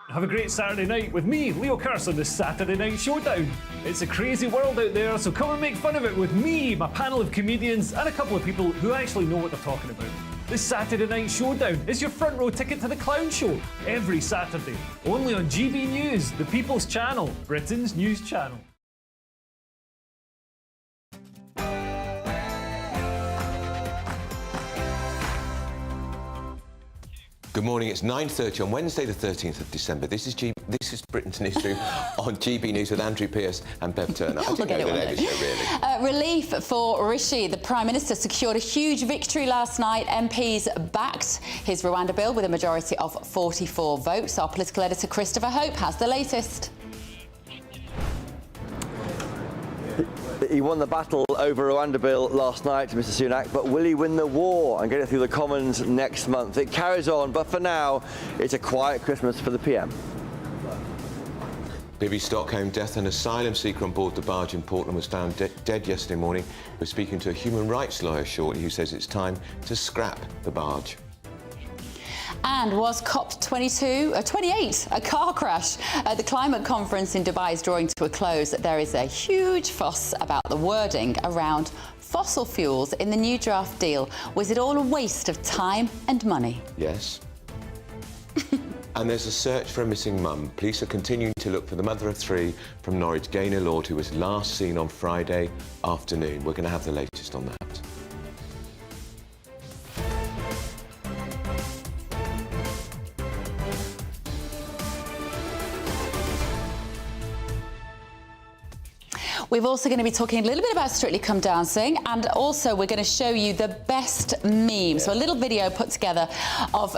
Have a great Saturday night with me, Leo Curse, on the Saturday Night Showdown. It's a crazy world out there, so come and make fun of it with me, my panel of comedians, and a couple of people who actually know what they're talking about. The Saturday Night Showdown is your front row ticket to the clown show every Saturday, only on GBNews, the People's Channel, Britain's news channel. Good morning, it's 9:30 on Wednesday the 13th of December. This is Britain's Newsroom on GB News with Andrew Pearce and Bev Turner. I didn't know the name of the show, really. Relief for Rishi. The Prime Minister secured a huge victory last night. MPs backed his Rwanda bill with a majority of 44 votes. Our political editor Christopher Hope has the latest. He won the battle over Rwanda bill last night, Mr Sunak, but will he win the war and get it through the Commons next month? It carries on, but for now, it's a quiet Christmas for the PM. Libby Stockholm death, an asylum seeker on board the barge in Portland was found dead yesterday morning. We're speaking to a human rights lawyer shortly who says it's time to scrap the barge. And was COP28 a car crash? The climate conference in Dubai is drawing to a close. There is a huge fuss about the wording around fossil fuels in the new draft deal. Was it all a waste of time and money? Yes. And there's a search for a missing mum. Police are continuing to look for the mother of three from Norwich, Gaynor Lord, who was last seen on Friday afternoon. We're going to have the latest on that. We're also going to be talking a little bit about Strictly Come Dancing, and also we're going to show you the best memes. So a little video put together of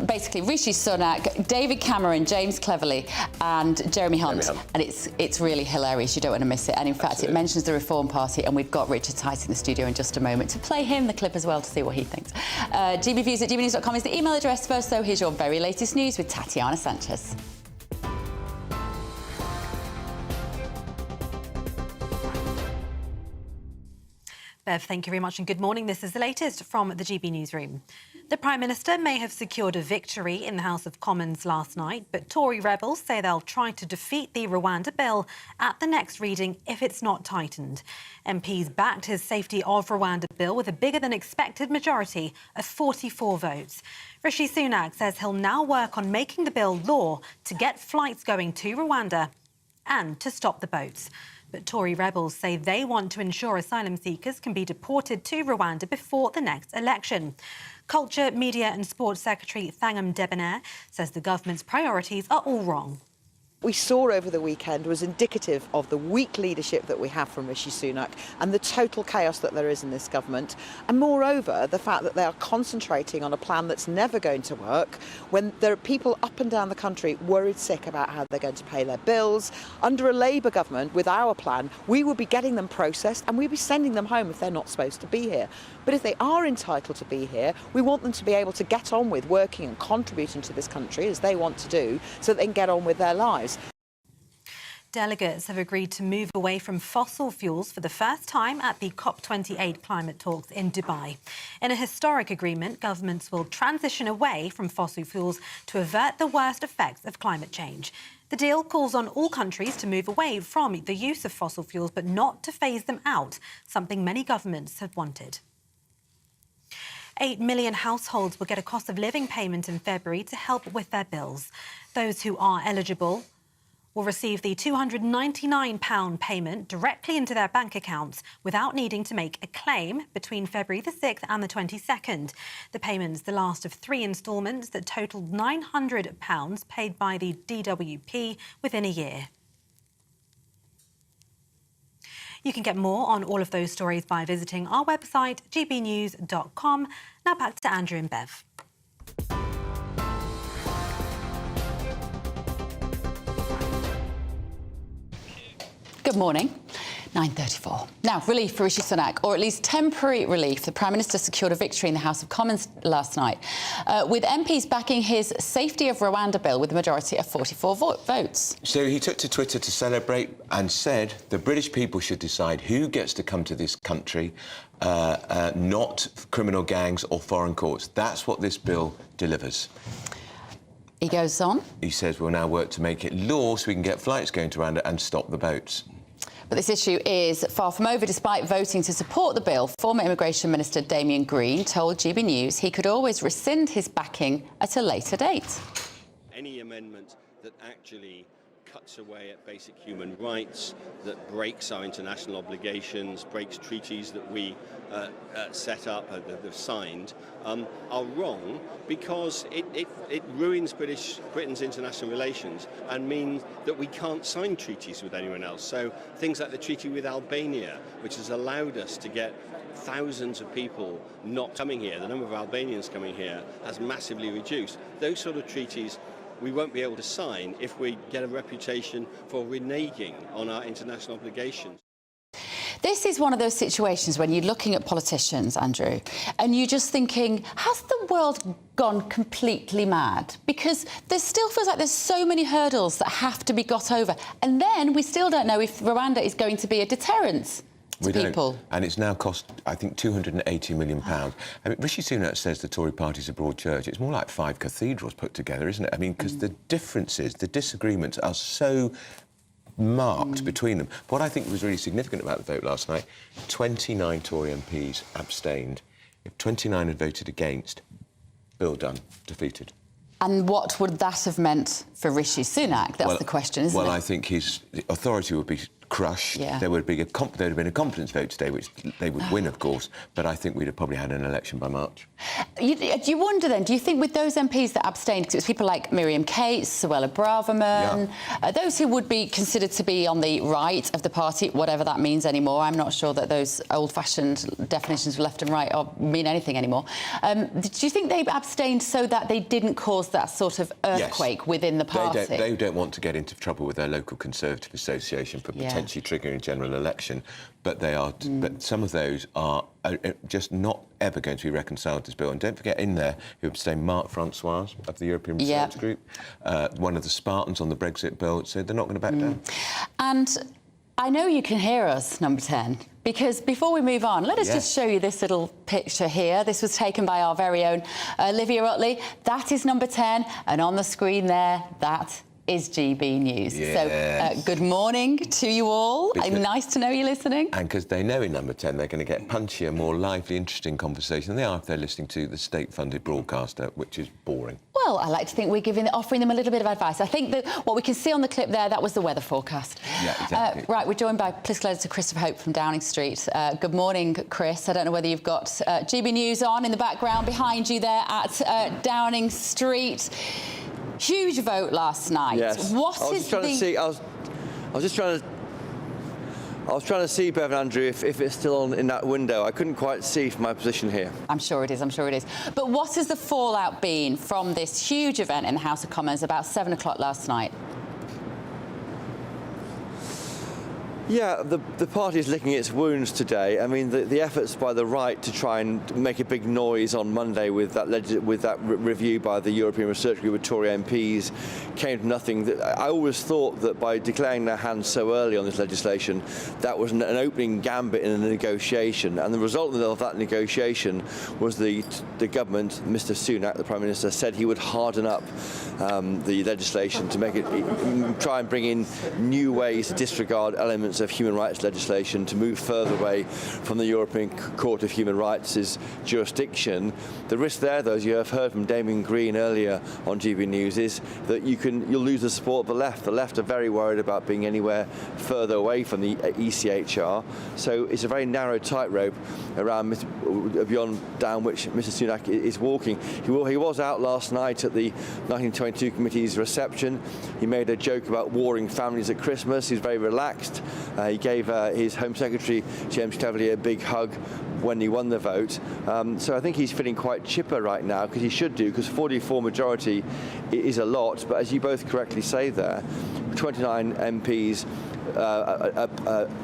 basically Rishi Sunak, David Cameron, James Cleverly and Jeremy Hunt. And it's really hilarious. You don't want to miss it. And in fact, it mentions the Reform Party, and we've got Richard Tice in the studio in just a moment to play him the clip as well to see what he thinks. gbviews@gbnews.com is the email address. First, though, here's your very latest news with Tatiana Sanchez. Bev, thank you very much and good morning. This is the latest from the GB Newsroom. The Prime Minister may have secured a victory in the House of Commons last night, but Tory rebels say they'll try to defeat the Rwanda bill at the next reading if it's not tightened. MPs backed his Safety of Rwanda bill with a bigger than expected majority of 44 votes. Rishi Sunak says he'll now work on making the bill law to get flights going to Rwanda and to stop the boats. But Tory rebels say they want to ensure asylum seekers can be deported to Rwanda before the next election. Culture, Media and Sports Secretary Thangam Debonair says the government's priorities are all wrong. We saw over the weekend was indicative of the weak leadership that we have from Rishi Sunak and the total chaos that there is in this government. And moreover, the fact that they are concentrating on a plan that's never going to work when there are people up and down the country worried sick about how they're going to pay their bills. Under a Labour government, with our plan, we would be getting them processed and we'd be sending them home if they're not supposed to be here. But if they are entitled to be here, we want them to be able to get on with working and contributing to this country as they want to do so that they can get on with their lives. Delegates have agreed to move away from fossil fuels for the first time at the COP28 climate talks in Dubai. In a historic agreement, governments will transition away from fossil fuels to avert the worst effects of climate change. The deal calls on all countries to move away from the use of fossil fuels, but not to phase them out, something many governments have wanted. 8 million households will get a cost of living payment in February to help with their bills. Those who are eligible will receive the £299 payment directly into their bank accounts without needing to make a claim between February the 6th and the 22nd. The payment's the last of 3 instalments that totalled £900 paid by the DWP within a year. You can get more on all of those stories by visiting our website, gbnews.com. Now back to Andrew and Bev. Good morning. 9:34. Now, relief for Rishi Sunak, or at least temporary relief. The Prime Minister secured a victory in the House of Commons last night, with MPs backing his Safety of Rwanda bill with a majority of 44 votes. So he took to Twitter to celebrate and said the British people should decide who gets to come to this country, not criminal gangs or foreign courts. That's what this bill delivers. He goes on. He says we'll now work to make it law so we can get flights going to Rwanda and stop the boats. But this issue is far from over. Despite voting to support the bill, former Immigration Minister Damien Green told GB News he could always rescind his backing at a later date. Any amendment that actually cuts away at basic human rights, that breaks our international obligations, breaks treaties that we set up, that have signed, are wrong because it ruins Britain's international relations and means that we can't sign treaties with anyone else. So things like the treaty with Albania, which has allowed us to get thousands of people not coming here, the number of Albanians coming here has massively reduced. Those sort of treaties we won't be able to sign if we get a reputation for reneging on our international obligations. This is one of those situations when you're looking at politicians, Andrew, and you're just thinking, has the world gone completely mad? Because there still feels like there's so many hurdles that have to be got over. And then we still don't know if Rwanda is going to be a deterrence to people. And it's now cost, I think, £280 million. I mean, Rishi Sunak says the Tory party's a broad church. It's more like 5 cathedrals put together, isn't it? I mean, because the differences, the disagreements are so marked between them. What I think was really significant about the vote last night, 29 Tory MPs abstained. If 29 had voted against, bill done, defeated. And what would that have meant for Rishi Sunak? That's the question, isn't it? Well, I think his authority would be crushed. Yeah. There would have been a confidence vote today, which they would win, of course, but I think we'd have probably had an election by March. Do you wonder then, do you think with those MPs that abstained, because it was people like Miriam Cates, Suella Braverman, those who would be considered to be on the right of the party, whatever that means anymore, I'm not sure that those old-fashioned definitions of left and right mean anything anymore. Do you think they abstained so that they didn't cause that sort of earthquake within the party? They don't want to get into trouble with their local Conservative association for potentially triggering a general election, but they are. But some of those are just not ever going to be reconciled to this bill. And don't forget, in there, who abstained, Mark Francois of the European Research Group, one of the Spartans on the Brexit bill, said they're not going to back down. And I know you can hear us, number 10, because before we move on, let us just show you this little picture here. This was taken by our very own Olivia Utley. That is number 10, and on the screen there, that is GB News. Yes. So, good morning to you all. Nice to know you're listening. And because they know in number 10 they're going to get punchier, more lively, interesting conversation than they are if they're listening to the state-funded broadcaster, which is boring. Well, I like to think we're offering them a little bit of advice. I think that what we can see on the clip there, that was the weather forecast. Yeah, exactly. Right, we're joined by political editor Christopher Hope from Downing Street. Good morning, Chris. I don't know whether you've got GB News on in the background behind you there at Downing Street. Huge vote last night. Yes. I was trying to see, Bev and Andrew, if it's still on in that window. I couldn't quite see from my position here. I'm sure it is, I'm sure it is. But what has the fallout been from this huge event in the House of Commons about 7 o'clock last night? Yeah, the party is licking its wounds today. I mean, the efforts by the right to try and make a big noise on Monday with that review by the European Research Group with Tory MPs came to nothing. I always thought that by declaring their hands so early on this legislation, that was an opening gambit in a negotiation. And the result of that negotiation was the government, Mr. Sunak, the Prime Minister, said he would harden up the legislation to make it try and bring in new ways to disregard elements of human rights legislation, to move further away from the European Court of Human Rights' jurisdiction. The risk there, though, as you have heard from Damien Green earlier on GB News, is that you'll lose the support of the left. The left are very worried about being anywhere further away from the ECHR. So it's a very narrow tightrope beyond down which Mr. Sunak is walking. He was out last night at the 1922 Committee's reception. He made a joke about warring families at Christmas. He's very relaxed. He gave his Home Secretary, James Cleverly, a big hug when he won the vote. So I think he's feeling quite chipper right now, because he should do, because 44 majority is a lot. But as you both correctly say there, 29 MPs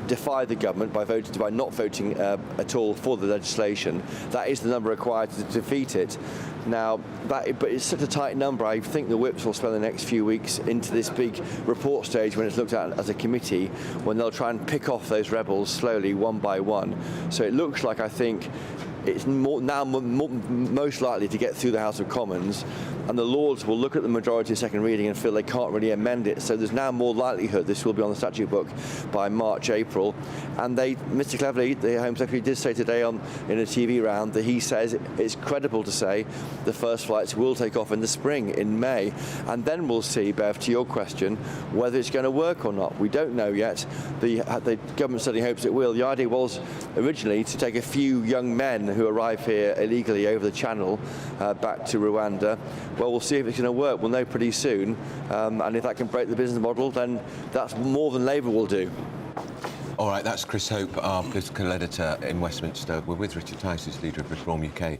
defy the government by not voting at all for the legislation. That is the number required to defeat it. Now, but it's such a tight number. I think the whips will spend the next few weeks into this big report stage when it's looked at as a committee, when they'll try and pick off those rebels slowly, one by one. So it looks like, I think, it's most likely to get through the House of Commons, and the Lords will look at the majority of second reading and feel they can't really amend it. So there's now more likelihood this will be on the statute book by March, April. And Mr. Cleverly, the Home Secretary, did say today in a TV round that he says it's credible to say the first flights will take off in the spring, in May. And then we'll see, Bev, to your question, whether it's going to work or not. We don't know yet. The government certainly hopes it will. The idea was originally to take a few young men who arrive here illegally over the channel back to Rwanda. Well, we'll see if it's going to work. We'll know pretty soon. And if that can break the business model, then that's more than Labour will do. All right, that's Chris Hope, our political editor in Westminster. We're with Richard Tice, who's leader of Reform UK.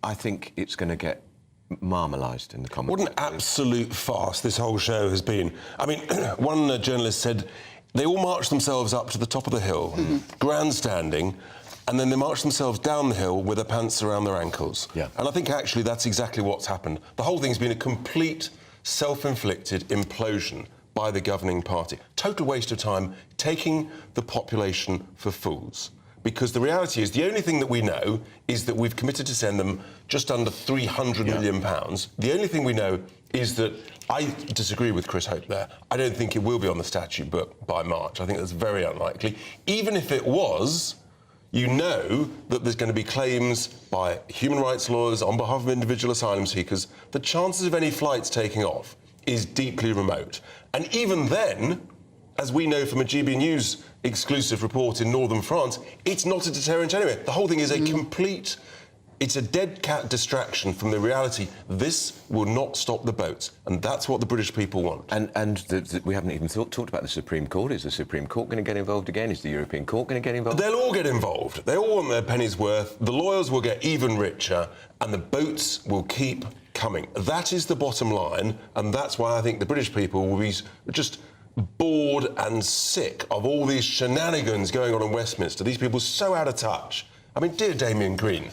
I think it's going to get marmalised in the Commons. What an absolute farce this whole show has been. I mean, one journalist said they all marched themselves up to the top of the hill, grandstanding, and then they marched themselves down the hill with their pants around their ankles. Yeah. And I think actually that's exactly what's happened. The whole thing's been a complete self-inflicted implosion by the governing party. Total waste of time, taking the population for fools. Because the reality is, the only thing that we know is that we've committed to send them just under £300 million. The only thing we know is that I disagree with Chris Hope there. I don't think it will be on the statute book by March. I think that's very unlikely. Even if it was, you know that there's going to be claims by human rights lawyers on behalf of individual asylum seekers. The chances of any flights taking off is deeply remote. And even then, as we know from a GBNews exclusive report in northern France, it's not a deterrent anyway. The whole thing is a complete... It's a dead cat distraction from the reality. This will not stop the boats, and that's what the British people want. And we haven't even talked about the Supreme Court. Is the Supreme Court going to get involved again? Is the European Court going to get involved? They'll all get involved. They all want their penny's worth. The lawyers will get even richer, and the boats will keep coming. That is the bottom line, and that's why I think the British people will be just bored and sick of all these shenanigans going on in Westminster. These people are so out of touch. I mean, dear Damien Green,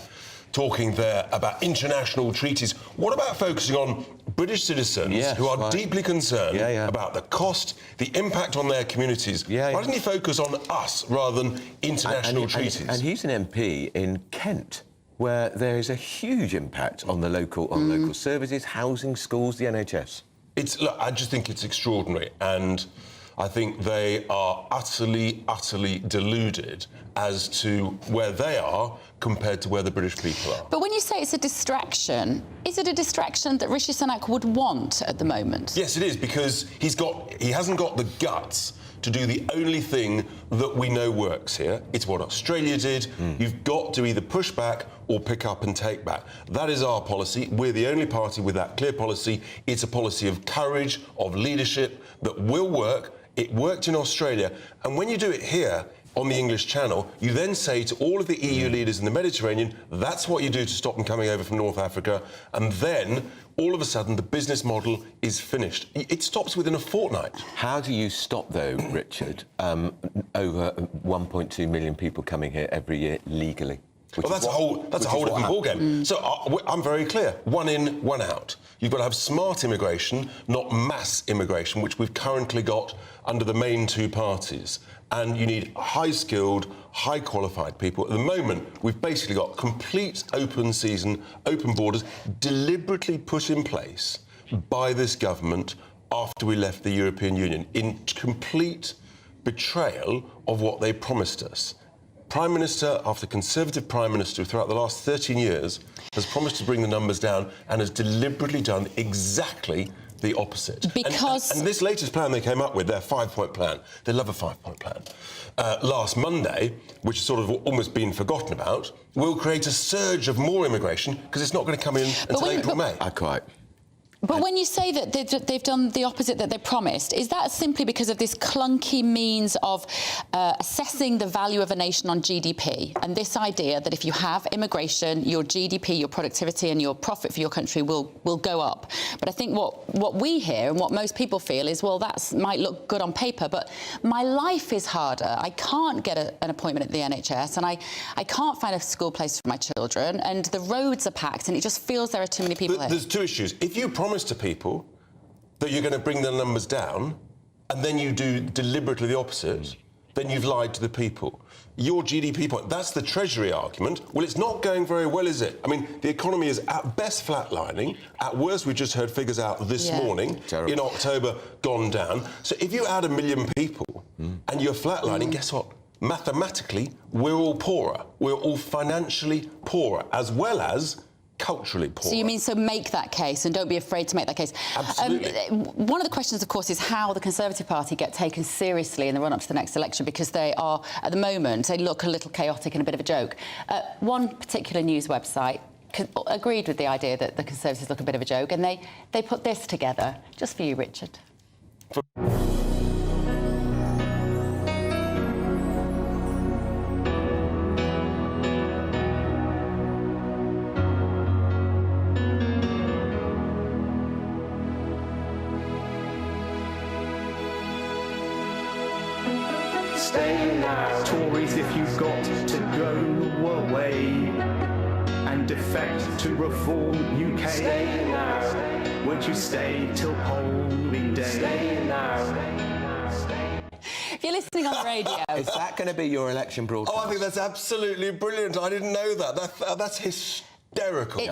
talking there about international treaties. What about focusing on British citizens who are deeply concerned about the cost, the impact on their communities? Why doesn't he focus on us rather than international treaties? And he's an MP in Kent, where there is a huge impact on the local services, housing, schools, the NHS. Look, I just think it's extraordinary, and I think they are utterly, utterly deluded as to where they are compared to where the British people are. But when you say it's a distraction, is it a distraction that Rishi Sunak would want at the moment? Yes, it is, because he hasn't got the guts to do the only thing that we know works here. It's what Australia did. You've got to either push back or pick up and take back. That is our policy. We're the only party with that clear policy. It's a policy of courage, of leadership that will work. It worked in Australia. And when you do it here, on the English Channel, you then say to all of the EU leaders in the Mediterranean, that's what you do to stop them coming over from North Africa, and then all of a sudden the business model is finished. It stops within a fortnight. How do you stop, though, Richard, over 1.2 million people coming here every year legally? Well, that's a whole different ballgame. So I'm very clear. One in, one out. You've got to have smart immigration, not mass immigration, which we've currently got under the main two parties. And you need high-skilled, high-qualified people. At the moment, we've basically got complete open season, open borders, deliberately put in place by this government after we left the European Union, in complete betrayal of what they promised us. Prime Minister after Conservative Prime Minister throughout the last 13 years has promised to bring the numbers down and has deliberately done exactly the opposite. Because... And this latest plan they came up with, their 5-point plan, they love a 5-point plan, last Monday, which has sort of almost been forgotten about, will create a surge of more immigration because it's not going to come in until April, May. But when you say that they've done the opposite that they promised, is that simply because of this clunky means of assessing the value of a nation on GDP, and this idea that if you have immigration, your GDP, your productivity and your profit for your country will go up? But I think what we hear and what most people feel is, well, that might look good on paper, but my life is harder. I can't get an appointment at the NHS, and I can't find a school place for my children, and the roads are packed, and it just feels there are too many people here. There's two issues. If you promise to people that you're going to bring their numbers down, and then you do deliberately the opposite, then you've lied to the people. Your GDP point, that's the Treasury argument. Well, it's not going very well, is it? I mean, the economy is at best flatlining. At worst, we just heard figures out this morning. Terrible. In October, gone down. So if you add 1 million people and you're flatlining, guess what? Mathematically, we're all poorer. We're all financially poorer, as well as culturally poorer. So you mean, so make that case and don't be afraid to make that case. Absolutely. One of the questions, of course, is how the Conservative Party get taken seriously in the run-up to the next election, because they are, at the moment, they look a little chaotic and a bit of a joke. One particular news website agreed with the idea that the Conservatives look a bit of a joke, and they put this together, just for you, Richard. Stay now, Tories, if you've got to go away and defect to Reform UK. Stay now. Won't you stay till polling day? Stay now. If you're listening on the radio... Is that going to be your election broadcast? Oh, I think that's absolutely brilliant. I didn't know that. That's hysterical.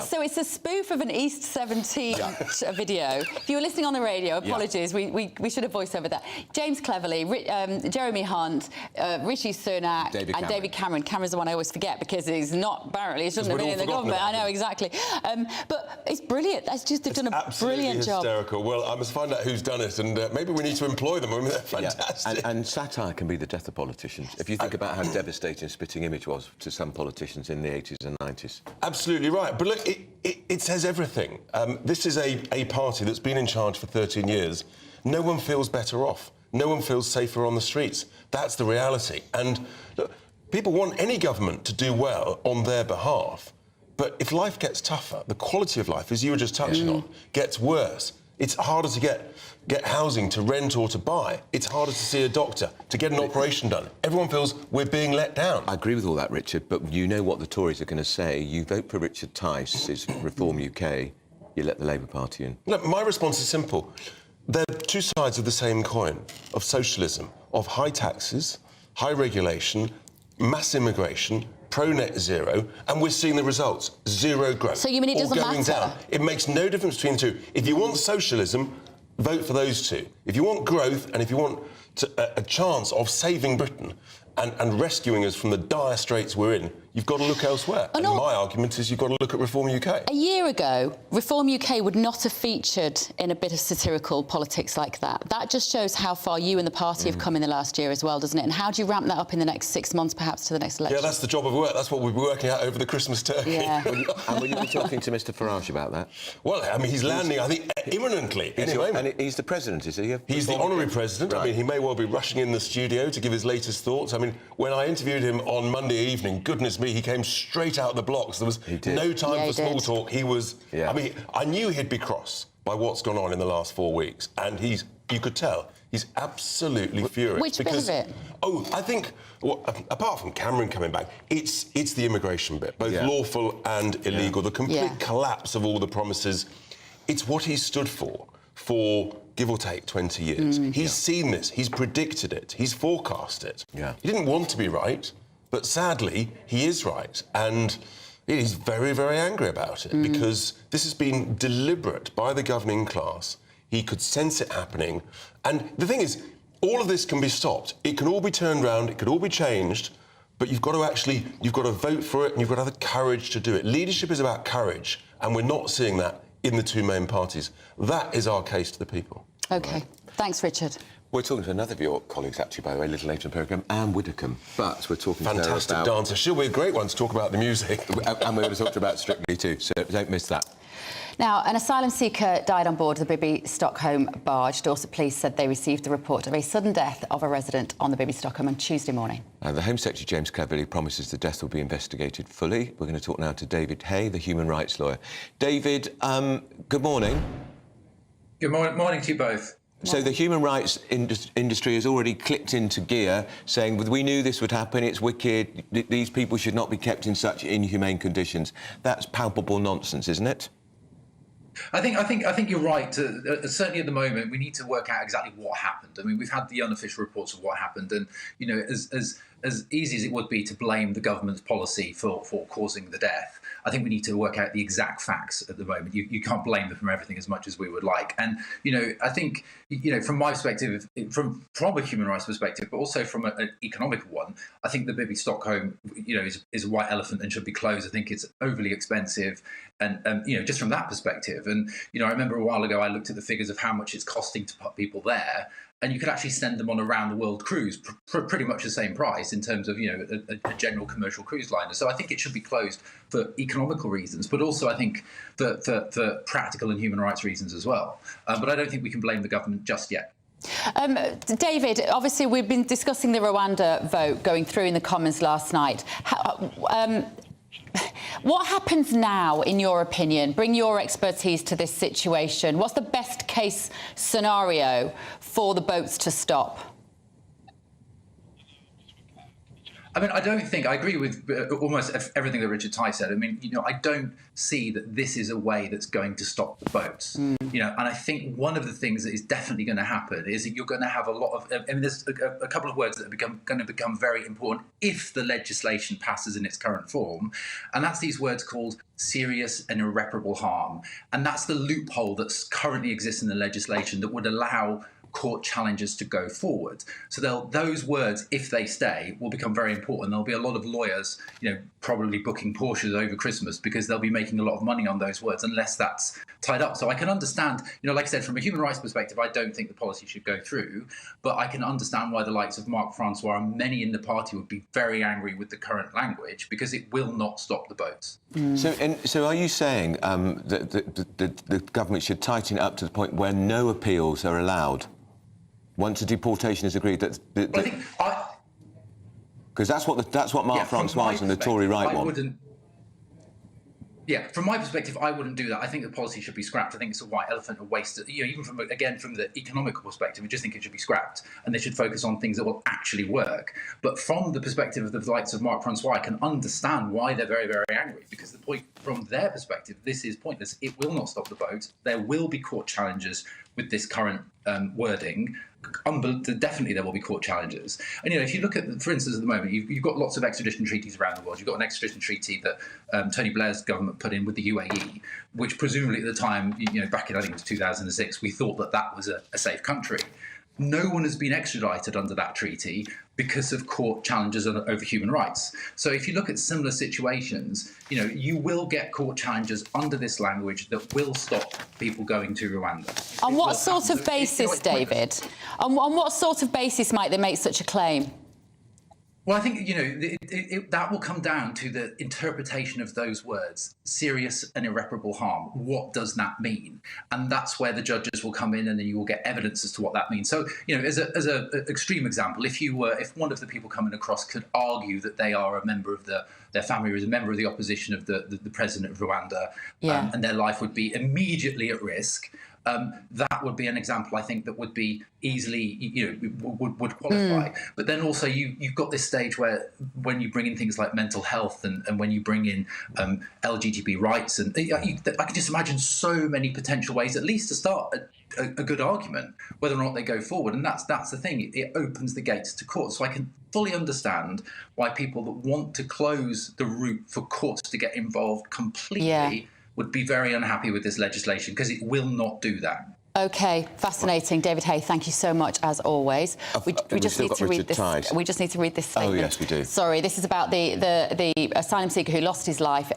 So it's a spoof of an East 17 video. If you were listening on the radio, apologies, we should have voiced over that. James Cleverly, Jeremy Hunt, Rishi Sunak and David Cameron. Cameron's the one I always forget because he's not, apparently, he shouldn't have been in the government. I know, exactly. But it's brilliant. That's just, they've done a brilliant job. Hysterical. Well, I must find out who's done it, and maybe we need to employ them. I mean, they're fantastic. And satire can be the death of politicians. If you think about how devastating Spitting Image was to some politicians in the 80s and 90s. Absolutely right. But look, it says everything. This is a party that's been in charge for 13 years. No one feels better off. No one feels safer on the streets. That's the reality. And look, people want any government to do well on their behalf. But if life gets tougher, the quality of life, as you were just touching on, gets worse. It's harder to get housing, to rent or to buy. It's harder to see a doctor, to get an operation done. Everyone feels we're being let down. I agree with all that, Richard, but you know what the Tories are going to say. You vote for Richard Tice, it's Reform UK, you let the Labour Party in. Look, my response is simple. They're two sides of the same coin, of socialism, of high taxes, high regulation, mass immigration, pro-net zero, and we're seeing the results. Zero growth. So you mean it doesn't matter? Down. It makes no difference between the two. If you want socialism, vote for those two. If you want growth and if you want a chance of saving Britain and rescuing us from the dire straits we're in, you've got to look elsewhere. And my argument is you've got to look at Reform UK. A year ago, Reform UK would not have featured in a bit of satirical politics like that. That just shows how far you and the party have come in the last year as well, doesn't it? And how do you ramp that up in the next 6 months, perhaps, to the next election? Yeah, that's the job of work. That's what we'll be working out over the Christmas turkey. Yeah. And will you be talking to Mr Farage about that? Well, I mean, he's landing, I think, imminently. Anyway. And he's the president, is he? He's the honorary president. Right. I mean, he may well be rushing in the studio to give his latest thoughts. I mean, when I interviewed him on Monday evening, goodness me, he came straight out of the blocks. There was no time for small talk. He was... I mean, I knew he'd be cross by what's gone on in the last 4 weeks. And you could tell, he's absolutely furious. Which bit of it? Oh, I think, well, apart from Cameron coming back, it's the immigration bit, both lawful and illegal, the complete collapse of all the promises. It's what he stood for give or take 20 years. He's seen this, he's predicted it, he's forecast it. He didn't want to be right, but sadly, he is right. And he's very, very angry about it because this has been deliberate by the governing class. He could sense it happening. And the thing is, all of this can be stopped. It can all be turned around, it could all be changed, but you've got to vote for it and you've got to have the courage to do it. Leadership is about courage, and we're not seeing that in the two main parties. That is our case to the people. OK. Right. Thanks, Richard. We're talking to another of your colleagues, actually, by the way, a little later in the programme, Anne Widdecombe. But we're talking to her about... Fantastic dancer. She'll be a great one to talk about the music. And we're going to talk about Strictly too, so don't miss that. Now, an asylum seeker died on board the Bibby Stockholm barge. Dorset Police said they received the report of a sudden death of a resident on the Bibby Stockholm on Tuesday morning. The Home Secretary, James Cleverly, promises the death will be investigated fully. We're going to talk now to David Hay, the human rights lawyer. David, good morning. Good morning to you both. So the human rights industry has already clicked into gear, saying, we knew this would happen, it's wicked, these people should not be kept in such inhumane conditions. That's palpable nonsense, isn't it? I think you're right. Certainly at the moment, we need to work out exactly what happened. I mean, we've had the unofficial reports of what happened, and as easy as it would be to blame the government's policy for causing the death, I think we need to work out the exact facts at the moment. You can't blame them from everything as much as we would like. And I think from my perspective, from a human rights perspective, but also from an economic one, I think the Bibi Stockholm is a white elephant and should be closed. I think it's overly expensive, and just from that perspective. And I remember a while ago I looked at the figures of how much it's costing to put people there, and you could actually send them on a round-the-world cruise for pretty much the same price in terms of a general commercial cruise liner. So I think it should be closed for economical reasons, but also I think for practical and human rights reasons as well. But I don't think we can blame the government just yet. David, obviously we've been discussing the Rwanda vote going through in the Commons last night. What happens now, in your opinion? Bring your expertise to this situation. What's the best case scenario for the boats to stop? I mean, I agree with almost everything that Richard Tice said. I mean, I don't see that this is a way that's going to stop the boats. And I think one of the things that is definitely going to happen is that you're going to have a lot of, there's a couple of words that are going to become very important if the legislation passes in its current form. And that's these words called serious and irreparable harm. And that's the loophole that currently exists in the legislation that would allow court challenges to go forward. So those words, if they stay, will become very important. There'll be a lot of lawyers, probably booking Porsches over Christmas because they'll be making a lot of money on those words unless that's tied up. So I can understand, like I said, from a human rights perspective, I don't think the policy should go through, but I can understand why the likes of Mark Francois and many in the party would be very angry with the current language because it will not stop the boats. So are you saying that the government should tighten it up to the point where no appeals are allowed? Once a deportation is agreed, because that's what Mark Francois and the Tory right want. From my perspective, I wouldn't do that. I think the policy should be scrapped. I think it's a white elephant, a waste. Even from the economical perspective, I just think it should be scrapped, and they should focus on things that will actually work. But from the perspective of the likes of Mark Francois, I can understand why they're very, very angry, because the point from their perspective, this is pointless. It will not stop the boat. There will be court challenges with this current wording. Definitely there will be court challenges. And if you look at, for instance, at the moment, you've got lots of extradition treaties around the world. You've got an extradition treaty that Tony Blair's government put in with the UAE, which presumably at the time, back in, I think it was 2006, we thought that was a safe country. No one has been extradited under that treaty because of court challenges over human rights. So if you look at similar situations, you will get court challenges under this language that will stop people going to Rwanda. On what sort of basis, David? On what sort of basis might they make such a claim? Well, I think, that will come down to the interpretation of those words, serious and irreparable harm. What does that mean? And that's where the judges will come in, and then you will get evidence as to what that means. So, as an extreme example, if one of the people coming across could argue that they are a member of their family is a member of the opposition of the president of Rwanda, and their life would be immediately at risk, that would be an example, I think, that would be easily, would qualify. But then also you've got this stage where when you bring in things like mental health and when you bring in LGBT rights, and I can just imagine so many potential ways, at least to start a good argument, whether or not they go forward. And that's the thing. It opens the gates to court. So I can fully understand why people that want to close the route for courts to get involved completely would be very unhappy with this legislation, because it will not do that. OK, fascinating. David Hay, thank you so much, as always. We just need to read this. We just need to read this statement. Oh, yes, we do. Sorry, this is about the asylum seeker who lost his life.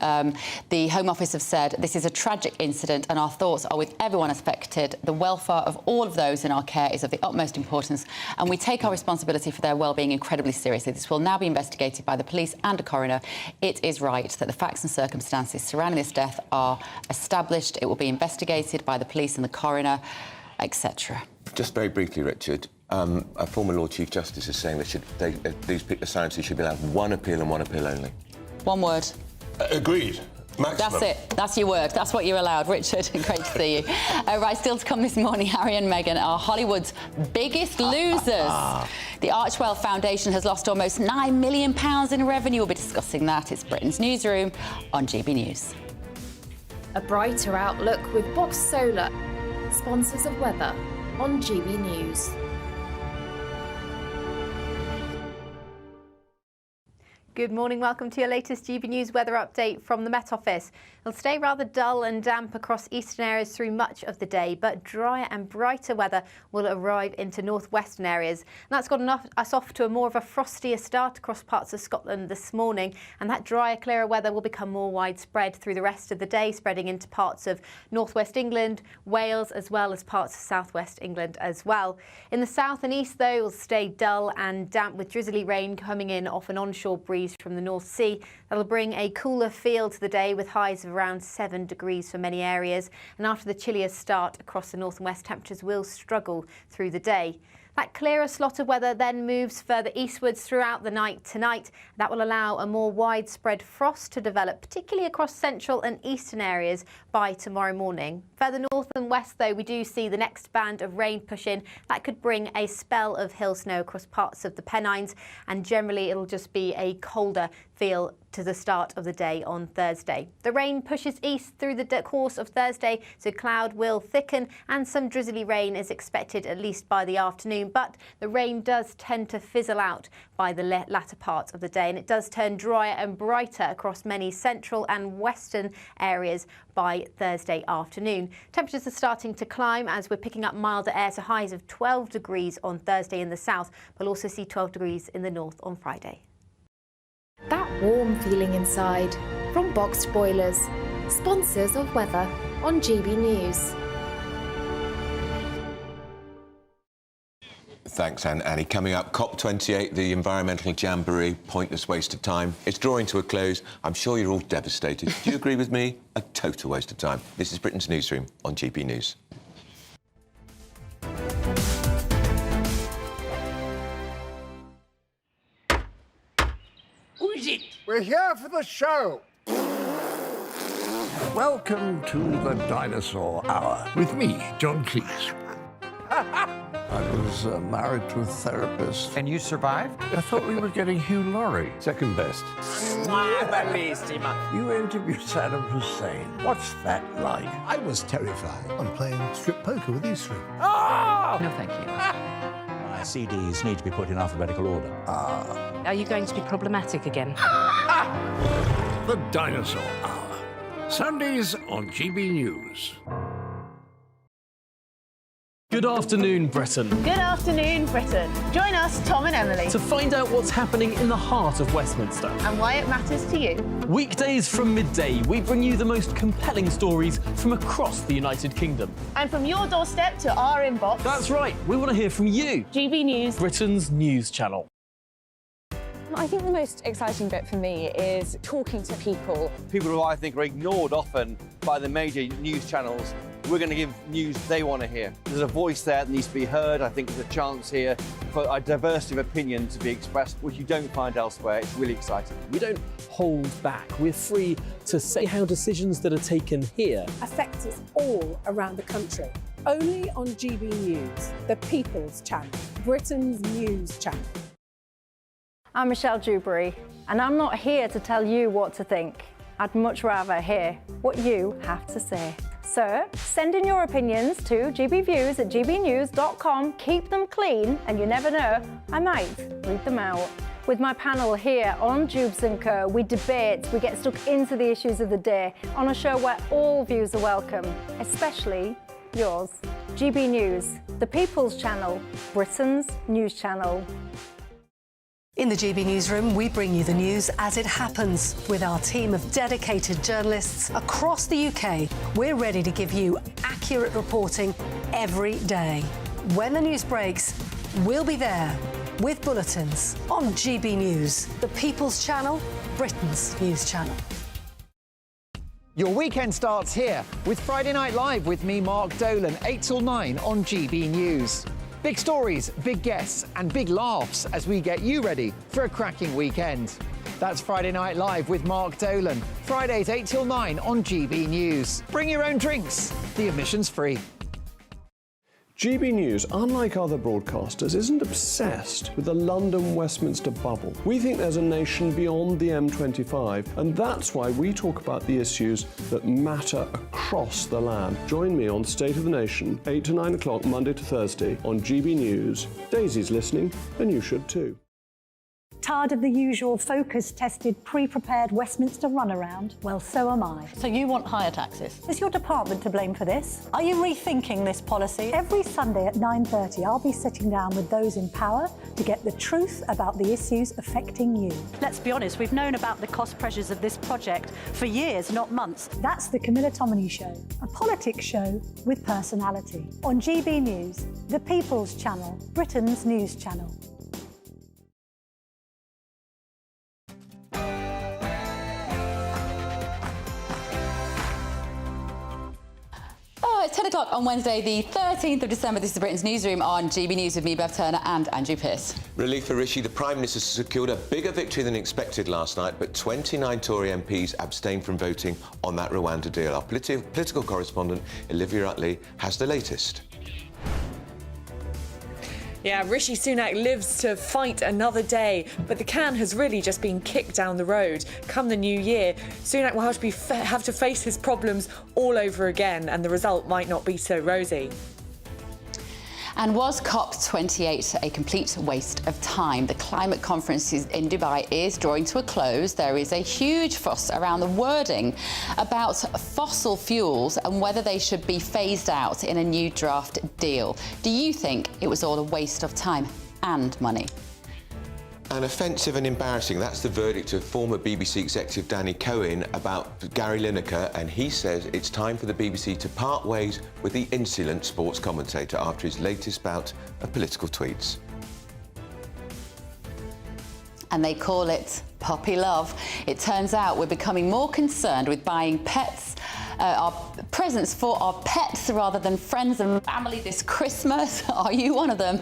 The Home Office have said this is a tragic incident, and our thoughts are with everyone affected. The welfare of all of those in our care is of the utmost importance, and we take our responsibility for their well-being incredibly seriously. This will now be investigated by the police and a coroner. It is right that the facts and circumstances surrounding this death are established. It will be investigated by the police and the coroner, etc. Just very briefly, Richard, a former Lord Chief Justice is saying that these asylum seekers should be allowed one appeal and one appeal only. One word. Agreed. Maximum. That's it. That's your word. That's what you're allowed. Richard, great to see you. Right, still to come this morning, Harry and Meghan are Hollywood's biggest losers. The Archewell Foundation has lost almost £9 million in revenue. We'll be discussing that. It's Britain's Newsroom on GB News. A brighter outlook with Box Solar, sponsors of weather on GB News. Good morning, welcome to your latest GB News weather update from the Met Office. It'll stay rather dull and damp across eastern areas through much of the day, but drier and brighter weather will arrive into northwestern areas. And that's got us off to a more of a frostier start across parts of Scotland this morning, and that drier, clearer weather will become more widespread through the rest of the day, spreading into parts of northwest England, Wales, as well as parts of southwest England as well. In the south and east, though, it will stay dull and damp with drizzly rain coming in off an onshore breeze from the North Sea. That'll bring a cooler feel to the day with highs of around 7 degrees for many areas. And after the chillier start across the north and west, temperatures will struggle through the day. That clearer slot of weather then moves further eastwards throughout the night tonight. That will allow a more widespread frost to develop, particularly across central and eastern areas by tomorrow morning. Further north and west, though, we do see the next band of rain push in. That could bring a spell of hill snow across parts of the Pennines, and generally it'll just be a colder feel to the start of the day on Thursday. The rain pushes east through the course of Thursday, so cloud will thicken and some drizzly rain is expected at least by the afternoon, but the rain does tend to fizzle out by the latter part of the day, and it does turn drier and brighter across many central and western areas by Thursday afternoon. Temperatures are starting to climb as we're picking up milder air to highs of 12 degrees on Thursday in the south. We'll also see 12 degrees in the north on Friday. That warm feeling inside from Boxed Boilers, sponsors of weather on GB News. Thanks, Annie. Coming up, COP28, the environmental jamboree, pointless waste of time. It's drawing to a close. I'm sure you're all devastated. Do you agree with me? A total waste of time. This is Britain's Newsroom on GB News. Who is it? We're here for the show. Welcome to the Dinosaur Hour with me, John Cleese. I was married to a therapist. And you survived? I thought we were getting Hugh Laurie. Second best. You interviewed Saddam Hussein. What's that like? I was terrified. I'm playing strip poker with these three. Oh! No, thank you. My CDs need to be put in alphabetical order. Are you going to be problematic again? The Dinosaur Hour. Sundays on GB News. Good afternoon, Britain. Good afternoon, Britain. Join us, Tom and Emily, To find out what's happening in the heart of Westminster. and why it matters to you. Weekdays from midday, we bring you the most compelling stories from across the United Kingdom. And from your doorstep to our inbox. That's right, we want to hear from you. GB News. Britain's news channel. I think the most exciting bit for me is talking to people. People who I think are ignored often by the major news channels. We're going to give news they want to hear. There's a voice there that needs to be heard. I think there's a chance here for a diversity of opinion to be expressed, which you don't find elsewhere. It's really exciting. We don't hold back. We're free to say how decisions that are taken here affect us all around the country. Only on GB News, the People's Channel, Britain's news channel. I'm Michelle Dewberry, and I'm not here to tell you what to think. I'd much rather hear what you have to say. So send in your opinions to gbviews@gbnews.com. Keep them clean, and you never know, I might read them out. With my panel here on Jubes & Co, we debate, we get stuck into the issues of the day on a show where all views are welcome, especially yours. GB News, the People's Channel, Britain's news channel. In the GB Newsroom, we bring you the news as it happens. With our team of dedicated journalists across the UK, we're ready to give you accurate reporting every day. When the news breaks, we'll be there with bulletins on GB News, the People's Channel, Britain's news channel. Your weekend starts here with Friday Night Live with me, Mark Dolan, 8 till 9 on GB News. Big stories, big guests and big laughs as we get you ready for a cracking weekend. That's Friday Night Live with Mark Dolan. Fridays 8 till 9 on GB News. Bring your own drinks. The admission's free. GB News, unlike other broadcasters, isn't obsessed with the London-Westminster bubble. We think there's a nation beyond the M25, and that's why we talk about the issues that matter across the land. Join me on State of the Nation, 8 to 9 o'clock, Monday to Thursday, on GB News. Daisy's listening, and you should too. Tired of the usual focus-tested, pre-prepared Westminster runaround? Well, so am I. So you want higher taxes? Is your department to blame for this? Are you rethinking this policy? Every Sunday at 9:30, I'll be sitting down with those in power to get the truth about the issues affecting you. Let's be honest, we've known about the cost pressures of this project for years, not months. That's the Camilla Tominey Show, a politics show with personality. On GB News, the People's Channel, Britain's news channel. It's 10 o'clock on Wednesday, the 13th of December. This is Britain's Newsroom on GB News with me, Bev Turner, and Andrew Pearce. Relief for Rishi. The Prime Minister secured a bigger victory than expected last night, but 29 Tory MPs abstained from voting on that Rwanda deal. Our political correspondent, Olivia Utley, has the latest. Yeah, Rishi Sunak lives to fight another day, but the can has really just been kicked down the road. Come the new year, Sunak will have to face his problems all over again, and the result might not be so rosy. And was COP28 a complete waste of time? The climate conference in Dubai is drawing to a close. There is a huge fuss around the wording about fossil fuels and whether they should be phased out in a new draft deal. Do you think it was all a waste of time and money? And offensive and embarrassing, that's the verdict of former BBC executive Danny Cohen about Gary Lineker, and he says it's time for the BBC to part ways with the insolent sports commentator after his latest bout of political tweets. And they call it puppy love. It turns out we're becoming more concerned with buying pets, our presents for our pets rather than friends and family this Christmas. Are you one of them?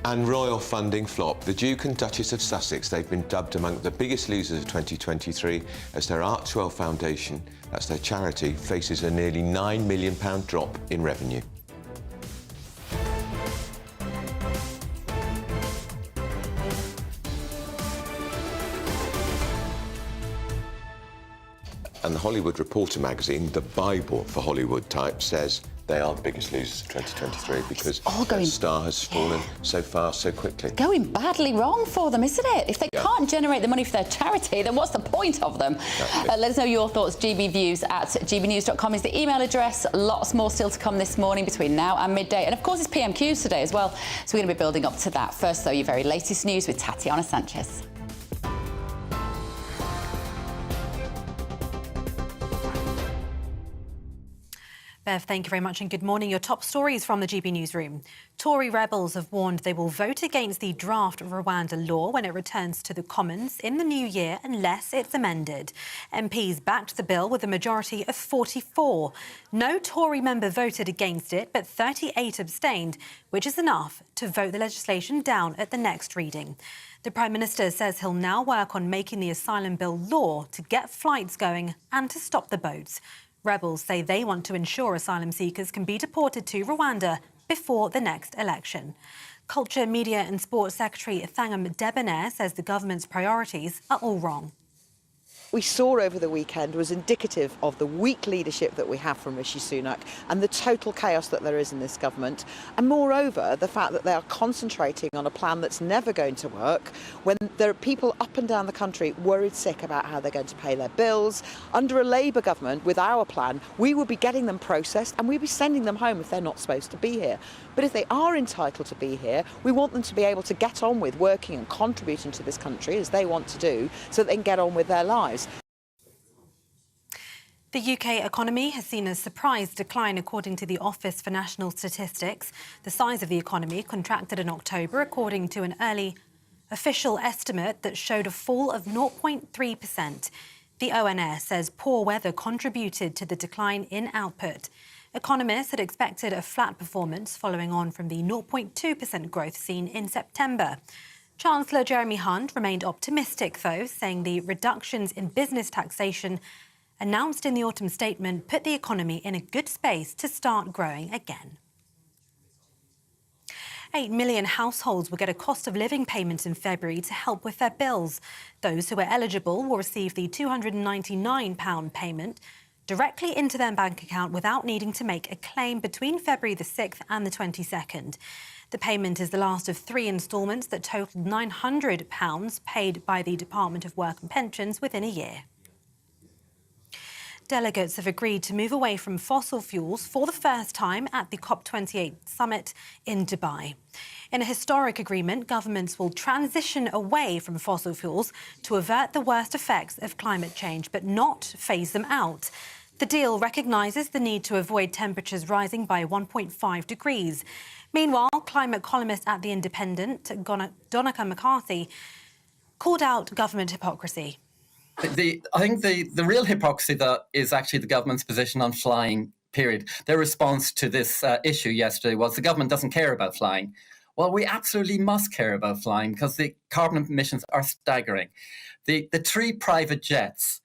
And royal funding flop. The Duke and Duchess of Sussex, they've been dubbed among the biggest losers of 2023 as their Archwell Foundation, that's their charity, faces a nearly £9 million drop in revenue. And the Hollywood Reporter magazine, the Bible for Hollywood types, says they are the biggest losers of 2023 because their star has fallen so fast, so quickly. Going badly wrong for them, isn't it? If they can't generate the money for their charity, then what's the point of them? Exactly. Let us know your thoughts. gbviews@gbnews.com is the email address. Lots more still to come this morning between now and midday. And of course, it's PMQs today as well. So we're going to be building up to that. First, though, your very latest news with Tatiana Sanchez. Bev, thank you very much and good morning. Your top stories from the GB Newsroom. Tory rebels have warned they will vote against the draft Rwanda law when it returns to the Commons in the new year unless it's amended. MPs backed the bill with a majority of 44. No Tory member voted against it, but 38 abstained, which is enough to vote the legislation down at the next reading. The Prime Minister says he'll now work on making the Asylum bill law to get flights going and to stop the boats. Rebels say they want to ensure asylum seekers can be deported to Rwanda before the next election. Culture, Media and Sports Secretary Thangam Debonair says the government's priorities are all wrong. We saw over the weekend was indicative of the weak leadership that we have from Rishi Sunak and the total chaos that there is in this government. And moreover, the fact that they are concentrating on a plan that's never going to work when there are people up and down the country worried sick about how they're going to pay their bills. Under a Labour government, with our plan, we would be getting them processed and we'd be sending them home if they're not supposed to be here. But if they are entitled to be here, we want them to be able to get on with working and contributing to this country as they want to do so that they can get on with their lives. The UK economy has seen a surprise decline according to the Office for National Statistics. The size of the economy contracted in October according to an early official estimate that showed a fall of 0.3%. The ONS says poor weather contributed to the decline in output. Economists had expected a flat performance following on from the 0.2% growth seen in September. Chancellor Jeremy Hunt remained optimistic, though, saying the reductions in business taxation announced in the autumn statement put the economy in a good space to start growing again. 8 million households will get a cost of living payment in February to help with their bills. Those who are eligible will receive the £299 payment directly into their bank account without needing to make a claim between February the 6th and the 22nd. The payment is the last of 3 instalments that totaled £900 paid by the Department of Work and Pensions within a year. Delegates have agreed to move away from fossil fuels for the first time at the COP28 summit in Dubai. In a historic agreement, governments will transition away from fossil fuels to avert the worst effects of climate change, but not phase them out. The deal recognises the need to avoid temperatures rising by 1.5 degrees. Meanwhile, climate columnist at The Independent, Donica McCarthy, called out government hypocrisy. I think the real hypocrisy that is actually the government's position on flying, period. Their response to this issue yesterday was the government doesn't care about flying. Well, we absolutely must care about flying because the carbon emissions are staggering. The 3 private jets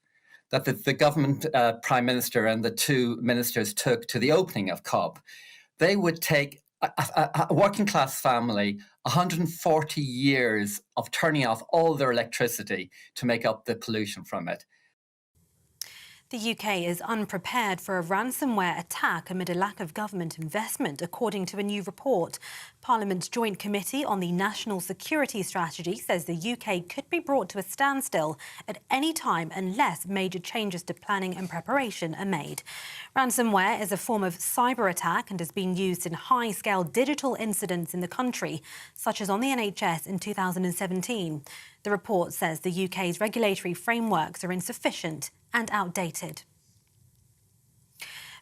that the government Prime Minister and the 2 ministers took to the opening of COP, they would take a working class family 140 years of turning off all their electricity to make up the pollution from it. The UK is unprepared for a ransomware attack amid a lack of government investment, according to a new report. Parliament's Joint Committee on the National Security Strategy says the UK could be brought to a standstill at any time unless major changes to planning and preparation are made. Ransomware is a form of cyber attack and has been used in high-scale digital incidents in the country, such as on the NHS in 2017. The report says the UK's regulatory frameworks are insufficient and outdated.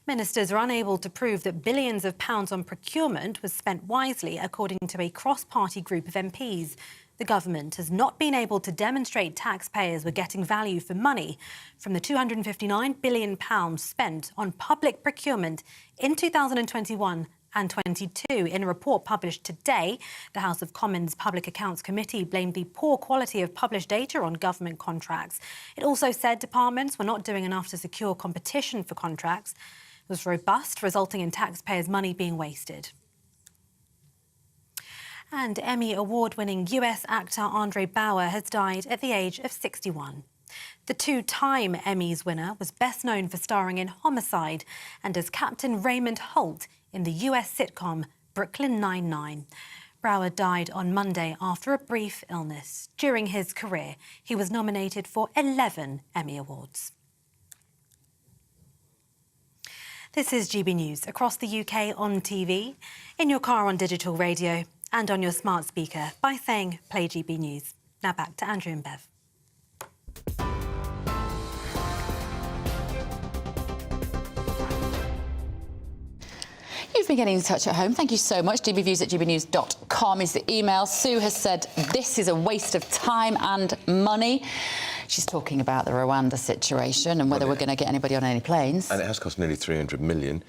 Ministers are unable to prove that billions of pounds on procurement was spent wisely, according to a cross-party group of MPs. The government has not been able to demonstrate taxpayers were getting value for money from the £259 billion spent on public procurement in 2021 and 22. In a report published today, the House of Commons Public Accounts Committee blamed the poor quality of published data on government contracts. It also said departments were not doing enough to secure competition for contracts. It was robust, resulting in taxpayers' money being wasted. And Emmy Award-winning US actor Andre Bauer has died at the age of 61. The 2-time Emmys winner was best known for starring in Homicide and as Captain Raymond Holt in the US sitcom Brooklyn Nine-Nine. Bauer died on Monday after a brief illness. During his career, he was nominated for 11 Emmy Awards. This is GB News across the UK on TV, in your car on digital radio and on your smart speaker by saying Play GB News. Now back to Andrew and Bev. You've been getting in touch at home. Thank you so much. gbviews@gbnews.com is the email. Sue has said this is a waste of time and money. She's talking about the Rwanda situation and whether we're going to get anybody on any planes. And it has cost nearly 300 million.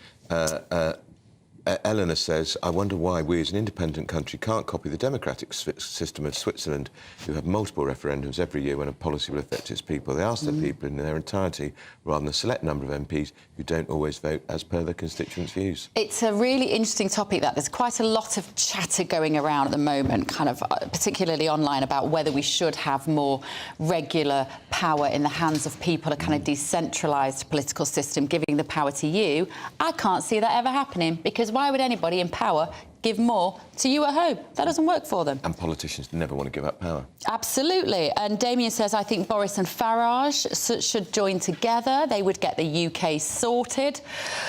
Eleanor says, I wonder why we as an independent country can't copy the democratic system of Switzerland, who have multiple referendums every year when a policy will affect its people. They ask their people in their entirety rather than a select number of MPs who don't always vote as per their constituents' views. It's a really interesting topic that there's quite a lot of chatter going around at the moment, kind of particularly online, about whether we should have more regular power in the hands of people, a kind of decentralised political system giving the power to you. I can't see that ever happening, because why would anybody in power give more to you at home? That doesn't work for them. And politicians never want to give up power. Absolutely. And Damien says, I think Boris and Farage should join together. They would get the UK sorted.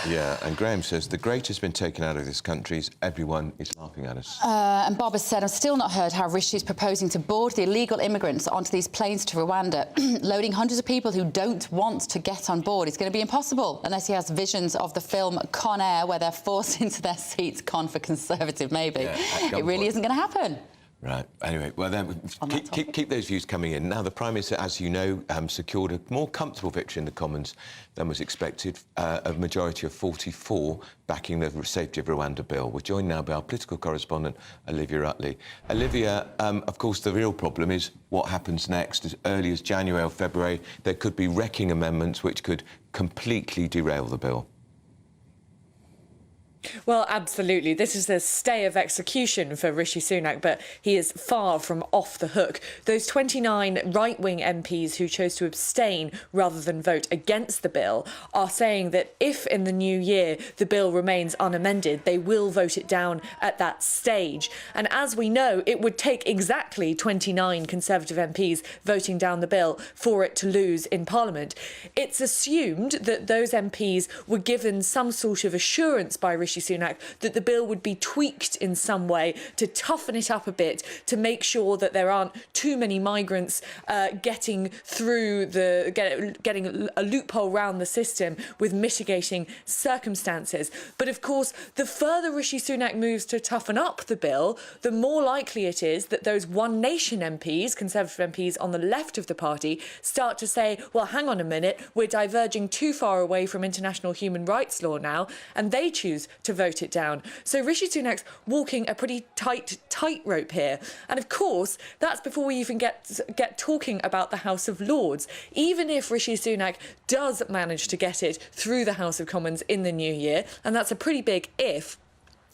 Yeah, and Graham says, the great has been taken out of this country. Everyone is laughing at us. And Bob has said, I've still not heard how Rishi's proposing to board the illegal immigrants onto these planes to Rwanda. Loading hundreds of people who don't want to get on board is going to be impossible unless he has visions of the film Con Air, where they're forced into their seats, con for Conservative, maybe. Yeah, it really isn't going to happen. Right. Anyway, well, then, keep those views coming in. Now, the Prime Minister, as you know, secured a more comfortable victory in the Commons than was expected, a majority of 44 backing the Safety of Rwanda bill. We're joined now by our political correspondent, Olivia Utley. Olivia, of course, the real problem is what happens next. As early as January or February, there could be wrecking amendments which could completely derail the bill. Well, absolutely. This is a stay of execution for Rishi Sunak, but he is far from off the hook. Those 29 right-wing MPs who chose to abstain rather than vote against the bill are saying that if in the new year the bill remains unamended, they will vote it down at that stage. And as we know, it would take exactly 29 Conservative MPs voting down the bill for it to lose in Parliament. It's assumed that those MPs were given some sort of assurance by Rishi Sunak that the bill would be tweaked in some way to toughen it up a bit, to make sure that there aren't too many migrants getting through getting a loophole around the system with mitigating circumstances. But of course, the further Rishi Sunak moves to toughen up the bill, the more likely it is that those One Nation MPs, Conservative MPs on the left of the party, start to say, well, hang on a minute, we're diverging too far away from international human rights law now, and they choose to vote it down. So Rishi Sunak's walking a pretty tightrope here. And of course, that's before we even get talking about the House of Lords. Even if Rishi Sunak does manage to get it through the House of Commons in the new year, and that's a pretty big if,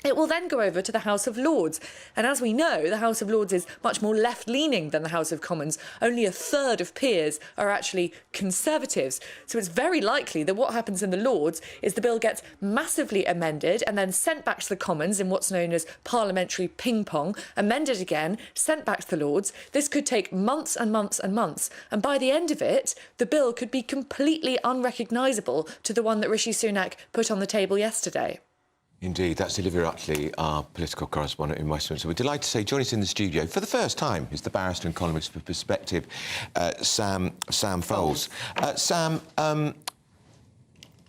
it will then go over to the House of Lords. And as we know, the House of Lords is much more left-leaning than the House of Commons. Only a third of peers are actually Conservatives. So it's very likely that what happens in the Lords is the bill gets massively amended and then sent back to the Commons in what's known as parliamentary ping-pong, amended again, sent back to the Lords. This could take months and months and months. And by the end of it, the bill could be completely unrecognisable to the one that Rishi Sunak put on the table yesterday. Indeed, that's Olivia Utley, our political correspondent in Westminster. We're delighted to say joining us in the studio for the first time is the barrister and columnist for Perspective, Sam Foles. Sam,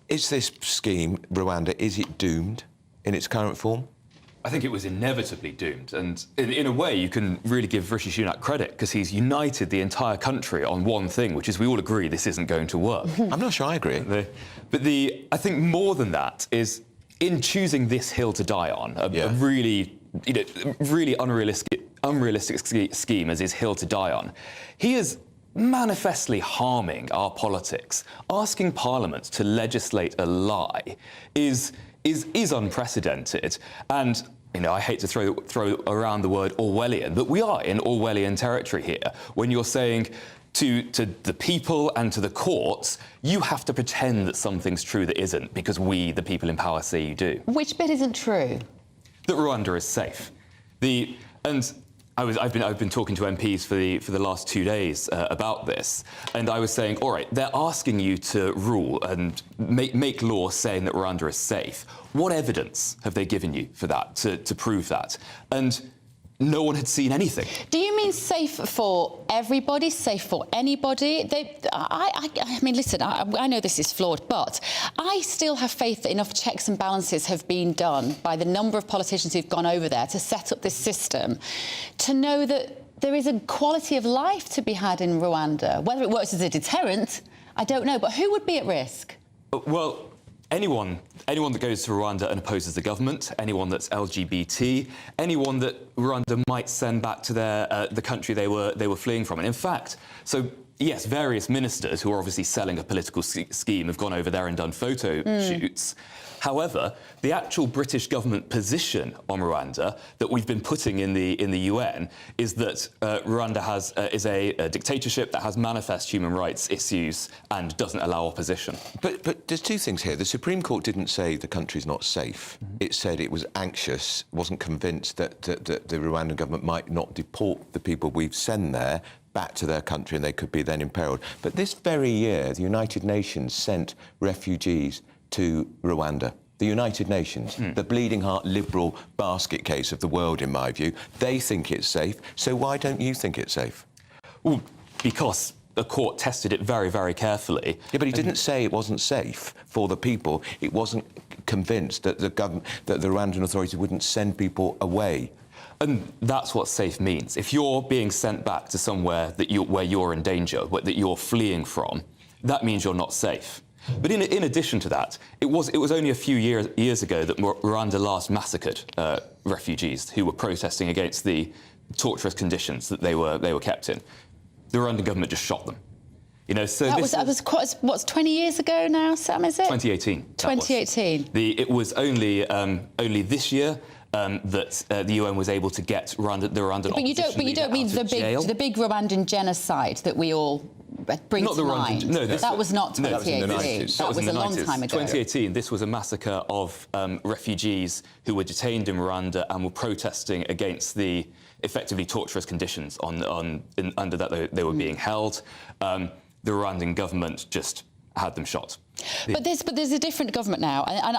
is this scheme, Rwanda, is it doomed in its current form? I think it was inevitably doomed, and in a way you can really give Rishi Sunak credit because he's united the entire country on one thing, which is we all agree this isn't going to work. I'm not sure I agree. I think more than that is in choosing this hill to die on, a really unrealistic scheme as his hill to die on, he is manifestly harming our politics. Asking Parliament to legislate a lie is unprecedented. And I hate to throw around the word Orwellian, but we are in Orwellian territory here when you're saying to the people and to the courts, you have to pretend that something's true that isn't because we, the people in power, say you do. Which bit isn't true? That Rwanda is safe. I've been talking to MPs for the last 2 days about this, and I was saying, all right, they're asking you to rule and make law saying that Rwanda is safe. What evidence have they given you for that, to prove that? And no one had seen anything. Do you mean safe for everybody, safe for anybody? I mean, listen, I know this is flawed, but I still have faith that enough checks and balances have been done by the number of politicians who've gone over there to set up this system to know that there is a quality of life to be had in Rwanda. Whether it works as a deterrent, I don't know, but who would be at risk? Well, anyone that goes to Rwanda and opposes the government, anyone that's LGBT, anyone that Rwanda might send back to the country they were fleeing from. And in fact, so yes, various ministers who are obviously selling a political scheme have gone over there and done photo shoots. However, the actual British government position on Rwanda that we've been putting in the UN is that Rwanda is a dictatorship that has manifest human rights issues and doesn't allow opposition. But there's two things here. The Supreme Court didn't say the country's not safe. It said it was anxious, wasn't convinced that the Rwandan government might not deport the people we've sent there back to their country and they could be then imperiled. But this very year, the United Nations sent refugees to Rwanda. The United Nations, the bleeding heart liberal basket case of the world, in my view, they think it's safe. So why don't you think it's safe? Well, because the court tested it very, very carefully. Yeah, but he didn't say it wasn't safe for the people. It wasn't convinced that the Rwandan authorities wouldn't send people away. And that's what safe means. If you're being sent back to somewhere where you're in danger, that you're fleeing from, that means you're not safe. But in addition to that, it was only a few years ago that Rwanda last massacred refugees who were protesting against the torturous conditions that they were kept in. The Rwandan government just shot them. You know, so that was quite, what's 20 years ago now, Sam? Is it 2018? 2018. It was only this year that the UN was able to get the Rwandan opposition But you don't mean the big Rwandan genocide that we all bring to mind. No, that was not 2018. That was a long time ago. 2018. This was a massacre of refugees who were detained in Rwanda and were protesting against the effectively torturous conditions under that they were being held. The Rwandan government just had them shot. But there's a different government now, and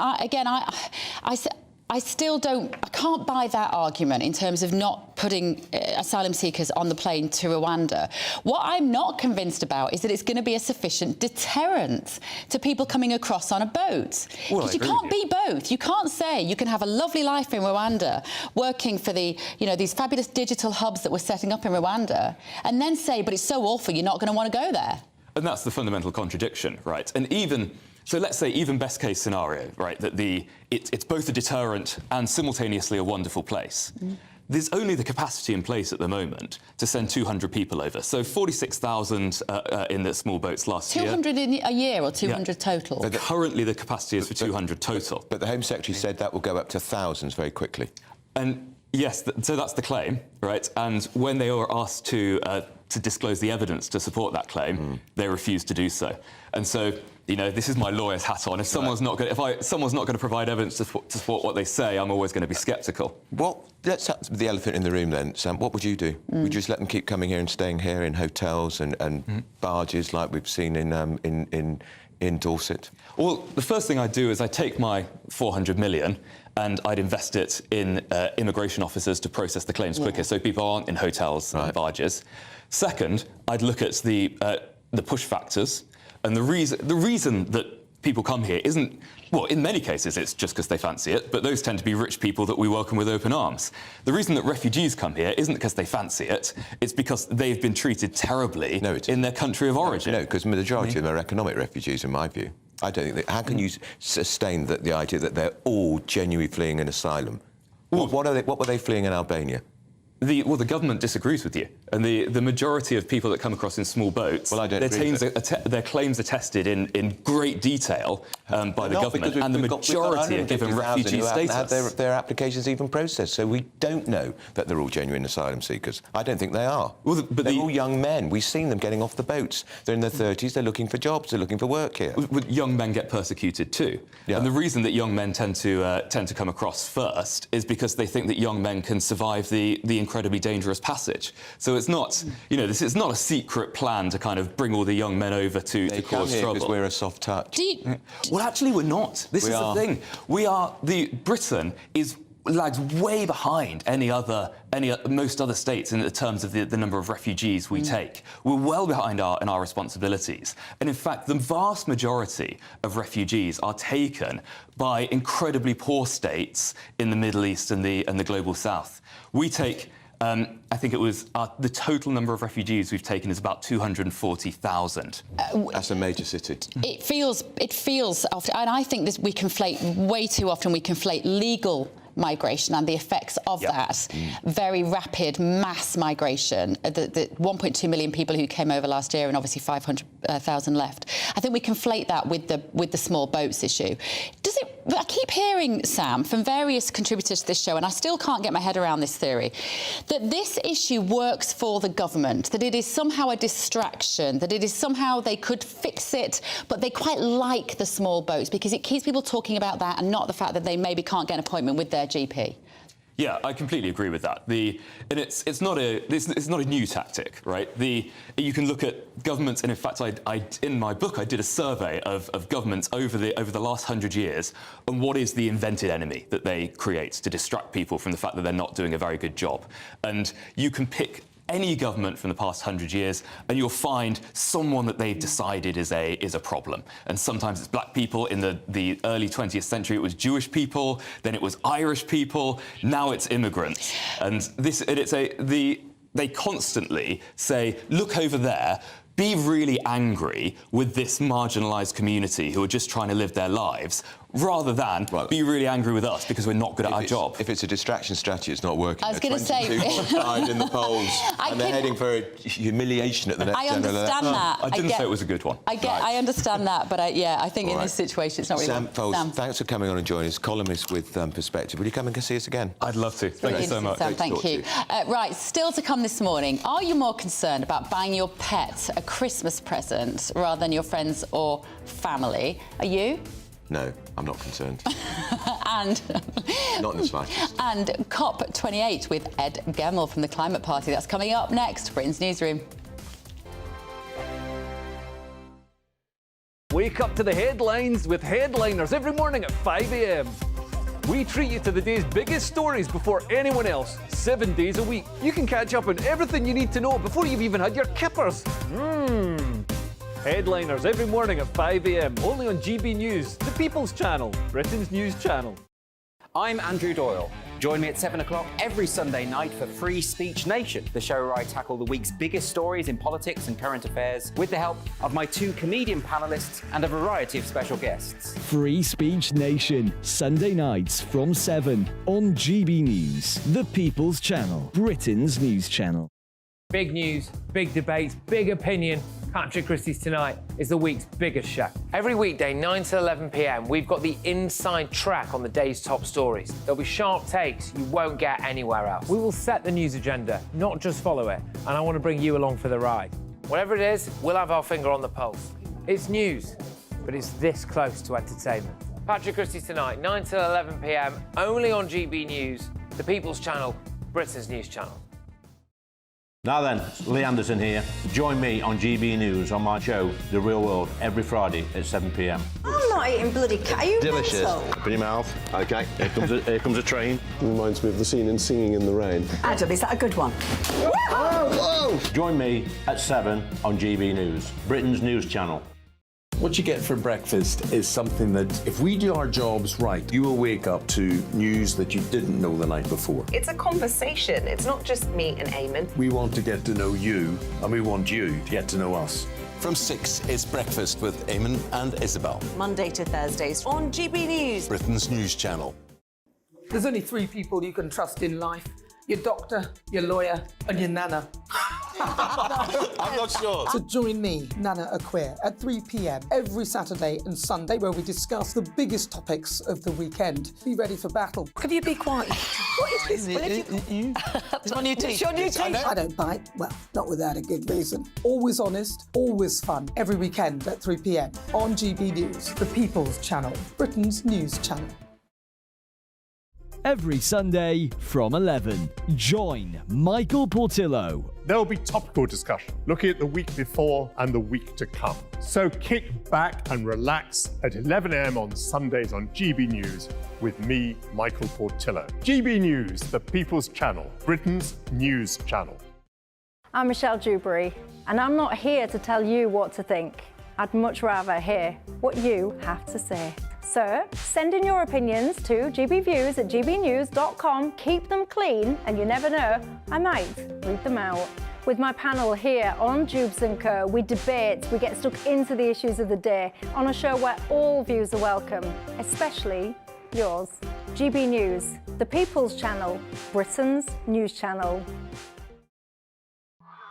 I still I can't buy that argument in terms of not putting asylum seekers on the plane to Rwanda. What I'm not convinced about is that it's going to be a sufficient deterrent to people coming across on a boat. Because you can't be both. You can't say you can have a lovely life in Rwanda, working for these fabulous digital hubs that we're setting up in Rwanda, and then say, but it's so awful, you're not going to want to go there. And that's the fundamental contradiction, right? And so let's say even best case scenario, right, that it's both a deterrent and simultaneously a wonderful place. There's only the capacity in place at the moment to send 200 people over. So 46,000 in the small boats last year. 200 in a year or 200 total? Currently the capacity is for 200 total. But the Home Secretary said that will go up to thousands very quickly. And yes, so that's the claim, right? And when they were asked to disclose the evidence to support that claim, they refused to do so. And so, this is my lawyer's hat on. If someone's not going to provide evidence to support what they say, I'm always going to be sceptical. Let's have the elephant in the room then, Sam. What would you do? Would you just let them keep coming here and staying here in hotels and barges like we've seen in Dorset? Well, the first thing I'd do is I'd take my 400 million and I'd invest it in immigration officers to process the claims quicker, so people aren't in hotels and barges. Second, I'd look at the push factors, and the reason that people come here isn't, well, in many cases it's just because they fancy it, but those tend to be rich people that we welcome with open arms. The reason that refugees come here isn't because they fancy it, it's because they've been treated terribly in their country of origin. No, because the majority of them are economic refugees, in my view. I don't think how can you sustain the idea that they're all genuinely fleeing an asylum? What were they fleeing in Albania? The government disagrees with you, and the majority of people that come across in small boats, their claims are tested in great detail by the government, and the majority are given refugee status. Have their applications even processed, so we don't know that they're all genuine asylum seekers. I don't think they are. But they're all young men. We've seen them getting off the boats. They're in their 30s. They're looking for jobs. They're looking for work here. Young men get persecuted too, and the reason that young men tend to come across first is because they think that young men can survive the incredibly dangerous passage. So it's not, this is not a secret plan to kind of bring all the young men over to cause trouble. Because we're a soft touch. Well, actually, we're not. This is the thing. Britain lags way behind most other states in terms of the number of refugees we take. We're well behind in our responsibilities. And in fact, the vast majority of refugees are taken by incredibly poor states in the Middle East and the global South. We take I think it was the total number of refugees we've taken is about 240,000. That's a major city. It feels often, and I think that we conflate way too often. We conflate legal migration and the effects of that very rapid mass migration. The 1.2 million people who came over last year, and obviously 500,000 left. I think we conflate that with the small boats issue. I keep hearing, Sam, from various contributors to this show, and I still can't get my head around this theory, that this issue works for the government, that it is somehow a distraction, that it is somehow they could fix it, but they quite like the small boats because it keeps people talking about that and not the fact that they maybe can't get an appointment with their GP. Yeah, I completely agree with that. And it's not a new tactic, right? You can look at governments, and in fact, in my book I did a survey of governments over the last 100 years, and what is the invented enemy that they create to distract people from the fact that they're not doing a very good job. And you can pick any government from the past 100 years, and you'll find someone that they've decided is a problem. And sometimes it's black people. In the early 20th century, it was Jewish people. Then it was Irish people. Now it's immigrants. And they constantly say, look over there. Be really angry with this marginalised community who are just trying to live their lives, rather than be really angry with us because we're not good at our job. If it's a distraction strategy, it's not working. I was going to say... 22.5 in the polls, and they're heading for a humiliation at the next general election. I understand that. I didn't say it was a good one. I understand that, but I think in this situation it's not really... Sam Foles, thanks for coming on and joining us, columnist with Perspective. Will you come and see us again? I'd love to. Thank you so much. Sam, thank you. Right, still to come this morning. Are you more concerned about buying your pet a Christmas present rather than your friends or family? Are you? No, I'm not concerned. And not in the slightest. And COP28 with Ed Gemmell from the Climate Party. That's coming up next. Britain's Newsroom. Wake up to the headlines with headliners every morning at 5 a.m. We treat you to the day's biggest stories before anyone else, 7 days a week. You can catch up on everything you need to know before you've even had your kippers. Headliners every morning at 5 a.m, only on GB News, the People's Channel, Britain's news channel. I'm Andrew Doyle. Join me at 7 o'clock every Sunday night for Free Speech Nation, the show where I tackle the week's biggest stories in politics and current affairs with the help of my 2 comedian panellists and a variety of special guests. Free Speech Nation, Sunday nights from 7 on GB News, the People's Channel, Britain's news channel. Big news, big debates, big opinion. Patrick Christie's Tonight is the week's biggest show. Every weekday, 9 to 11 p.m, we've got the inside track on the day's top stories. There'll be sharp takes you won't get anywhere else. We will set the news agenda, not just follow it, and I want to bring you along for the ride. Whatever it is, we'll have our finger on the pulse. It's news, but it's this close to entertainment. Patrick Christie's Tonight, 9 to 11 p.m, only on GB News, the People's Channel, Britain's news channel. Now then, Lee Anderson here. Join me on GB News on my show, The Real World, every Friday at 7 p.m. I'm not eating bloody cat. Are you Delicious. mental? Open your mouth. OK, here comes a train. Reminds me of the scene in Singing in the Rain. Adam, is that a good one? Whoa! Join me at 7 on GB News, Britain's news channel. What you get for breakfast is something that, if we do our jobs right, you will wake up to news that you didn't know the night before. It's a conversation. It's not just me and Eamon. We want to get to know you, and we want you to get to know us. From 6, it's Breakfast with Eamon and Isabel. Monday to Thursdays on GB News, Britain's news channel. There's only 3 people you can trust in life. Your doctor, your lawyer, and your nana. I'm not sure. So join me, Nana Aquare, at 3 p.m. every Saturday and Sunday, where we discuss the biggest topics of the weekend. Be ready for battle. Can you be quiet? What is this? It's my new teeth. It's your new teeth. I don't bite. Well, not without a good reason. Always honest, always fun. Every weekend at 3 p.m. on GB News, the People's Channel, Britain's news channel. Every Sunday from 11, join Michael Portillo. There will be topical discussion, looking at the week before and the week to come. So kick back and relax at 11 a.m. on Sundays on GB News with me, Michael Portillo. GB News, the People's Channel, Britain's news channel. I'm Michelle Dewberry, and I'm not here to tell you what to think. I'd much rather hear what you have to say. So, send in your opinions to gbviews@gbnews.com. Keep them clean, and you never know, I might read them out. With my panel here on Jubes & Co, we debate, we get stuck into the issues of the day on a show where all views are welcome, especially yours. GB News, the People's Channel, Britain's news channel.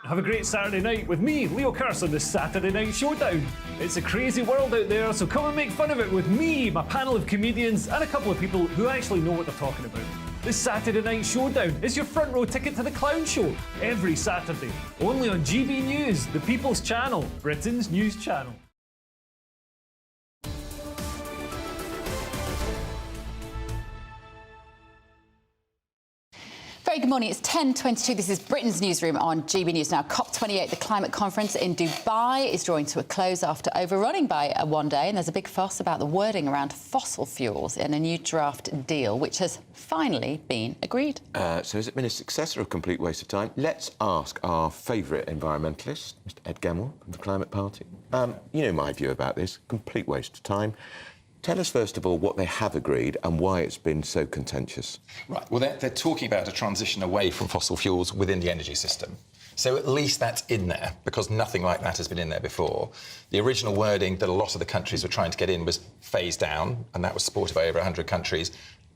Have a great Saturday night with me, Leo Carson, this Saturday Night Showdown. It's a crazy world out there, so come and make fun of it with me, my panel of comedians, and a couple of people who actually know what they're talking about. This Saturday Night Showdown is your front row ticket to the clown show, every Saturday, only on GB News, the People's Channel, Britain's news channel. Very good morning. It's 10:22. This is Britain's Newsroom on GB News. Now, COP28, the climate conference in Dubai, is drawing to a close after overrunning by one day, and there's a big fuss about the wording around fossil fuels in a new draft deal, which has finally been agreed. So has it been a success or a complete waste of time? Let's ask our favourite environmentalist, Mr. Ed Gemmell from the Climate Party. You know my view about this, complete waste of time. Tell us, first of all, what they have agreed and why it's been so contentious. Right. Well, they're talking about a transition away from fossil fuels within the energy system. So at least that's in there, because nothing like that has been in there before. The original wording that a lot of the countries were trying to get in was phase down, and that was supported by over 100 countries,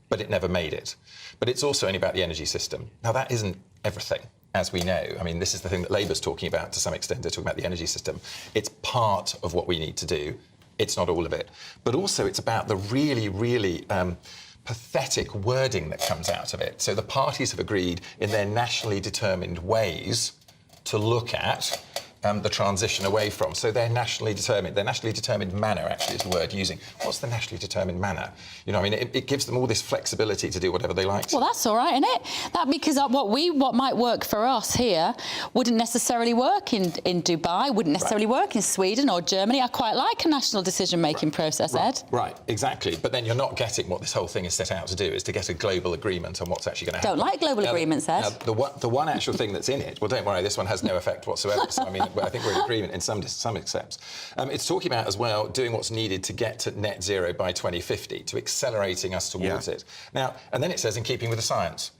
but it never made it. But it's also only about the energy system. Now, that isn't everything, as we know. I mean, this is the thing that Labour's talking about to some extent. They're talking about the energy system. It's part of what we need to do. It's not all of it. But also it's about the really pathetic wording that comes out of it. So the parties have agreed in their nationally determined ways to look at the transition away from. So they're nationally determined. Their nationally determined manner, actually, is the word using. What's the nationally determined manner? You know, I mean, it gives them all this flexibility to do whatever they like to. Well, that's all right, isn't it? That because what might work for us here wouldn't necessarily work in Dubai, wouldn't necessarily work in Sweden or Germany. I quite like a national decision-making process, Ed. Right, exactly. But then you're not getting what this whole thing is set out to do, is to get a global agreement on what's actually going to happen. Don't like global agreements, Ed. Now, the one actual thing that's in it, well, don't worry, this one has no effect whatsoever. So, I mean, I think we're in agreement in some accepts. It's talking about, as well, doing what's needed to get to net zero by 2050, to accelerating us towards it. Now, and then it says in keeping with the science.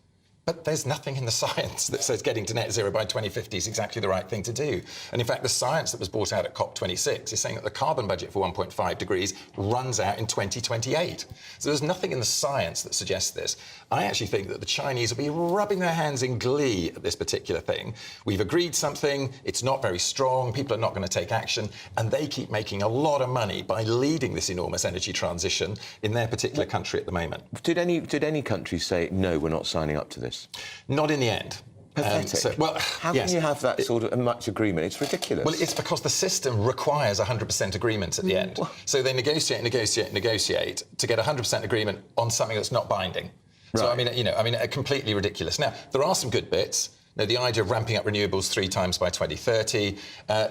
But there's nothing in the science that says getting to net zero by 2050 is exactly the right thing to do. And in fact, the science that was brought out at COP26 is saying that the carbon budget for 1.5 degrees runs out in 2028. So there's nothing in the science that suggests this. I actually think that the Chinese will be rubbing their hands in glee at this particular thing. We've agreed something, it's not very strong, people are not going to take action, and they keep making a lot of money by leading this enormous energy transition in their particular country at the moment. Did any countries say, no, we're not signing up to this? Not in the end. Pathetic. How can you have that sort of much agreement? It's ridiculous. Well, it's because the system requires 100% agreement at the end. So they negotiate to get 100% agreement on something that's not binding. Right. So, I mean, completely ridiculous. Now, there are some good bits. Now, the idea of ramping up renewables 3 times by 2030.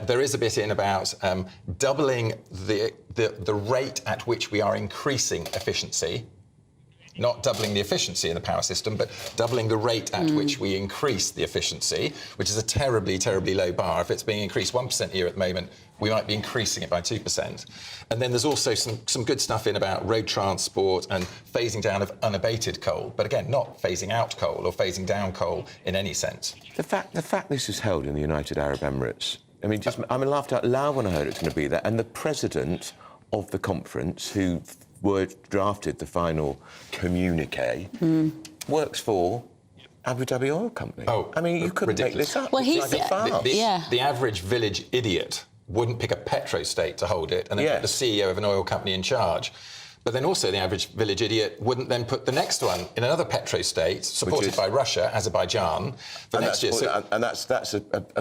There is a bit in about doubling the rate at which we are increasing efficiency. Not doubling the efficiency in the power system, but doubling the rate at which we increase the efficiency, which is a terribly, terribly low bar. If it's being increased 1% a year at the moment, we might be increasing it by 2%. And then there's also some good stuff in about road transport and phasing down of unabated coal. But again, not phasing out coal or phasing down coal in any sense. The fact this is held in the United Arab Emirates, I mean, I laughed out loud when I heard it's going to be there. And the president of the conference, who drafted the final communique, works for Abu Dhabi Oil Company. Oh, I mean, you couldn't make this up. Well, the average village idiot wouldn't pick a petrostate to hold it and then put the CEO of an oil company in charge. But then also the average village idiot wouldn't then put the next one in another petrostate supported by Russia, Azerbaijan, for next year. And that's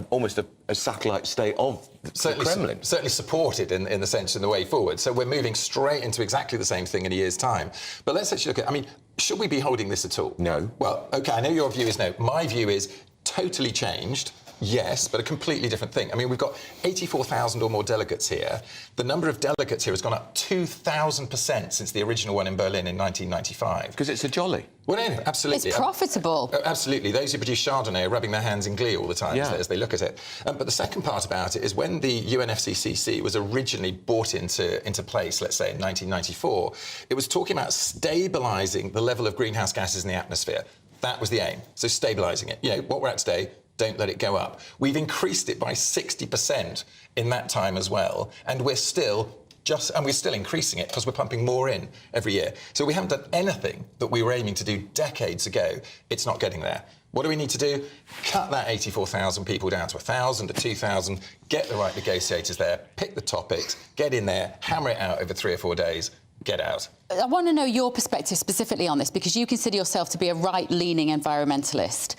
almost a satellite state of the Kremlin. Certainly supported in the sense in the way forward. So we're moving straight into exactly the same thing in a year's time. But let's actually look at, I mean, should we be holding this at all? No. Well, OK, I know your view is no. My view is totally changed. Yes, but a completely different thing. I mean, we've got 84,000 or more delegates here. The number of delegates here has gone up 2,000% since the original one in Berlin in 1995. Because it's a jolly. Well, no, absolutely. It's profitable. Absolutely. Those who produce Chardonnay are rubbing their hands in glee all the time as they look at it. But the second part about it is when the UNFCCC was originally brought into place, let's say in 1994, it was talking about stabilising the level of greenhouse gases in the atmosphere. That was the aim. So stabilising it. You know, what we're at today, don't let it go up. We've increased it by 60% in that time as well, and we're still increasing it because we're pumping more in every year. So we haven't done anything that we were aiming to do decades ago. It's not getting there. What do we need to do? Cut that 84,000 people down to 1,000 to 2,000, get the right negotiators there, pick the topics, get in there, hammer it out over 3 or 4 days, get out. I want to know your perspective specifically on this, because you consider yourself to be a right-leaning environmentalist.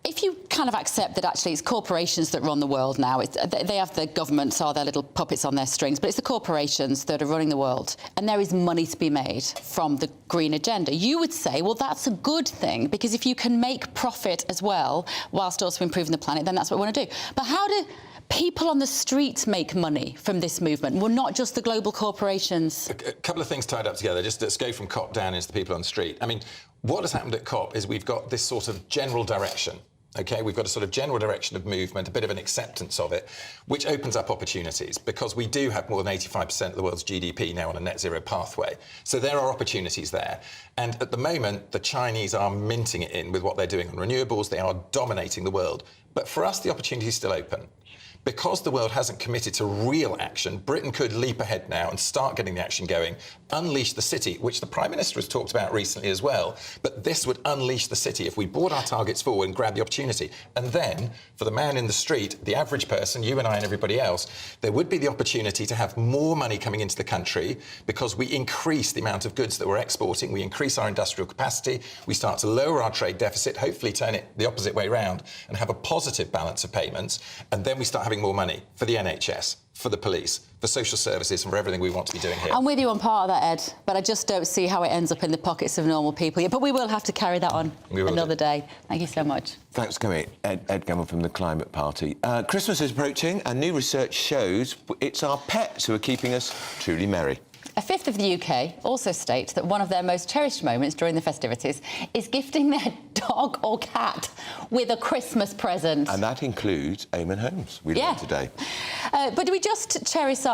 If you kind of accept that actually it's corporations that run the world now, they have the governments are their little puppets on their strings, but it's the corporations that are running the world, and there is money to be made from the green agenda. You would say, well, that's a good thing, because if you can make profit as well, whilst also improving the planet, then that's what we want to do. But how do people on the streets make money from this movement? Well, not just the global corporations. A couple of things tied up together. Just let's go from COP down into the people on the street. I mean, what has happened at COP is we've got this sort of general direction. OK, we've got a sort of general direction of movement, a bit of an acceptance of it, which opens up opportunities because we do have more than 85% of the world's GDP now on a net zero pathway. So there are opportunities there. And at the moment, the Chinese are minting it in with what they're doing on renewables. They are dominating the world. But for us, the opportunity is still open. Because the world hasn't committed to real action, Britain could leap ahead now and start getting the action going, unleash the city, which the Prime Minister has talked about recently as well. But this would unleash the city if we brought our targets forward and grabbed the opportunity. And then, for the man in the street, the average person, you and I and everybody else, there would be the opportunity to have more money coming into the country because we increase the amount of goods that we're exporting, we increase our industrial capacity, we start to lower our trade deficit, hopefully turn it the opposite way round and have a positive balance of payments, and then we start having more money for the NHS, for the police, for social services, and for everything we want to be doing here. I'm with you on part of that, Ed, but I just don't see how it ends up in the pockets of normal people. But we will have to carry that on another day. Thank you so much. Thanks for coming, Ed Gamble from the Climate Party. Christmas is approaching, and new research shows it's our pets who are keeping us truly merry. A fifth of the UK also state that one of their most cherished moments during the festivities is gifting their dog or cat with a Christmas present. And that includes Eamon Holmes, we learned today. But do we just cherish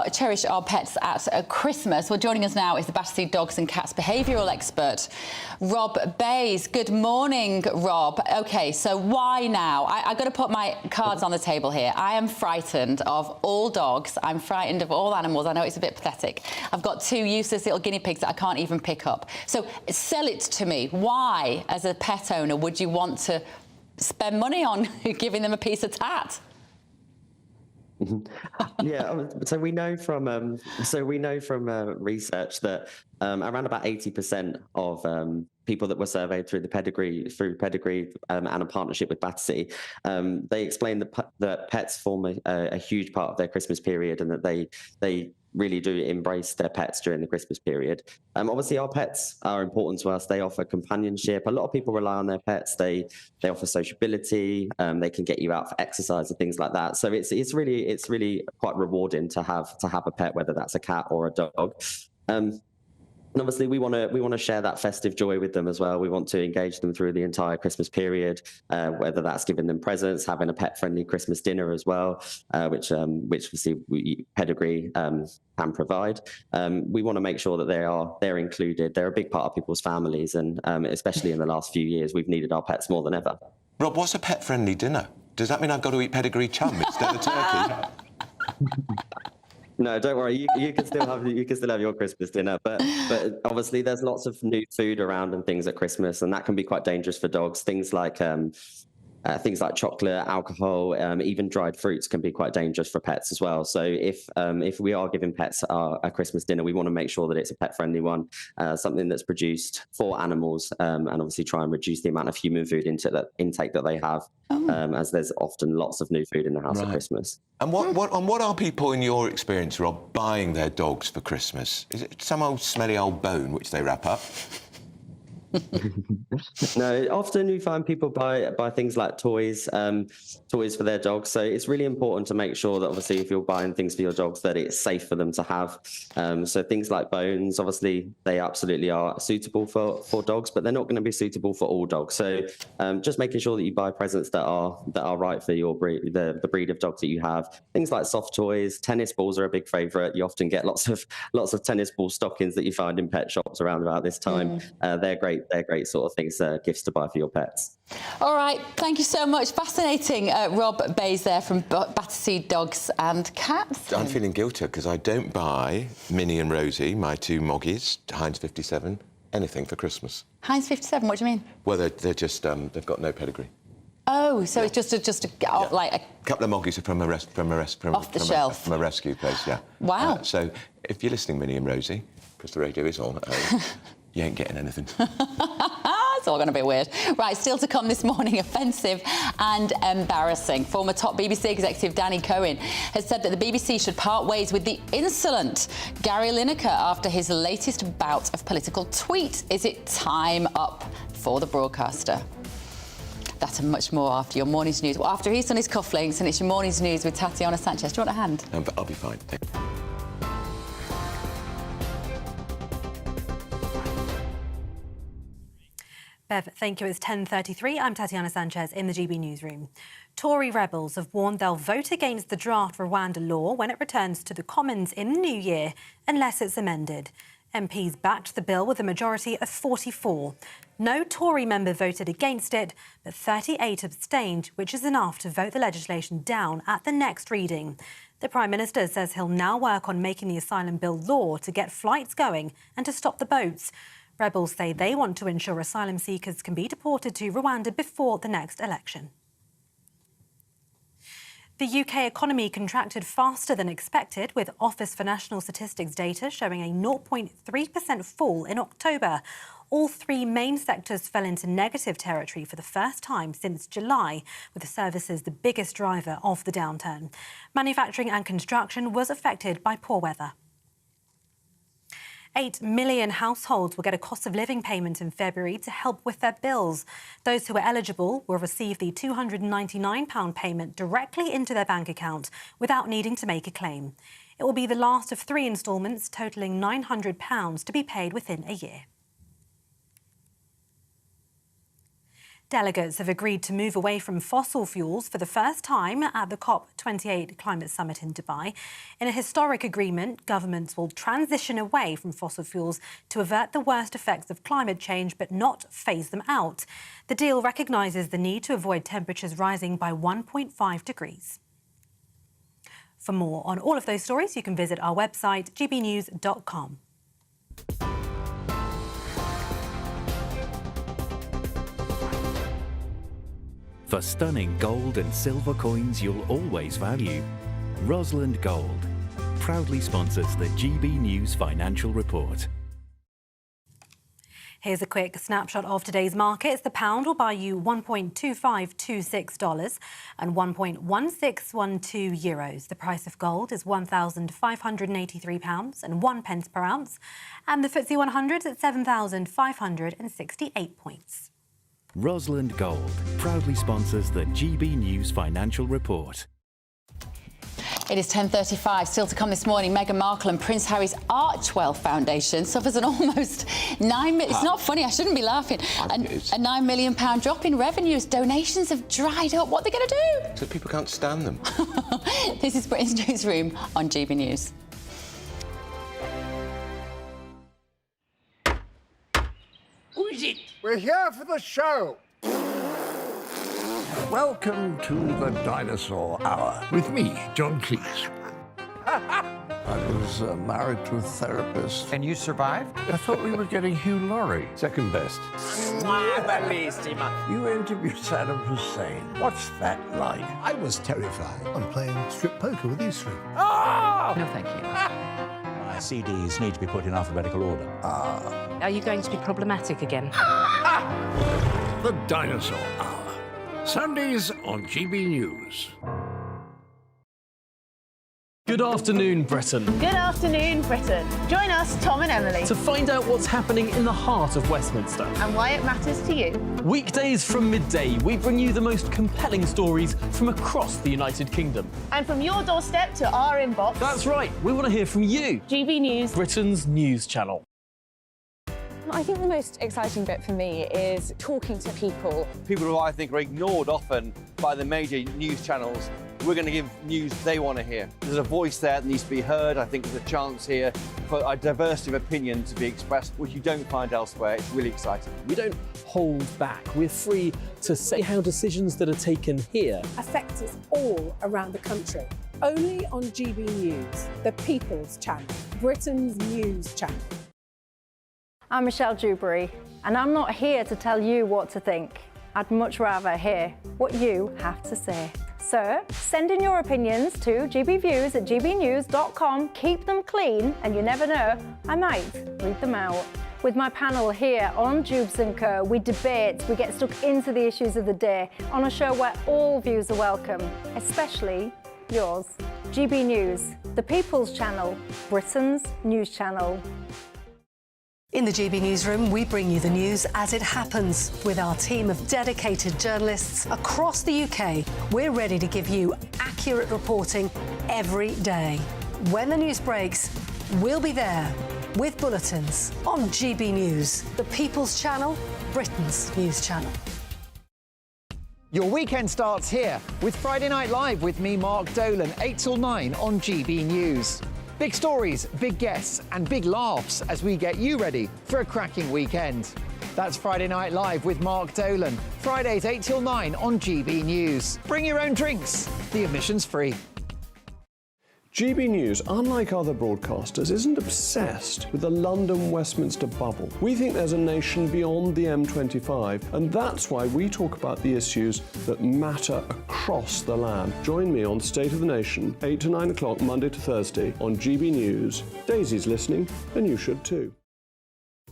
our pets at Christmas? Well, joining us now is the Battersea Dogs and Cats behavioural expert, Rob Bayes. Good morning, Rob. OK, so why now? I've got to put my cards on the table here. I am frightened of all dogs. I'm frightened of all animals. I know it's a bit pathetic. I've got two useless little guinea pigs that I can't even pick up. So sell it to me. Why, as a pet owner, would you want to spend money on giving them a piece of tat? Yeah, so we know from research that around about 80% of people that were surveyed through Pedigree and a partnership with Battersea, they explained that pets form a huge part of their Christmas period, and that they really do embrace their pets during the Christmas period. Obviously, our pets are important to us. They offer companionship. A lot of people rely on their pets. They offer sociability. They can get you out for exercise and things like that. So it's really quite rewarding to have a pet, whether that's a cat or a dog. And obviously, we want to share that festive joy with them as well. We want to engage them through the entire Christmas period, whether that's giving them presents, having a pet-friendly Christmas dinner as well, which obviously Pedigree can provide. We want to make sure that they're included. They're a big part of people's families, and especially in the last few years, we've needed our pets more than ever. Rob, what's a pet-friendly dinner? Does that mean I've got to eat pedigree chum instead of turkey? No, don't worry. You can still have your Christmas dinner, but obviously there's lots of new food around and things at Christmas, and that can be quite dangerous for dogs. Things like chocolate, alcohol, even dried fruits can be quite dangerous for pets as well. So if we are giving pets a Christmas dinner, we want to make sure that it's a pet-friendly one, something that's produced for animals, and obviously try and reduce the amount of human food intake that they have, as there's often lots of new food in the house at Christmas. And what are people, in your experience, Rob, buying their dogs for Christmas? Is it some old smelly old bone which they wrap up? No, often we find people buy things like toys for their dogs. So it's really important to make sure that obviously if you're buying things for your dogs that it's safe for them to have. So things like bones, obviously they absolutely are suitable for dogs, but they're not going to be suitable for all dogs. So just making sure that you buy presents that are right for your breed, the breed of dogs that you have. Things like soft toys, tennis balls are a big favourite. You often get lots of tennis ball stockings that you find in pet shops around about this time. They're great sort of things, gifts to buy for your pets. All right, thank you so much. Fascinating, Rob Bayes there from Battersea Dogs and Cats. I'm feeling guilty because I don't buy Minnie and Rosie, my two moggies, Heinz 57, anything for Christmas. Heinz 57, what do you mean? Well, they're just they've got no pedigree. Oh, so it's just a couple of moggies are from a rescue place. Yeah. Wow. So if you're listening, Minnie and Rosie, because the radio is on. You ain't getting anything. It's all going to be weird. Right, still to come this morning, offensive and embarrassing. Former top BBC executive Danny Cohen has said that the BBC should part ways with the insolent Gary Lineker after his latest bout of political tweet. Is it time up for the broadcaster? That and much more after your morning's news. Well, after he's done his cufflinks, and it's your morning's news with Tatiana Sanchez. Do you want a hand? I'll be fine. Thank you. Bev, thank you. It's 10:33. I'm Tatiana Sanchez in the GB Newsroom. Tory rebels have warned they'll vote against the draft Rwanda law when it returns to the Commons in the new year, unless it's amended. MPs backed the bill with a majority of 44. No Tory member voted against it, but 38 abstained, which is enough to vote the legislation down at the next reading. The Prime Minister says he'll now work on making the asylum bill law to get flights going and to stop the boats. Rebels say they want to ensure asylum seekers can be deported to Rwanda before the next election. The UK economy contracted faster than expected, with Office for National Statistics data showing a 0.3% fall in October. All three main sectors fell into negative territory for the first time since July, with services the biggest driver of the downturn. Manufacturing and construction was affected by poor weather. 8 million households will get a cost of living payment in February to help with their bills. Those who are eligible will receive the £299 payment directly into their bank account without needing to make a claim. It will be the last of 3 instalments totalling £900 to be paid within a year. Delegates have agreed to move away from fossil fuels for the first time at the COP28 climate summit in Dubai. In a historic agreement, governments will transition away from fossil fuels to avert the worst effects of climate change but not phase them out. The deal recognises the need to avoid temperatures rising by 1.5 degrees. For more on all of those stories, you can visit our website, gbnews.com. For stunning gold and silver coins you'll always value, Rosland Gold proudly sponsors the GB News Financial Report. Here's a quick snapshot of today's markets. The pound will buy you $1.2526 and 1.1612 euros. The price of gold is £1,583 and 1 pence per ounce. And the FTSE 100 is at 7,568 points. Rosland Gold proudly sponsors the GB News Financial Report. It is 10:35. Still to come this morning, Meghan Markle and Prince Harry's Archewell Foundation suffers an almost it's not funny, I shouldn't be laughing. A £9 million drop in revenues. Donations have dried up. What are they going to do? So people can't stand them. This is Britain's Newsroom on GB News. Who is it? We're here for the show. Welcome to the Dinosaur Hour with me, John Cleese. I was married to a therapist. And you survived? I thought we were getting Hugh Laurie. Second best. You interviewed Saddam Hussein. What's that like? I was terrified. I'm playing strip poker with these three. Oh! No, thank you. My CDs need to be put in alphabetical order. Are you going to be problematic again? The Dinosaur Hour. Sundays on GB News. Good afternoon, Britain. Good afternoon, Britain. Join us, Tom and Emily, To find out what's happening in the heart of Westminster. and why it matters to you. Weekdays from midday, we bring you the most compelling stories from across the United Kingdom. And from your doorstep to our inbox. That's right, we want to hear from you. GB News. Britain's news channel. I think the most exciting bit for me is talking to people. People who I think are ignored often by the major news channels. We're going to give news they want to hear. There's a voice there that needs to be heard. I think there's a chance here for a diversity of opinion to be expressed, which you don't find elsewhere. It's really exciting. We don't hold back. We're free to say how decisions that are taken here affect us all around the country. Only on GB News, the People's Channel, Britain's news channel. I'm Michelle Dewberry, and I'm not here to tell you what to think. I'd much rather hear what you have to say. So send in your opinions to gbviews@gbnews.com. Keep them clean, and you never know, I might read them out. With my panel here on Jubes & Co, we debate, we get stuck into the issues of the day on a show where all views are welcome, especially yours. GB News, the People's Channel, Britain's news channel. In the GB Newsroom, we bring you the news as it happens. With our team of dedicated journalists across the UK, we're ready to give you accurate reporting every day. When the news breaks, we'll be there with bulletins on GB News, the People's Channel, Britain's news channel. Your weekend starts here with Friday Night Live with me, Mark Dolan, 8 till 9 on GB News. Big stories, big guests and big laughs as we get you ready for a cracking weekend. That's Friday Night Live with Mark Dolan, Fridays 8 till 9 on GB News. Bring your own drinks. The admission's free. GB News, unlike other broadcasters, isn't obsessed with the London-Westminster bubble. We think there's a nation beyond the M25, and that's why we talk about the issues that matter across the land. Join me on State of the Nation, 8 to 9 o'clock, Monday to Thursday, on GB News. Daisy's listening, and you should too.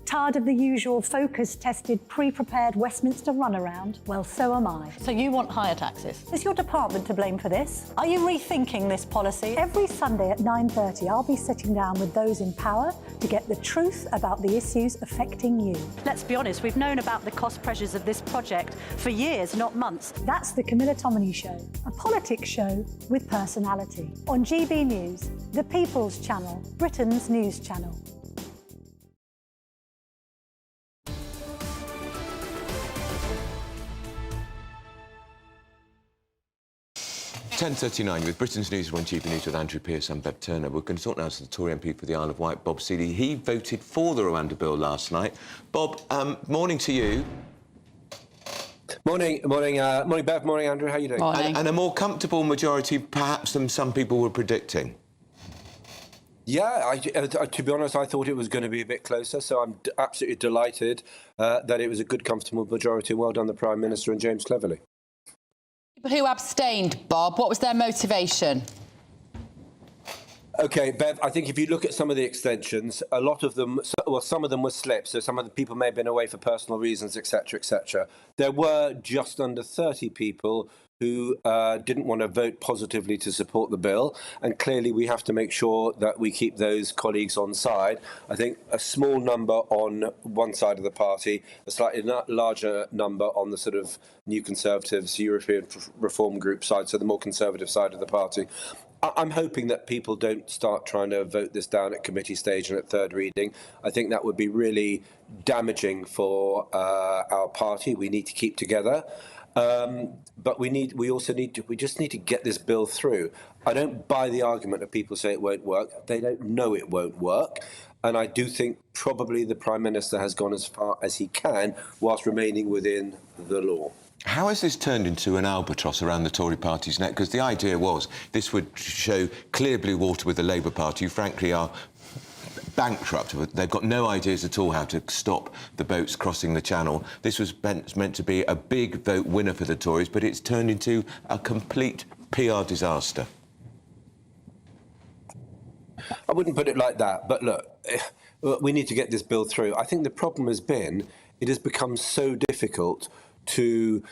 Tired of the usual focus-tested, pre-prepared Westminster runaround? Well, so am I. So you want higher taxes? Is your department to blame for this? Are you rethinking this policy? Every Sunday at 9:30, I'll be sitting down with those in power to get the truth about the issues affecting you. Let's be honest, we've known about the cost pressures of this project for years, not months. That's the Camilla Tominey Show, a politics show with personality. On GB News, the People's Channel, Britain's news channel. 10:39 with Britain's Newsroom on GB News with Andrew Pearce and Bev Turner. We're going to talk now to the Tory MP for the Isle of Wight, Bob Seeley. He voted for the Rwanda bill last night. Bob, morning to you. Morning, Bev. Morning, Andrew. How are you doing? And a more comfortable majority, perhaps, than some people were predicting. Yeah, to be honest, I thought it was going to be a bit closer, so I'm absolutely delighted that it was a good, comfortable majority. Well done, the Prime Minister and James Cleverly. Who abstained, Bob? What was their motivation? OK, Bev, I think if you look at some of the extensions, a lot of them, well, some of them were slips, so some of the people may have been away for personal reasons, etc., etc. There were just under 30 people who didn't want to vote positively to support the bill, and clearly we have to make sure that we keep those colleagues on side. I think a small number on one side of the party, a slightly larger number on the sort of New Conservatives, European Reform Group side, so the more conservative side of the party. I'm hoping that people don't start trying to vote this down at committee stage and at third reading. I think that would be really damaging for our party. We need to keep together. But we just need to get this bill through. I don't buy the argument that people say it won't work. They don't know it won't work. And I do think probably the Prime Minister has gone as far as he can whilst remaining within the law. How has this turned into an albatross around the Tory party's neck? Because the idea was this would show clear blue water with the Labour Party, who frankly are bankrupt. They've got no ideas at all how to stop the boats crossing the channel. This was meant to be a big vote winner for the Tories, but it's turned into a complete PR disaster. I wouldn't put it like that, but look, we need to get this bill through. I think the problem has been it has become so difficult to,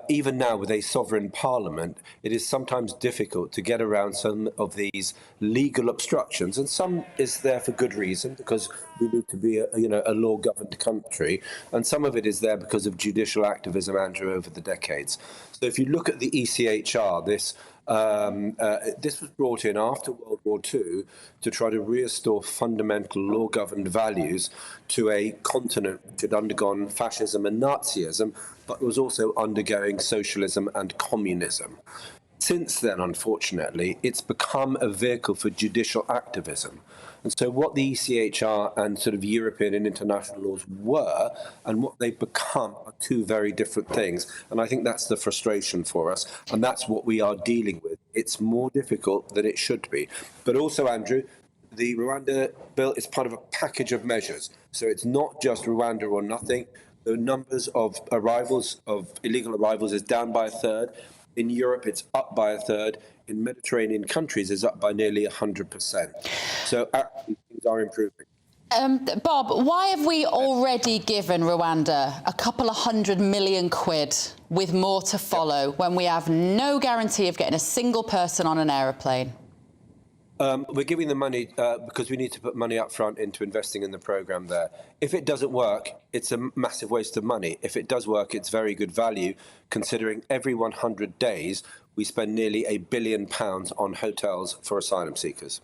even now with a sovereign parliament, it is sometimes difficult to get around some of these legal obstructions, and some is there for good reason, because we need to be a law-governed country, and some of it is there because of judicial activism, Andrew, over the decades. So if you look at the ECHR, this was brought in after World War II to try to restore fundamental law-governed values to a continent which had undergone fascism and Nazism, but was also undergoing socialism and communism. Since then, unfortunately, it's become a vehicle for judicial activism. And so what the ECHR and sort of European and international laws were and what they've become are two very different things. And I think that's the frustration for us. And that's what we are dealing with. It's more difficult than it should be. But also, Andrew, the Rwanda bill is part of a package of measures. So it's not just Rwanda or nothing. The numbers of arrivals, of illegal arrivals, is down by a third. In Europe, it's up by a third. In Mediterranean countries, it's up by nearly 100%. So actually, things are improving. Bob, why have we already given Rwanda a couple of £100 million with more to follow when we have no guarantee of getting a single person on an aeroplane? We're giving them money because we need to put money up front into investing in the programme there. If it doesn't work, it's a massive waste of money. If it does work, it's very good value, considering every 100 days we spend nearly £1 billion on hotels for asylum seekers.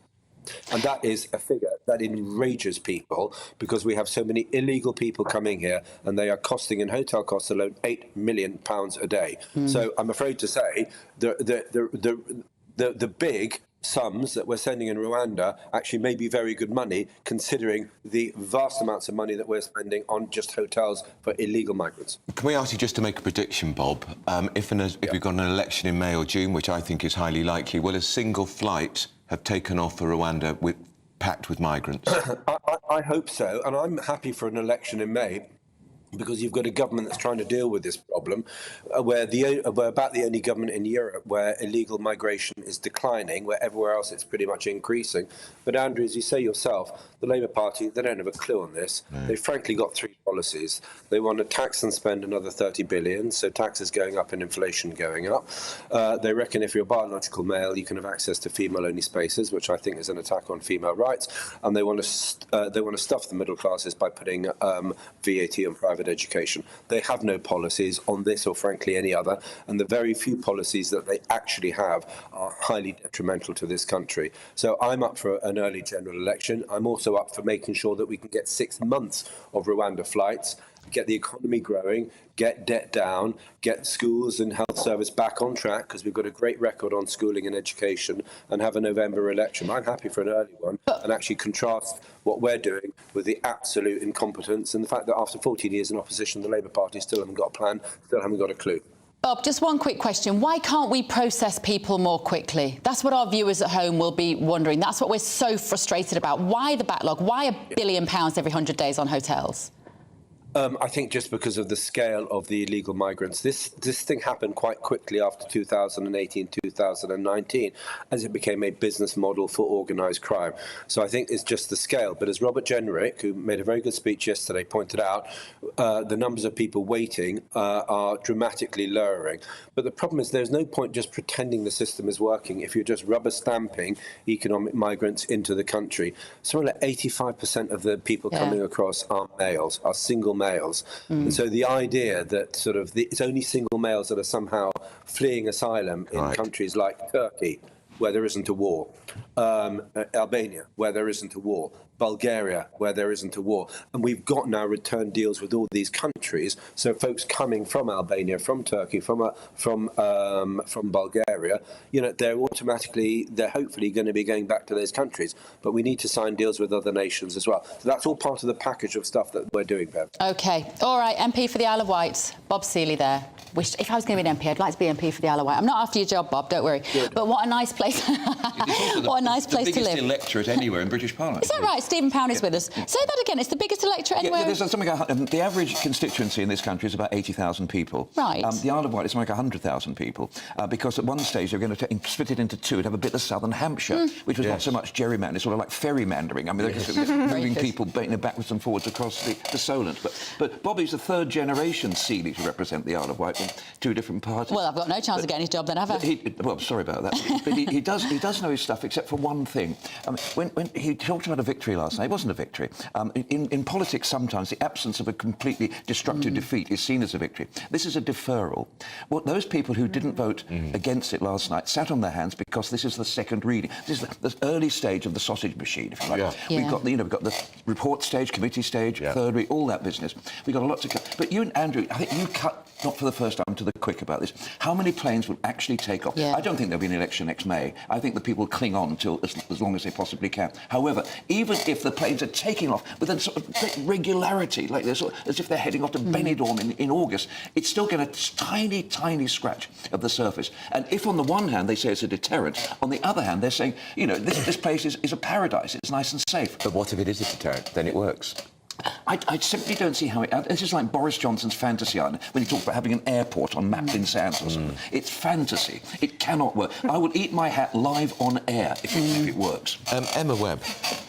And that is a figure that enrages people because we have so many illegal people coming here, and they are costing, in hotel costs alone, £8 million a day. So I'm afraid to say the big sums that we're sending in Rwanda actually may be very good money, considering the vast amounts of money that we're spending on just hotels for illegal migrants. Can we ask you just to make a prediction, Bob? If we've got an election in May or June, which I think is highly likely, will a single flight have taken off for Rwanda packed with migrants? I hope so, and I'm happy for an election in May, because you've got a government that's trying to deal with this problem. We're about the only government in Europe where illegal migration is declining, where everywhere else it's pretty much increasing. But Andrew, as you say yourself, the Labour Party, they don't have a clue on this. They've frankly got three policies. They want to tax and spend another 30 billion, so taxes going up and inflation going up. They reckon if you're a biological male, you can have access to female-only spaces, which I think is an attack on female rights. And they want to stuff the middle classes by putting VAT on private education. They have no policies on this or frankly any other, and the very few policies that they actually have are highly detrimental to this country. So I'm up for an early general election. I'm also up for making sure that we can get 6 months of Rwanda flights, get the economy growing, get debt down, get schools and health service back on track, because we've got a great record on schooling and education, and have a November election. I'm happy for an early one, and actually contrast what we're doing with the absolute incompetence and the fact that after 14 years in opposition, the Labour Party still haven't got a plan, still haven't got a clue. Bob, just one quick question. Why can't we process people more quickly? That's what our viewers at home will be wondering. That's what we're so frustrated about. Why the backlog? Why £1 billion every 100 days on hotels? I think just because of the scale of the illegal migrants. This thing happened quite quickly after 2018, 2019, as it became a business model for organised crime. So I think it's just the scale. But as Robert Jenrick, who made a very good speech yesterday, pointed out, the numbers of people waiting are dramatically lowering. But the problem is there's no point just pretending the system is working if you're just rubber stamping economic migrants into the country. Something like 85% of the people coming across are males, are single males. And so the idea that it's only single males that are somehow fleeing asylum in countries like Turkey, where there isn't a war, Albania, where there isn't a war, Bulgaria, where there isn't a war. And we've got now return deals with all these countries. So folks coming from Albania, from Turkey, from Bulgaria, they're hopefully going to be going back to those countries. But we need to sign deals with other nations as well. So that's all part of the package of stuff that we're doing, Bev. OK. All right, MP for the Isle of Wight, Bob Seeley there. If I was going to be an MP, I'd like to be MP for the Isle of Wight. I'm not after your job, Bob, don't worry. Good. But what a nice place. What a nice place to live. The biggest electorate anywhere in British Parliament. Is that right? Stephen Pound is with us. Say that again. It's the biggest electorate anywhere. There's something the average constituency in this country is about 80,000 people. Right. The Isle of Wight is something like 100,000 people, because at one stage they were going to split it into two and have a bit of southern Hampshire, which was not so much gerrymandering, sort of like ferrymandering. I mean, they're just moving people backwards and forwards across the Solent. But Bobby's the third generation Seeley to represent the Isle of Wight from two different parties. Well, I've got no chance of getting his job then, have I? Well, sorry about that. But he does know his stuff, except for one thing. When he talked about a victory last night, it wasn't a victory. In politics, sometimes the absence of a completely destructive defeat is seen as a victory. This is a deferral. Well, those people who didn't vote against it last night sat on their hands because this is the second reading. This is the early stage of the sausage machine, if you like. We've got the report stage, committee stage, third read, all that business. We've got a lot to cut. But you and Andrew, I think you cut, not for the first time, to the quick about this. How many planes will actually take off? I don't think there'll be an election next May. I think the people cling on till as long as they possibly can. However, even if the planes are taking off with a sort of regularity, like they're sort of, as if they're heading off to Benidorm in August, it's still getting a tiny, tiny scratch of the surface. And if on the one hand they say it's a deterrent, on the other hand they're saying, this place is a paradise, it's nice and safe. But what if it is a deterrent? Then it works. I simply don't see how it's just like Boris Johnson's fantasy island when he talked about having an airport on Maplin Sands or something. It's fantasy. It cannot work. I will eat my hat live on air if it works. Emma Webb,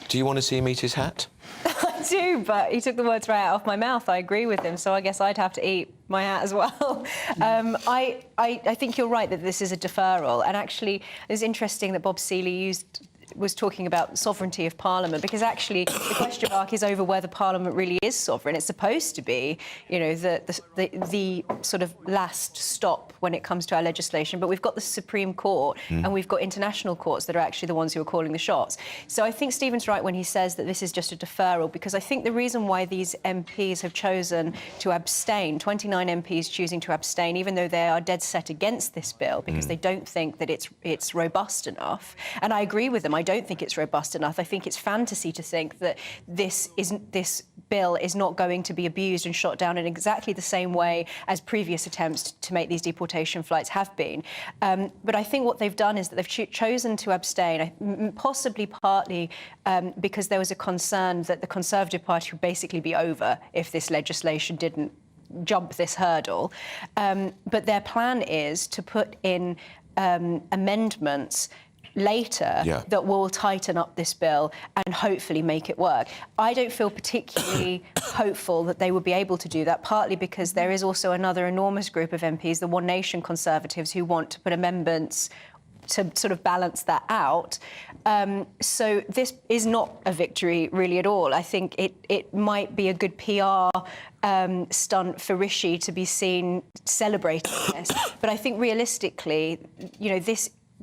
do you want to see him eat his hat? I do, but he took the words right out of my mouth. I agree with him, so I guess I'd have to eat my hat as well. I think you're right that this is a deferral, and actually it's interesting that Bob Seeley used was talking about sovereignty of Parliament, because actually the question mark is over whether Parliament really is sovereign. It's supposed to be, you know, the sort of last stop when it comes to our legislation, but we've got the Supreme Court and we've got international courts that are actually the ones who are calling the shots. So I think Stephen's right when he says that this is just a deferral, because I think the reason why these MPs have chosen to abstain, 29 MPs choosing to abstain, even though they are dead set against this bill, because they don't think that it's robust enough. And I agree with them. I don't think it's robust enough. I think it's fantasy to think that this bill is not going to be abused and shot down in exactly the same way as previous attempts to make these deportation flights have been. But I think what they've done is that they've chosen to abstain, possibly partly because there was a concern that the Conservative Party would basically be over if this legislation didn't jump this hurdle. But their plan is to put in amendments later that will tighten up this bill and hopefully make it work. I don't feel particularly hopeful that they would be able to do that, partly because there is also another enormous group of MPs, the One Nation Conservatives, who want to put amendments to sort of balance that out. So this is not a victory really at all. I think it might be a good PR stunt for Rishi to be seen celebrating this. But I think realistically, you know,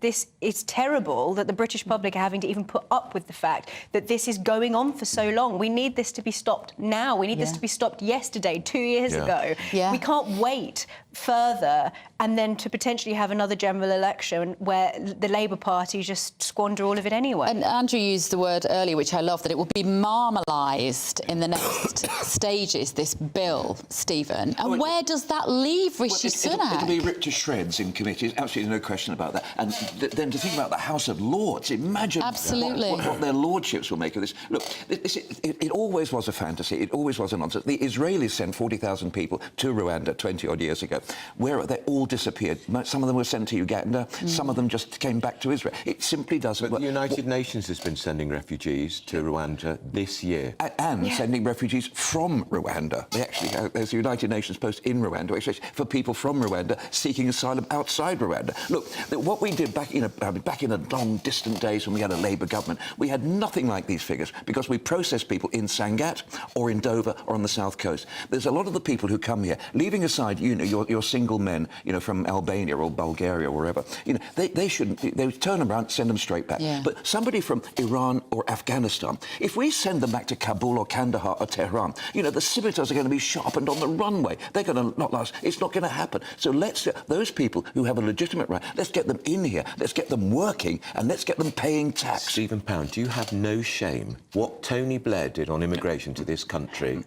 it's terrible that the British public are having to even put up with the fact that this is going on for so long. We need this to be stopped now. We need this to be stopped yesterday, 2 years ago. We can't wait further and then to potentially have another general election where the Labour Party just squander all of it anyway. And Andrew used the word earlier, which I love, that it will be marmalised in the next stages, this bill, Stephen. And where does that leave Rishi Sunak? It'll be ripped to shreds in committees, absolutely no question about that. And then to think about the House of Lords, imagine what their lordships will make of this. Look, it always was a fantasy, it always was a nonsense. The Israelis sent 40,000 people to Rwanda 20-odd years ago, where they all disappeared. Some of them were sent to Uganda, some of them just came back to Israel. It simply doesn't work. But the United Nations has been sending refugees to Rwanda this year. And sending refugees from Rwanda. They actually, there's a United Nations post in Rwanda, which is for people from Rwanda seeking asylum outside Rwanda. Look, what we did back in the long, distant days when we had a Labour government, we had nothing like these figures because we processed people in Sangatte or in Dover or on the south coast. There's a lot of the people who come here, leaving aside, you know, your single men, you know, from Albania or Bulgaria or wherever, you know, they shouldn't, they would turn them around, send them straight back. But somebody from Iran or Afghanistan, if we send them back to Kabul or Kandahar or Tehran, you know, the scimitars are going to be sharpened on the runway. They're going to not last. It's not going to happen. So let's, those people who have a legitimate right, let's get them in here, let's get them working, and let's get them paying tax. Stephen Pound, do you have no shame? What Tony Blair did on immigration to this country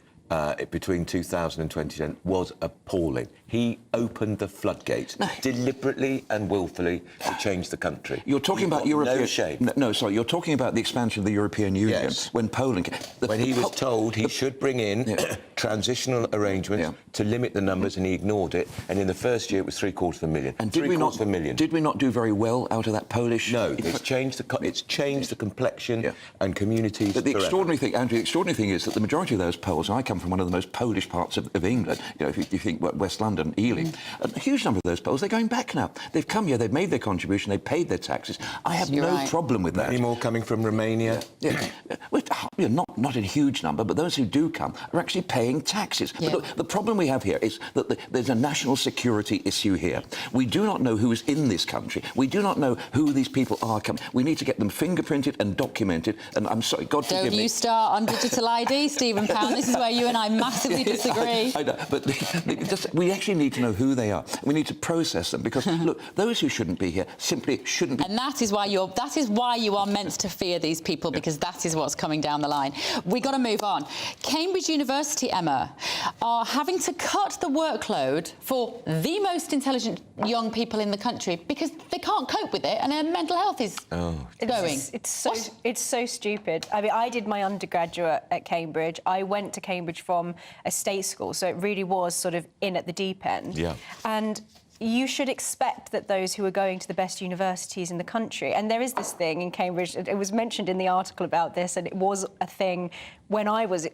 between 2000 and 2010 was appalling. He opened the floodgates deliberately and willfully to change the country. You're talking about European... No shame. No, sorry, you're talking about the expansion of the European Union when Poland... When he was told he should bring in transitional arrangements to limit the numbers, and he ignored it, and in the first year it was 750,000. And did we not do very well out of that Polish... No, it's changed the complexion and communities. But the extraordinary thing, Andrew, the extraordinary thing is that the majority of those Poles, and I come from one of the most Polish parts of England, you know, if you think West London, Ealing, a huge number of those Poles, they're going back now. They've come here, they've made their contribution, they've paid their taxes. I have no problem with that. Any more coming from Romania? Not in a huge number, but those who do come are actually paying taxes. But look, the problem we have here is that there's a national security issue here. We do not know who is in this country. We do not know who these people are coming. We need to get them fingerprinted and documented. And I'm sorry, God forgive me. Don't you start on digital ID, Stephen Pound. This is where you and I massively disagree. I know, but we actually need to know who they are. We need to process them because, look, those who shouldn't be here simply shouldn't be. And that is why you are meant to fear these people, because that is what's coming down the line. We've got to move on. Cambridge University, Emma, are having to cut the workload for the most intelligent young people in the country because they can't cope with it and their mental health is going. It's so stupid. I mean, I did my undergraduate at Cambridge. I went to Cambridge from a state school, so it really was sort of in at the deep end. And you should expect that those who are going to the best universities in the country, and there is this thing in Cambridge, it was mentioned in the article about this, and it was a thing when I was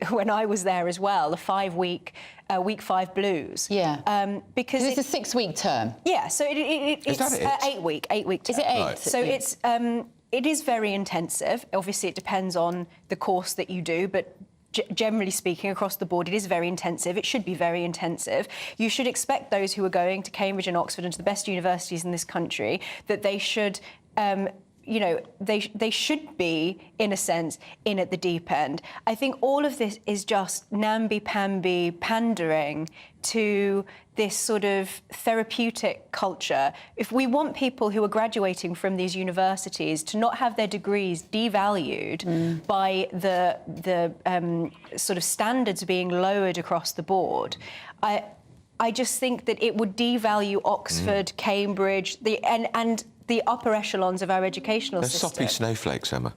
there as well, the week 5 blues. Because it's a 6-week term. Yeah, so it's 8 week term. Is it 8? So it's it is very intensive. Obviously, it depends on the course that you do, but generally speaking, across the board, it is very intensive. It should be very intensive. You should expect those who are going to Cambridge and Oxford and to the best universities in this country that they should, you know, they should be, in a sense, in at the deep end. I think all of this is just namby-pamby pandering to this sort of therapeutic culture. If we want people who are graduating from these universities to not have their degrees devalued by the sort of standards being lowered across the board, I just think that it would devalue Oxford, Cambridge, and the upper echelons of our educational system. They're soppy snowflakes, Emma.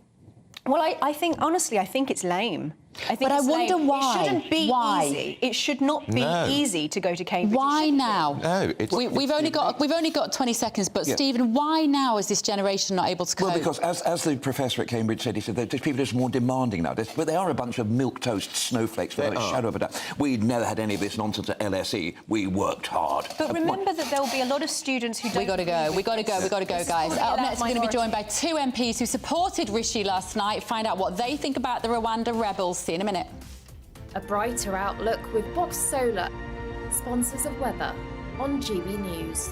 Well, I think, honestly, I think it's lame. I think But it's I wonder lame. why. It shouldn't be Why? easy. It should not be No. easy to go to Cambridge. Why now? No, it's... We've only got 20 seconds, but Yeah. Stephen, why now is this generation not able to cope? Well, because as the professor at Cambridge said, he said that people are just more demanding now. But they are a bunch of milquetoast snowflakes without a shadow of a doubt. We'd never had any of this nonsense at LSE. We worked hard. But remember that there will be a lot of students who don't... We got to go, guys. Up next, we're going to be joined by two MPs who supported Rishi last night. Find out what they think about the Rwanda rebels. See you in a minute. A brighter outlook with Box Solar, sponsors of weather on GB News.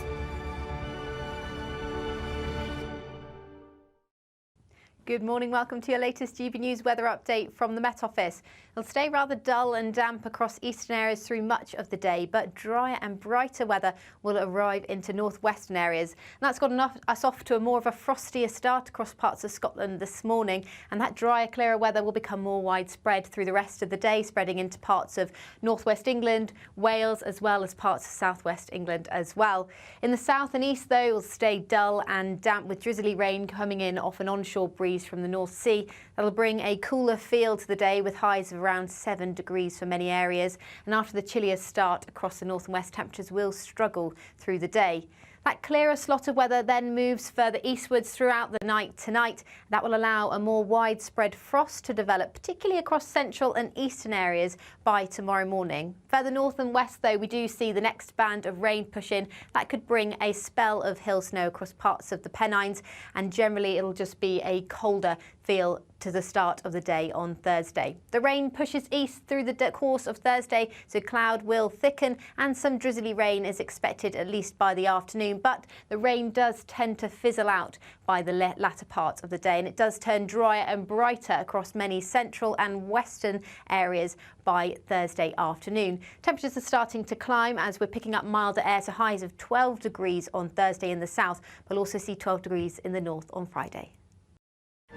Good morning, welcome to your latest GB News weather update from the Met Office. It'll stay rather dull and damp across eastern areas through much of the day, but drier and brighter weather will arrive into northwestern areas. And that's got us off to more of a frostier start across parts of Scotland this morning, and that drier, clearer weather will become more widespread through the rest of the day, spreading into parts of northwest England, Wales, as well as parts of southwest England as well. In the south and east, though, it will stay dull and damp with drizzly rain coming in off an onshore breeze from the North Sea. That'll bring a cooler feel to the day with highs of around 7 degrees for many areas. And after the chillier start across the north and west, temperatures will struggle through the day. That clearer slot of weather then moves further eastwards throughout the night tonight. That will allow a more widespread frost to develop, particularly across central and eastern areas by tomorrow morning. Further north and west, though, we do see the next band of rain push in. That could bring a spell of hill snow across parts of the Pennines, and generally it'll just be a colder feel to the start of the day on Thursday. The rain pushes east through the course of Thursday, so cloud will thicken and some drizzly rain is expected at least by the afternoon, but the rain does tend to fizzle out by the latter part of the day, and it does turn drier and brighter across many central and western areas by Thursday afternoon. Temperatures are starting to climb as we're picking up milder air to highs of 12 degrees on Thursday in the south. We'll also see 12 degrees in the north on Friday.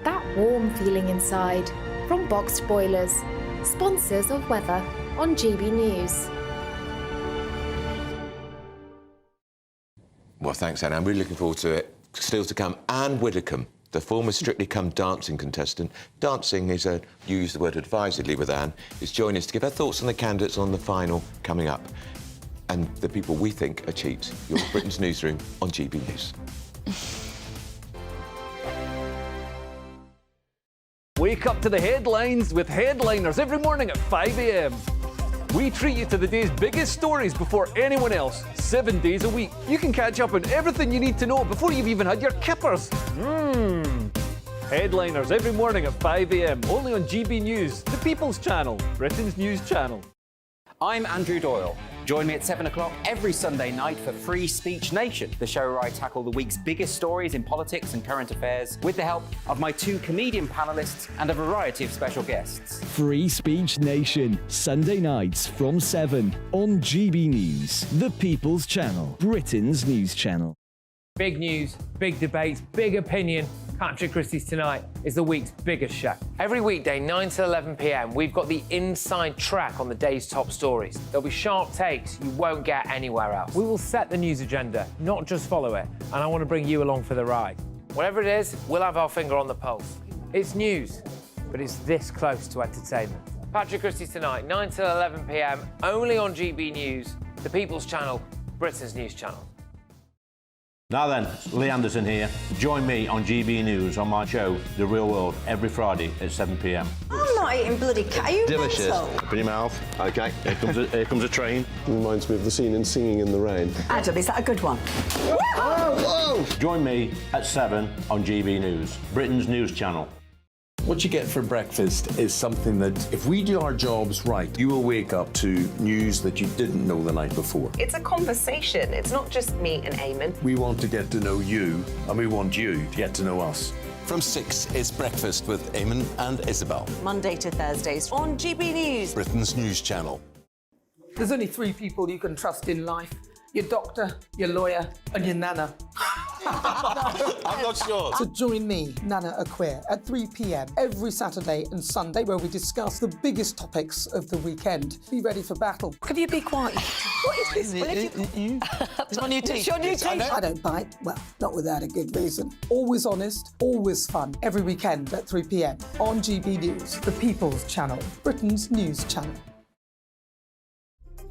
That warm feeling inside from Boxed Boilers, sponsors of weather on GB News. Well, thanks, Anna. I'm really looking forward to it. Still to come, Anne Widdicombe, the former Strictly Come Dancing contestant. Dancing is you use the word advisedly with Anne, is joining us to give her thoughts on the candidates on the final coming up. And the people we think are cheats. You're Britain's Newsroom on GB News. Wake up to the headlines with Headliners every morning at 5 a.m. We treat you to the day's biggest stories before anyone else, 7 days a week. You can catch up on everything you need to know before you've even had your kippers. Headliners every morning at 5 a.m. only on GB News, the People's Channel, Britain's news channel. I'm Andrew Doyle. Join me at 7 o'clock every Sunday night for Free Speech Nation, the show where I tackle the week's biggest stories in politics and current affairs with the help of my two comedian panellists and a variety of special guests. Free Speech Nation, Sunday nights from 7 on GB News, the People's Channel, Britain's news channel. Big news, big debates, big opinion. Patrick Christie's Tonight is the week's biggest show. Every weekday, 9 to 11 p.m, we've got the inside track on the day's top stories. There'll be sharp takes you won't get anywhere else. We will set the news agenda, not just follow it, and I want to bring you along for the ride. Whatever it is, we'll have our finger on the pulse. It's news, but it's this close to entertainment. Patrick Christie's Tonight, 9 to 11 p.m, only on GB News, the People's Channel, Britain's news channel. Now then, Lee Anderson here. Join me on GB News on my show, The Real World, every Friday at 7 p.m. I'm not eating bloody cat. Are you Delicious. mental? Open your mouth. OK, here comes a train. Reminds me of the scene in Singing in the Rain. Adam, is that a good one? Whoa! Join me at 7 on GB News, Britain's news channel. What you get for breakfast is something that, if we do our jobs right, you will wake up to news that you didn't know the night before. It's a conversation. It's not just me and Eamon. We want to get to know you, and we want you to get to know us. From 6, it's Breakfast with Eamon and Isabel. Monday to Thursdays on GB News, Britain's news channel. There's only 3 people you can trust in life. Your doctor, your lawyer, and your nana. I'm not sure. So join me, Nana Aquare, at 3 p.m. every Saturday and Sunday, where we discuss the biggest topics of the weekend. Be ready for battle. Could you be quiet? What is this? It's my new teeth. It's your new teeth. I don't bite. Well, not without a good reason. Always honest, always fun. Every weekend at 3 p.m. on GB News, the People's Channel, Britain's news channel.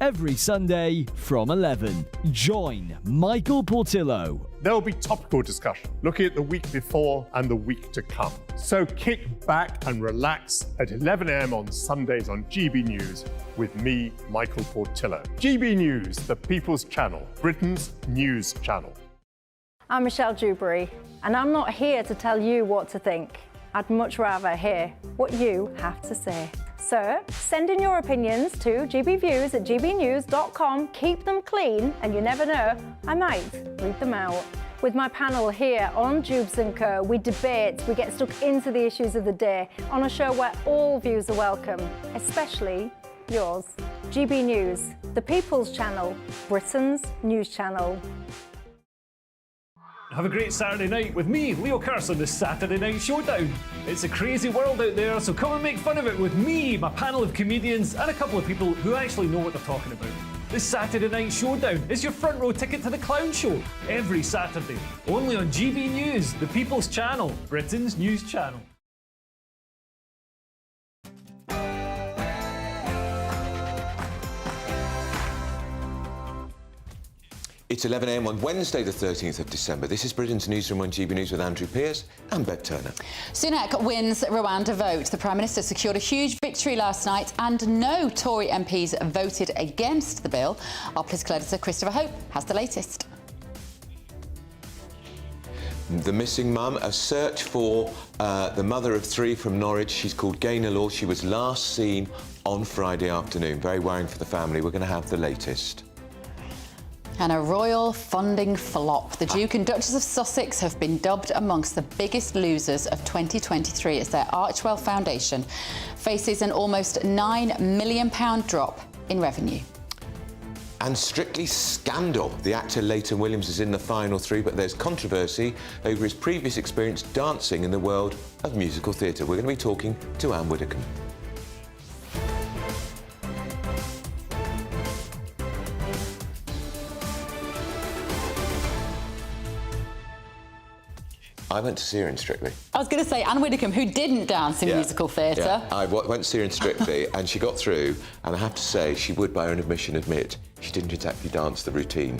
Every Sunday from 11, join Michael Portillo. There will be topical discussion, looking at the week before and the week to come. So kick back and relax at 11 a.m. on Sundays on GB News with me, Michael Portillo. GB News, the People's Channel, Britain's news channel. I'm Michelle Dewberry, and I'm not here to tell you what to think. I'd much rather hear what you have to say. So, send in your opinions to gbviews@gbnews.com. Keep them clean, and you never know, I might read them out. With my panel here on Jubes & Co, we debate, we get stuck into the issues of the day on a show where all views are welcome, especially yours. GB News, the People's Channel, Britain's news channel. Have a great Saturday night with me, Leo Carson, this Saturday Night Showdown. It's a crazy world out there, so come and make fun of it with me, my panel of comedians, and a couple of people who actually know what they're talking about. This Saturday Night Showdown is your front row ticket to the clown show every Saturday, only on GB News, the People's Channel, Britain's news channel. It's 11 a.m. on Wednesday, the 13th of December. This is Britain's Newsroom on GB News with Andrew Pearce and Bev Turner. Sunak wins Rwanda vote. The Prime Minister secured a huge victory last night and no Tory MPs voted against the bill. Our political editor, Christopher Hope, has the latest. The missing mum, a search for the mother of 3 from Norwich. She's called Gaynor Law. She was last seen on Friday afternoon. Very worrying for the family. We're going to have the latest. And a royal funding flop. The Duke and Duchess of Sussex have been dubbed amongst the biggest losers of 2023 as their Archwell Foundation faces an almost £9 million drop in revenue. And Strictly Scandal. The actor Leighton Williams is in the final 3, but there's controversy over his previous experience dancing in the world of musical theatre. We're going to be talking to Anne Widdecombe. I went to see her in Strictly. I was going to say Anne Widdecombe, who didn't dance in musical theatre. Yeah. I went to see her in Strictly and she got through, and I have to say, she would by her own admission admit, she didn't exactly dance the routine.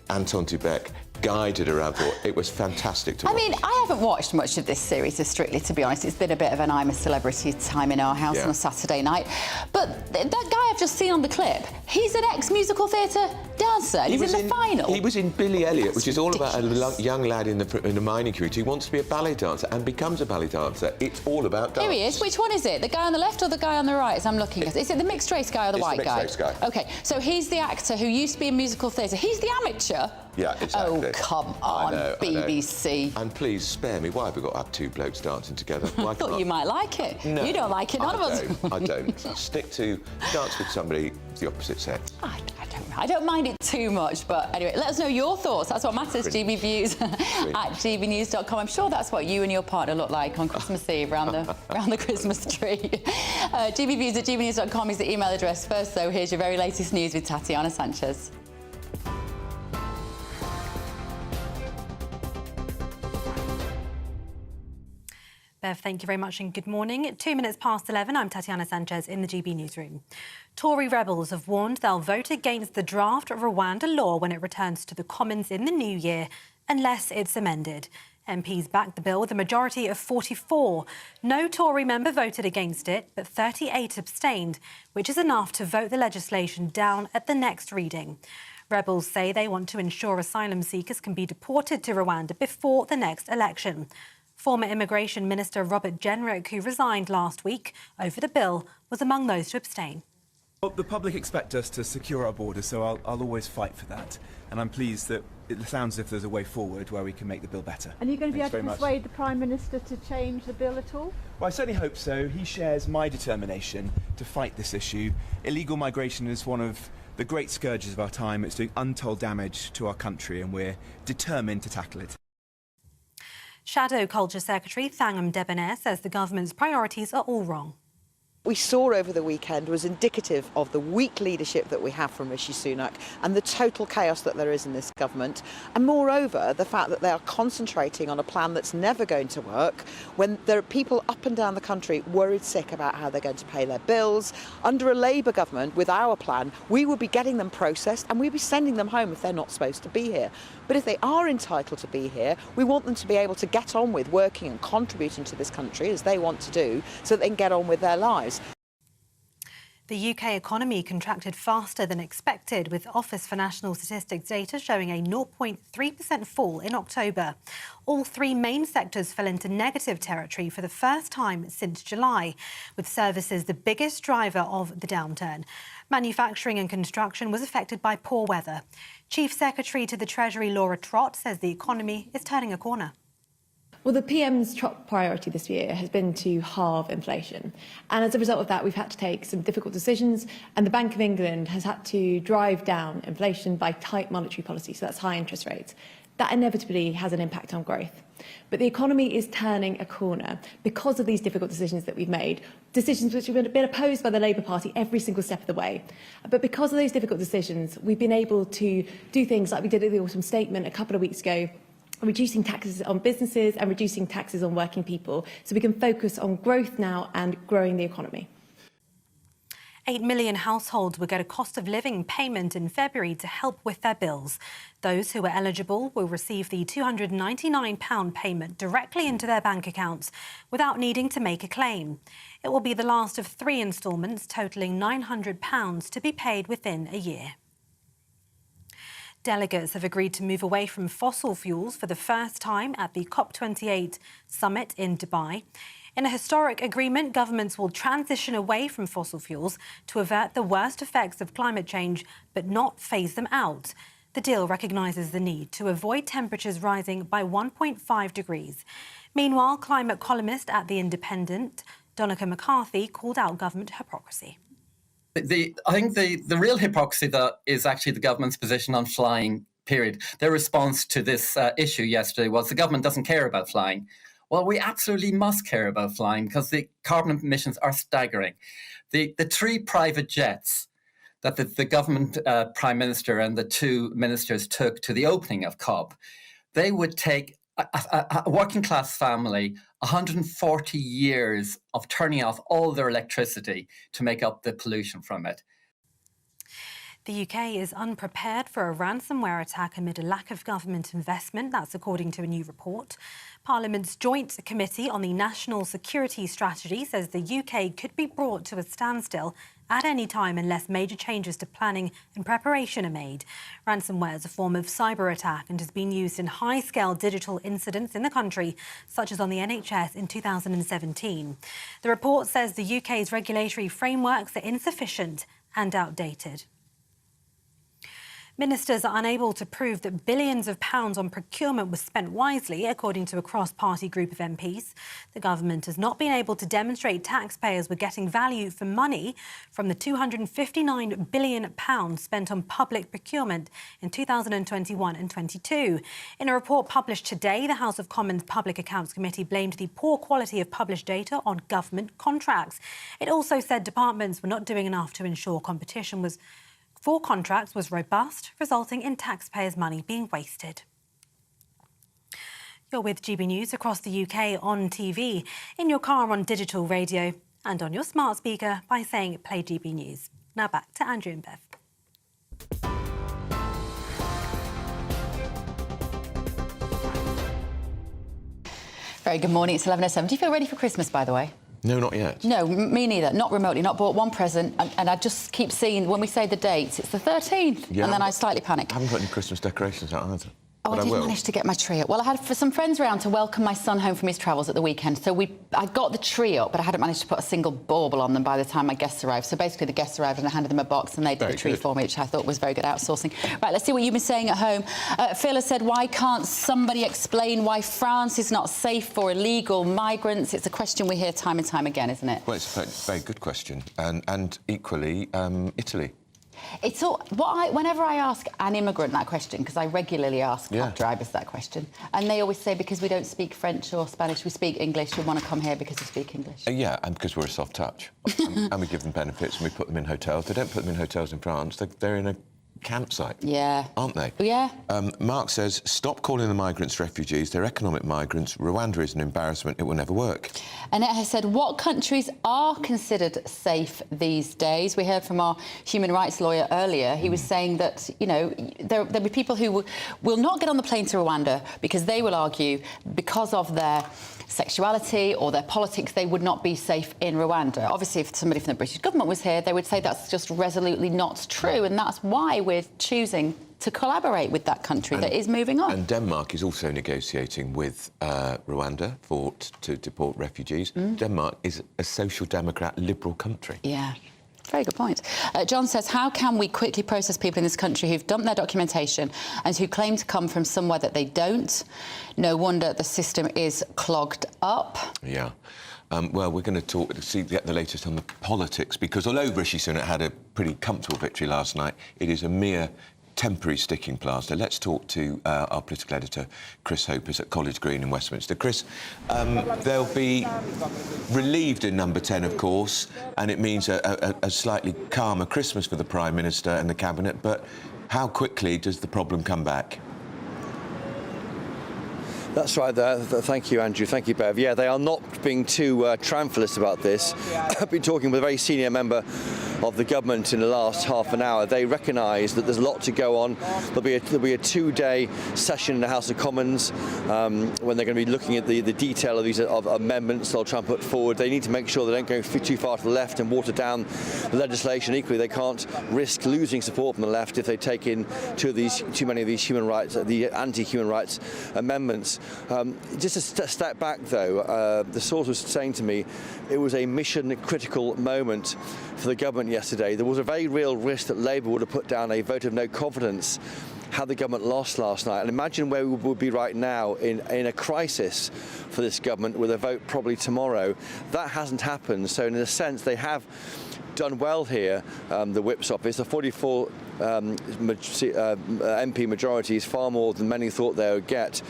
Anton Dubek guided her out. It was fantastic to watch. I mean, I haven't watched much of this series of Strictly, to be honest. It's been a bit of an I'm a Celebrity time in our house on a Saturday night. But that guy I've just seen on the clip, he's an ex-musical theatre dancer, and he's in the final. He was in Billy Elliot, which is all about a young lad in the mining community who wants to be a ballet dancer and becomes a ballet dancer. It's all about dance. Here he is. Which one is it? The guy on the left or the guy on the right, as I'm looking at it? Is it the mixed race guy or the white guy? It's the mixed race guy. OK, so he's the actor who used to be in musical theatre. He's the amateur. Yeah, exactly. Oh, come on, BBC. And please spare me. Why have we got to have 2 blokes dancing together? Why I thought you might like it. No, you don't like it, none of us. I don't. Stick to dance with somebody of the opposite sex. I don't mind it too much, but anyway, let us know your thoughts. That's what matters. GB Views at gbnews.com. I'm sure that's what you and your partner look like on Christmas Eve around the Christmas tree. GBViews at gbnews.com is the email address. First, though, here's your very latest news with Tatiana Sanchez. Bev, thank you very much and good morning. 2 minutes past 11, I'm Tatiana Sanchez in the GB Newsroom. Tory rebels have warned they'll vote against the draft Rwanda law when it returns to the Commons in the new year, unless it's amended. MPs backed the bill with a majority of 44. No Tory member voted against it, but 38 abstained, which is enough to vote the legislation down at the next reading. Rebels say they want to ensure asylum seekers can be deported to Rwanda before the next election. Former Immigration Minister Robert Jenrick, who resigned last week over the bill, was among those to abstain. Well, the public expect us to secure our borders, so I'll always fight for that. And I'm pleased that it sounds as if there's a way forward where we can make the bill better. And are you going to be able to Thanks persuade the Prime Minister to change the bill at all? Well, I certainly hope so. He shares my determination to fight this issue. Illegal migration is one of the great scourges of our time. It's doing untold damage to our country, and we're determined to tackle it. Shadow Culture Secretary Thangam Debonair says the government's priorities are all wrong. We saw over the weekend was indicative of the weak leadership that we have from Rishi Sunak and the total chaos that there is in this government. And moreover, the fact that they are concentrating on a plan that's never going to work when there are people up and down the country worried sick about how they're going to pay their bills. Under a Labour government, with our plan, we would be getting them processed and we'd be sending them home if they're not supposed to be here. But if they are entitled to be here, we want them to be able to get on with working and contributing to this country as they want to do so that they can get on with their lives. The UK economy contracted faster than expected, with Office for National Statistics data showing a 0.3% fall in October. All three main sectors fell into negative territory for the first time since July, with services the biggest driver of the downturn. Manufacturing and construction was affected by poor weather. Chief Secretary to the Treasury, Laura Trott, says the economy is turning a corner. Well, the PM's top priority this year has been to halve inflation. And as a result of that, we've had to take some difficult decisions, and the Bank of England has had to drive down inflation by tight monetary policy, so that's high interest rates. That inevitably has an impact on growth. But the economy is turning a corner because of these difficult decisions that we've made, decisions which have been opposed by the Labour Party every single step of the way. But because of those difficult decisions, we've been able to do things like we did at the Autumn Statement a couple of weeks ago, reducing taxes on businesses and reducing taxes on working people, so we can focus on growth now and growing the economy. 8 million households will get a cost of living payment in February to help with their bills. Those who are eligible will receive the £299 payment directly into their bank accounts without needing to make a claim. It will be the last of 3 instalments totalling £900 to be paid within a year. Delegates have agreed to move away from fossil fuels for the first time at the COP28 summit in Dubai. In a historic agreement, governments will transition away from fossil fuels to avert the worst effects of climate change, but not phase them out. The deal recognises the need to avoid temperatures rising by 1.5 degrees. Meanwhile, climate columnist at The Independent, Donica McCarthy, called out government hypocrisy. I think the real hypocrisy that is actually the government's position on flying, period. Their response to this issue yesterday was the government doesn't care about flying. Well, we absolutely must care about flying because the carbon emissions are staggering. The 3 private jets that the government Prime Minister and the 2 ministers took to the opening of COP, they would take a working class family 140 years of turning off all their electricity to make up the pollution from it. The UK is unprepared for a ransomware attack amid a lack of government investment. That's according to a new report. Parliament's Joint Committee on the National Security Strategy says the UK could be brought to a standstill at any time unless major changes to planning and preparation are made. Ransomware is a form of cyber attack and has been used in high-scale digital incidents in the country, such as on the NHS in 2017. The report says the UK's regulatory frameworks are insufficient and outdated. Ministers are unable to prove that billions of pounds on procurement was spent wisely, according to a cross-party group of MPs. The government has not been able to demonstrate taxpayers were getting value for money from the £259 billion spent on public procurement in 2021 and 22. In a report published today, the House of Commons Public Accounts Committee blamed the poor quality of published data on government contracts. It also said departments were not doing enough to ensure competition for contracts was robust, resulting in taxpayers' money being wasted. You're with GB News across the UK on TV, in your car on digital radio, and on your smart speaker by saying play GB News. Now back to Andrew and Bev. Very good morning. It's 11:07. Do you feel ready for Christmas, by the way? No, not yet. No, me neither. Not remotely. Not bought one present. And I just keep seeing, when we say the dates, it's the 13th. Yeah, and then I slightly panic. I haven't got any Christmas decorations out either. Oh, I did manage to get my tree up. Well, I had some friends around to welcome my son home from his travels at the weekend. So I got the tree up, but I hadn't managed to put a single bauble on them by the time my guests arrived. So basically, the guests arrived and I handed them a box and they did the tree for me, which I thought was very good outsourcing. Right, let's see what you've been saying at home. Phil has said, why can't somebody explain why France is not safe for illegal migrants? It's a question we hear time and time again, isn't it? Well, it's a very good question. And equally, Italy. It's all whenever I ask an immigrant that question, because I regularly ask cab drivers that question, and they always say because we don't speak French or Spanish, we speak English. We want to come here because we speak English. Yeah, and because we're a soft touch, and we give them benefits and we put them in hotels. They don't put them in hotels in France. They're in a campsite. Yeah. Aren't they? Yeah. Mark says, stop calling the migrants refugees. They're economic migrants. Rwanda is an embarrassment. It will never work. Annette has said, what countries are considered safe these days? We heard from our human rights lawyer earlier. He was saying that, you know, there'll be people who will not get on the plane to Rwanda because they will argue because of their sexuality or their politics, they would not be safe in Rwanda. Obviously, if somebody from the British government was here, they would say that's just resolutely not true, and that's why we're choosing to collaborate with that country that is moving on. And Denmark is also negotiating with Rwanda to deport refugees. Denmark is a social democrat liberal country. Yeah. Very good point. John says, how can we quickly process people in this country who've dumped their documentation and who claim to come from somewhere that they don't? No wonder the system is clogged up. Yeah. Well, we're going to get the latest on the politics, because although Rishi Sunak had a pretty comfortable victory last night, it is a mere temporary sticking plaster. Let's talk to our political editor, Chris Hope, is at College Green in Westminster. Chris, they'll be relieved in number 10, of course, and it means a slightly calmer Christmas for the Prime Minister and the Cabinet, but how quickly does the problem come back? That's right there. Thank you, Andrew. Thank you, Bev. Yeah, they are not being too triumphalist about this. I've been talking with a very senior member of the government in the last half an hour. They recognise that there's a lot to go on. There'll be a 2-day session in the House of Commons when they're going to be looking at the detail of these amendments they'll try and put forward. They need to make sure they don't go too far to the left and water down the legislation. Equally, they can't risk losing support from the left if they take in too many of these human rights, the anti-human rights amendments. Just a step back, though, the source was saying to me it was a mission-critical moment for the government yesterday. There was a very real risk that Labour would have put down a vote of no confidence had the government lost last night. And imagine where we would be right now in a crisis for this government with a vote probably tomorrow. That hasn't happened. So in a sense, they have done well here, the Whip's office. The 44 MP majority is far more than many thought they would get.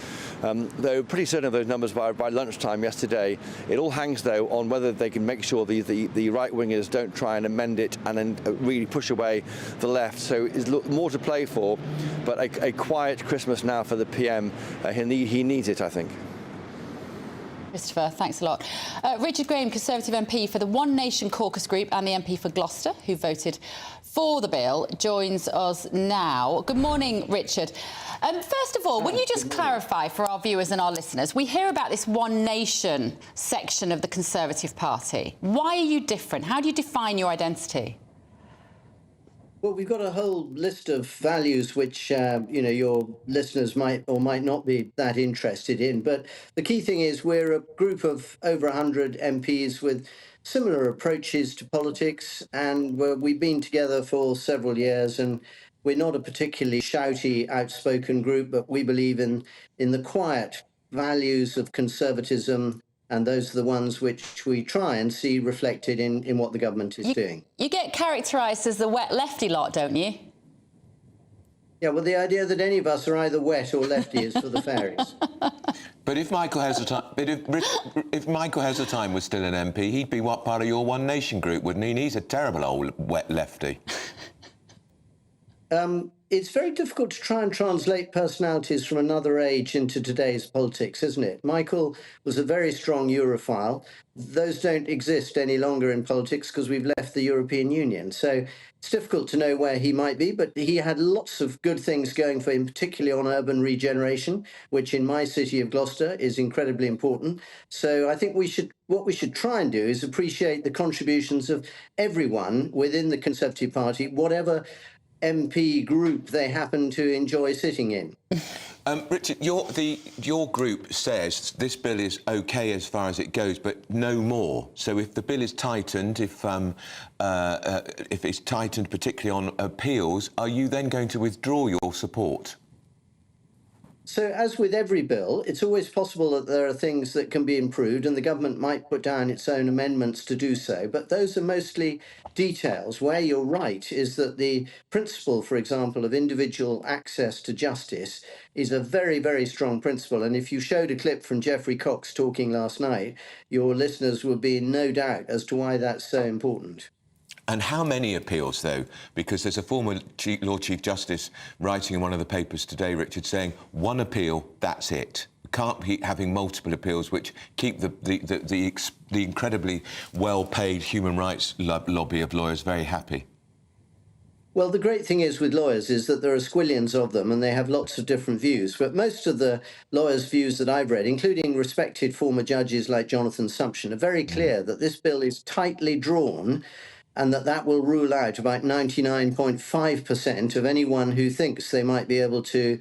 They were pretty certain of those numbers by lunchtime yesterday. It all hangs, though, on whether they can make sure the right-wingers don't try and amend it and then really push away the left. So it's more to play for, but a quiet Christmas now for the PM. He needs it, I think. Christopher, thanks a lot. Richard Graham, Conservative MP for the One Nation Caucus Group and the MP for Gloucester, who voted for the bill, joins us now. Good morning, Richard. First of all, will you just clarify for our viewers and our listeners, we hear about this One Nation section of the Conservative Party. Why are you different? How do you define your identity? Well, we've got a whole list of values which, your listeners might or might not be that interested in. But the key thing is we're a group of over 100 MPs with similar approaches to politics, and we've been together for several years, and we're not a particularly shouty, outspoken group, but we believe in the quiet values of conservatism, and those are the ones which we try and see reflected in what the government is doing. You get characterised as the wet lefty lot, don't you? Yeah, well, the idea that any of us are either wet or lefty is for the fairies. But if Michael Heseltine was still an MP, he'd be what part of your One Nation group, wouldn't he? And he's a terrible old wet lefty. it's very difficult to try and translate personalities from another age into today's politics, isn't it? Michael was a very strong Europhile. Those don't exist any longer in politics because we've left the European Union. So it's difficult to know where he might be, but he had lots of good things going for him, particularly on urban regeneration, which in my city of Gloucester is incredibly important. So I think what we should try and do is appreciate the contributions of everyone within the Conservative Party, whatever MP group they happen to enjoy sitting in. Richard, your group says this bill is OK as far as it goes, but no more. So if the bill is tightened, if it's tightened particularly on appeals, are you then going to withdraw your support? So, as with every bill, it's always possible that there are things that can be improved, and the government might put down its own amendments to do so. But those are mostly details. Where you're right is that the principle, for example, of individual access to justice is a very, very strong principle. And if you showed a clip from Geoffrey Cox talking last night, your listeners would be in no doubt as to why that's so important. And how many appeals, though? Because there's a former Lord Chief Justice writing in one of the papers today, Richard, saying one appeal, that's it. Can't be having multiple appeals, which keep the incredibly well-paid human rights lobby of lawyers very happy. Well, the great thing is with lawyers is that there are squillions of them and they have lots of different views. But most of the lawyers' views that I've read, including respected former judges like Jonathan Sumption, are very clear that this bill is tightly drawn and that will rule out about 99.5% of anyone who thinks they might be able to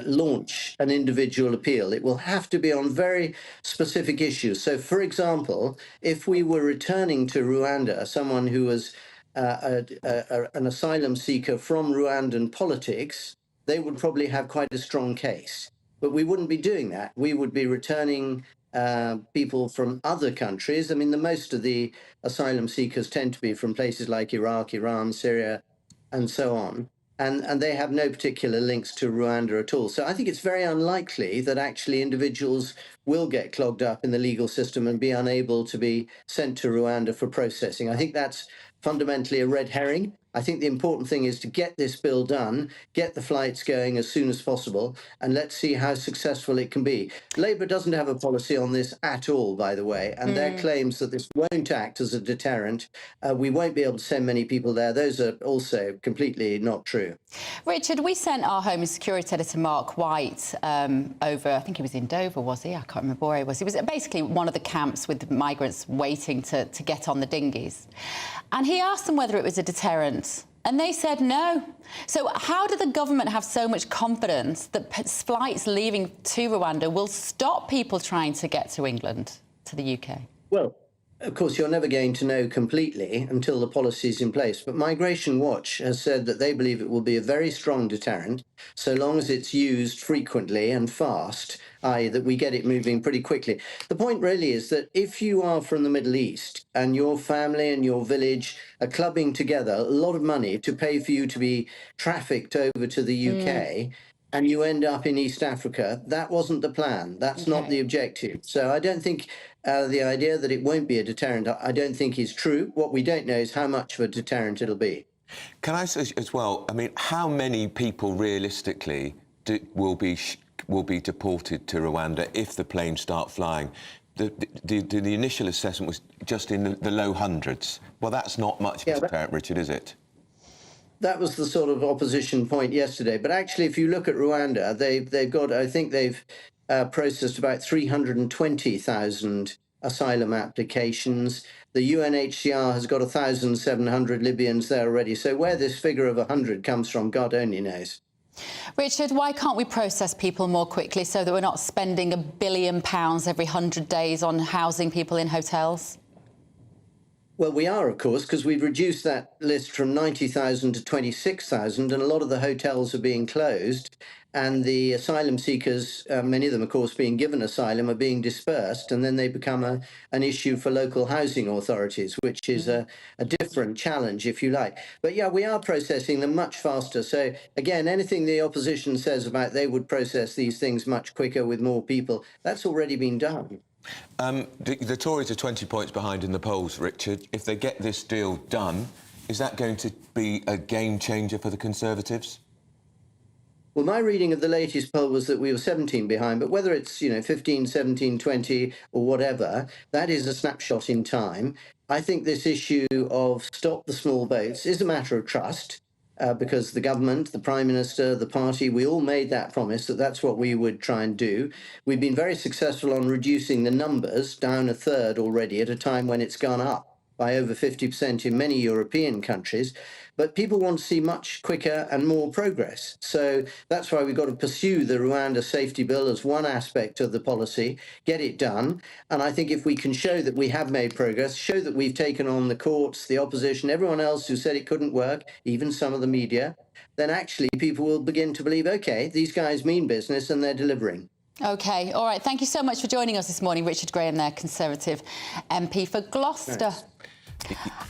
launch an individual appeal. It will have to be on very specific issues. So, for example, if we were returning to Rwanda someone who was an asylum seeker from Rwandan politics, they would probably have quite a strong case. But we wouldn't be doing that. We would be returning people from other countries. I mean, the most of the asylum seekers tend to be from places like Iraq, Iran, Syria, and so on. And they have no particular links to Rwanda at all. So I think it's very unlikely that actually individuals will get clogged up in the legal system and be unable to be sent to Rwanda for processing. I think that's fundamentally a red herring. I think the important thing is to get this bill done, get the flights going as soon as possible, and let's see how successful it can be. Labour doesn't have a policy on this at all, by the way, and their claims that this won't act as a deterrent, we won't be able to send many people there, those are also completely not true. Richard, we sent our Home and Security editor, Mark White, over, I think he was in Dover, was he? I can't remember where he was. He was basically one of the camps with migrants waiting to get on the dinghies. And he asked them whether it was a deterrent, and they said no. So how did the government have so much confidence that flights leaving to Rwanda will stop people trying to get to England, to the UK? Well, of course, you're never going to know completely until the policy is in place. But Migration Watch has said that they believe it will be a very strong deterrent so long as it's used frequently and fast, i.e. that we get it moving pretty quickly. The point really is that if you are from the Middle East and your family and your village are clubbing together a lot of money to pay for you to be trafficked over to the UK, and you end up in East Africa, that wasn't the plan. That's not the objective. So I don't think the idea that it won't be a deterrent, I don't think is true. What we don't know is how much of a deterrent it'll be. Can I say as well, I mean, how many people realistically will be deported to Rwanda if the planes start flying? The initial assessment was just in the low hundreds. Well, that's not much of a deterrent, Richard, is it? That was the sort of opposition point yesterday. But actually, if you look at Rwanda, they've got, I think they've processed about 320,000 asylum applications. The UNHCR has got 1,700 Libyans there already. So where this figure of 100 comes from, God only knows. Richard, why can't we process people more quickly so that we're not spending £1 billion every 100 days on housing people in hotels? Well, we are, of course, because we've reduced that list from 90,000 to 26,000, and a lot of the hotels are being closed, and the asylum seekers, many of them, of course, being given asylum, are being dispersed, and then they become an issue for local housing authorities, which is a different challenge, if you like. But, yeah, we are processing them much faster. So, again, anything the opposition says about they would process these things much quicker with more people, that's already been done. The Tories are 20 points behind in the polls, Richard. If they get this deal done, Is that going to be a game changer for the Conservatives? Well, my reading of the latest poll was that we were 17 behind, but whether it's, 15, 17, 20 or whatever, that is a snapshot in time. I think this issue of stop the small boats is a matter of trust, because the government, the Prime Minister, the party, we all made that promise that that's what we would try and do. We've been very successful on reducing the numbers down a third already at a time when it's gone up by over 50% in many European countries, but people want to see much quicker and more progress. So that's why we've got to pursue the Rwanda safety bill as one aspect of the policy, get it done. And I think if we can show that we have made progress, show that we've taken on the courts, the opposition, everyone else who said it couldn't work, even some of the media, then actually people will begin to believe, OK, these guys mean business and they're delivering. OK, all right. Thank you so much for joining us this morning, Richard Graham there, Conservative MP for Gloucester. Thanks.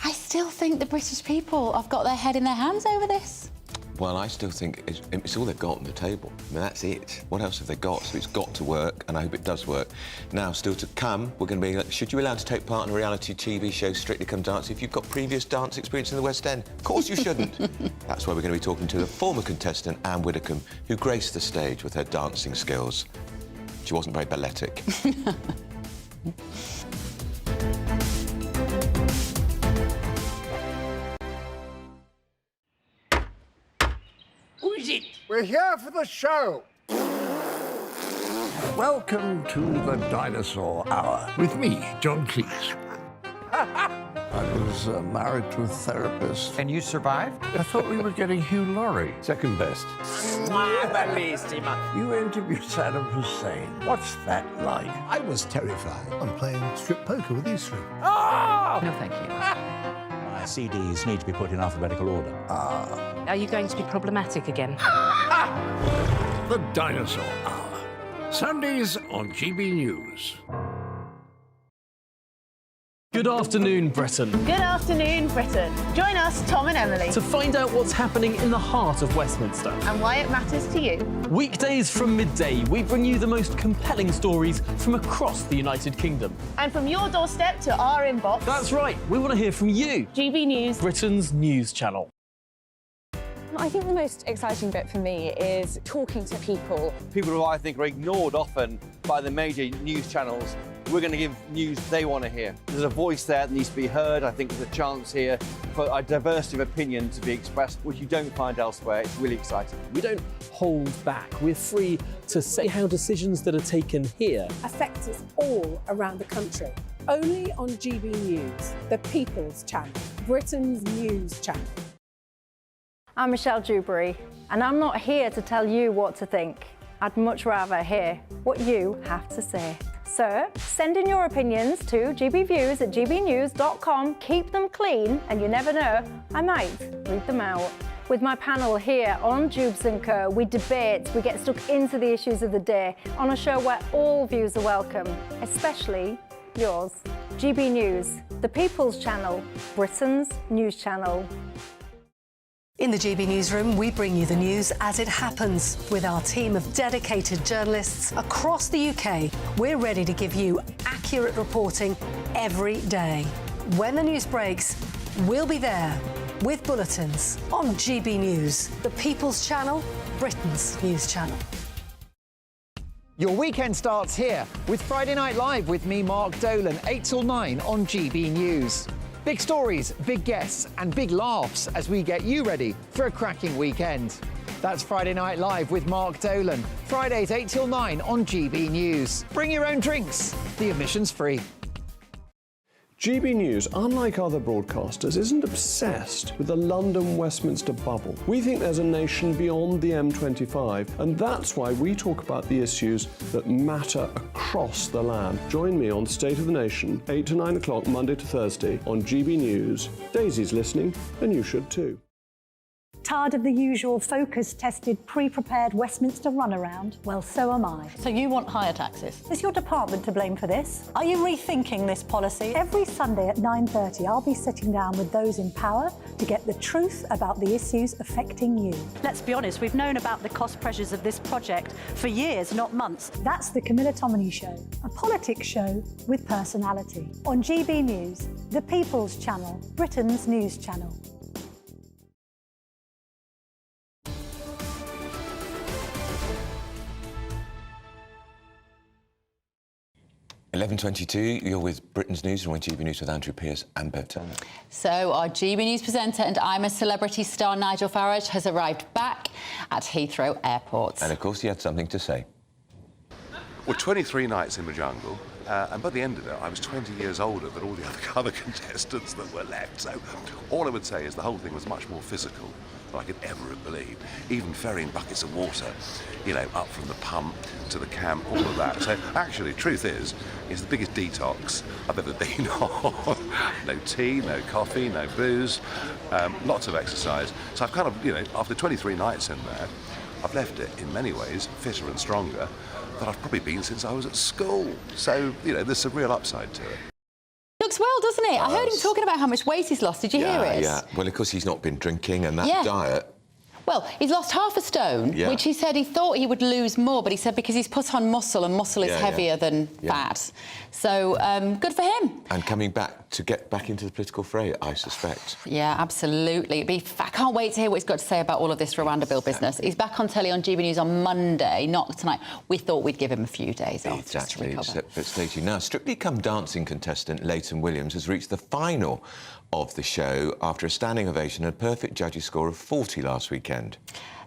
I still think the British people have got their head in their hands over this. Well, I still think it's all they've got on the table. I mean, that's it. What else have they got? So it's got to work, and I hope it does work. Now, still to come, we're going to be like, should you be allowed to take part in a reality TV show, Strictly Come Dancing, if you've got previous dance experience in the West End? Of course you shouldn't. That's why we're going to be talking to the former contestant, Anne Widdecombe, who graced the stage with her dancing skills. She wasn't very balletic. Who is it? We're here for the show. Welcome to the Dinosaur Hour with me, John Cleese. I was married to a therapist. And you survived? I thought we were getting Hugh Laurie. Second best. You interviewed Saddam Hussein. What's that like? I was terrified. I'm playing strip poker with these three. Oh! No, thank you. My CDs need to be put in alphabetical order. Are you going to be problematic again? The Dinosaur Hour. Sundays on GB News. Good afternoon, Britain. Good afternoon, Britain. Join us, Tom and Emily, To find out what's happening in the heart of Westminster. and why it matters to you. Weekdays from midday, we bring you the most compelling stories from across the United Kingdom. And from your doorstep to our inbox. That's right, we want to hear from you. GB News, Britain's news channel. I think the most exciting bit for me is talking to people. People who I think are ignored often by the major news channels. We're going to give news they want to hear. There's a voice there that needs to be heard. I think there's a chance here for a diversity of opinion to be expressed, which you don't find elsewhere. It's really exciting. We don't hold back. We're free to say how decisions that are taken here affects us all around the country. Only on GB News, the People's Channel, Britain's news channel. I'm Michelle Dewberry, and I'm not here to tell you what to think. I'd much rather hear what you have to say. So send in your opinions to gbviews@gbnews.com. Keep them clean, and you never know, I might read them out. With my panel here on Jubes & Co, we debate, we get stuck into the issues of the day on a show where all views are welcome, especially yours. GB News, the People's Channel, Britain's news channel. In the GB Newsroom, we bring you the news as it happens. With our team of dedicated journalists across the UK, we're ready to give you accurate reporting every day. When the news breaks, we'll be there with bulletins on GB News, the People's Channel, Britain's news channel. Your weekend starts here with Friday Night Live with me, Mark Dolan, 8 till 9 on GB News. Big stories, big guests and big laughs as we get you ready for a cracking weekend. That's Friday Night Live with Mark Dolan. Fridays 8 till 9 on GB News. Bring your own drinks. The admission's free. GB News, unlike other broadcasters, isn't obsessed with the London-Westminster bubble. We think there's a nation beyond the M25, and that's why we talk about the issues that matter across the land. Join me on State of the Nation, 8 to 9 o'clock, Monday to Thursday, on GB News. Daisy's listening, and you should too. Tired of the usual focus-tested, pre-prepared Westminster runaround? Well, so am I. So you want higher taxes? Is your department to blame for this? Are you rethinking this policy? Every Sunday at 9:30, I'll be sitting down with those in power to get the truth about the issues affecting you. Let's be honest, we've known about the cost pressures of this project for years, not months. That's the Camilla Tominey Show, a politics show with personality. On GB News, the People's Channel, Britain's news channel. 11:22, you're with Britain's Newsroom on GB News with Andrew Pearce and Bev Turner. So our GB News presenter and I'm a Celebrity star Nigel Farage has arrived back at Heathrow Airport. And of course he had something to say. Well, 23 nights in the jungle, and by the end of it, I was 20 years older than all the other contestants that were left. So all I would say is the whole thing was much more physical than I could ever have believed. Even ferrying buckets of water, you know, up from the pump to the camp, all of that. So actually, truth is, it's the biggest detox I've ever been on. No tea, no coffee, no booze, lots of exercise. So I've kind of, you know, after 23 nights in there, I've left it in many ways fitter and stronger than I've probably been since I was at school. So, you know, there's a real upside to it. Looks well, doesn't it? I heard him talking about how much weight he's lost. Did you hear it? Yeah, well, of course, he's not been drinking and that diet. Well, he's lost half a stone, which he said he thought he would lose more, but he said because he's put on muscle and muscle is heavier than fat. So, good for him. And coming back to get back into the political fray, I suspect. Yeah, absolutely. I can't wait to hear what he's got to say about all of this Rwanda bill business. He's back on telly on GB News on Monday, not tonight. We thought we'd give him a few days off just to recover. But stay tuned. Now, Strictly Come Dancing contestant Leighton Williams has reached the final of the show after a standing ovation and a perfect judges score of 40 last weekend.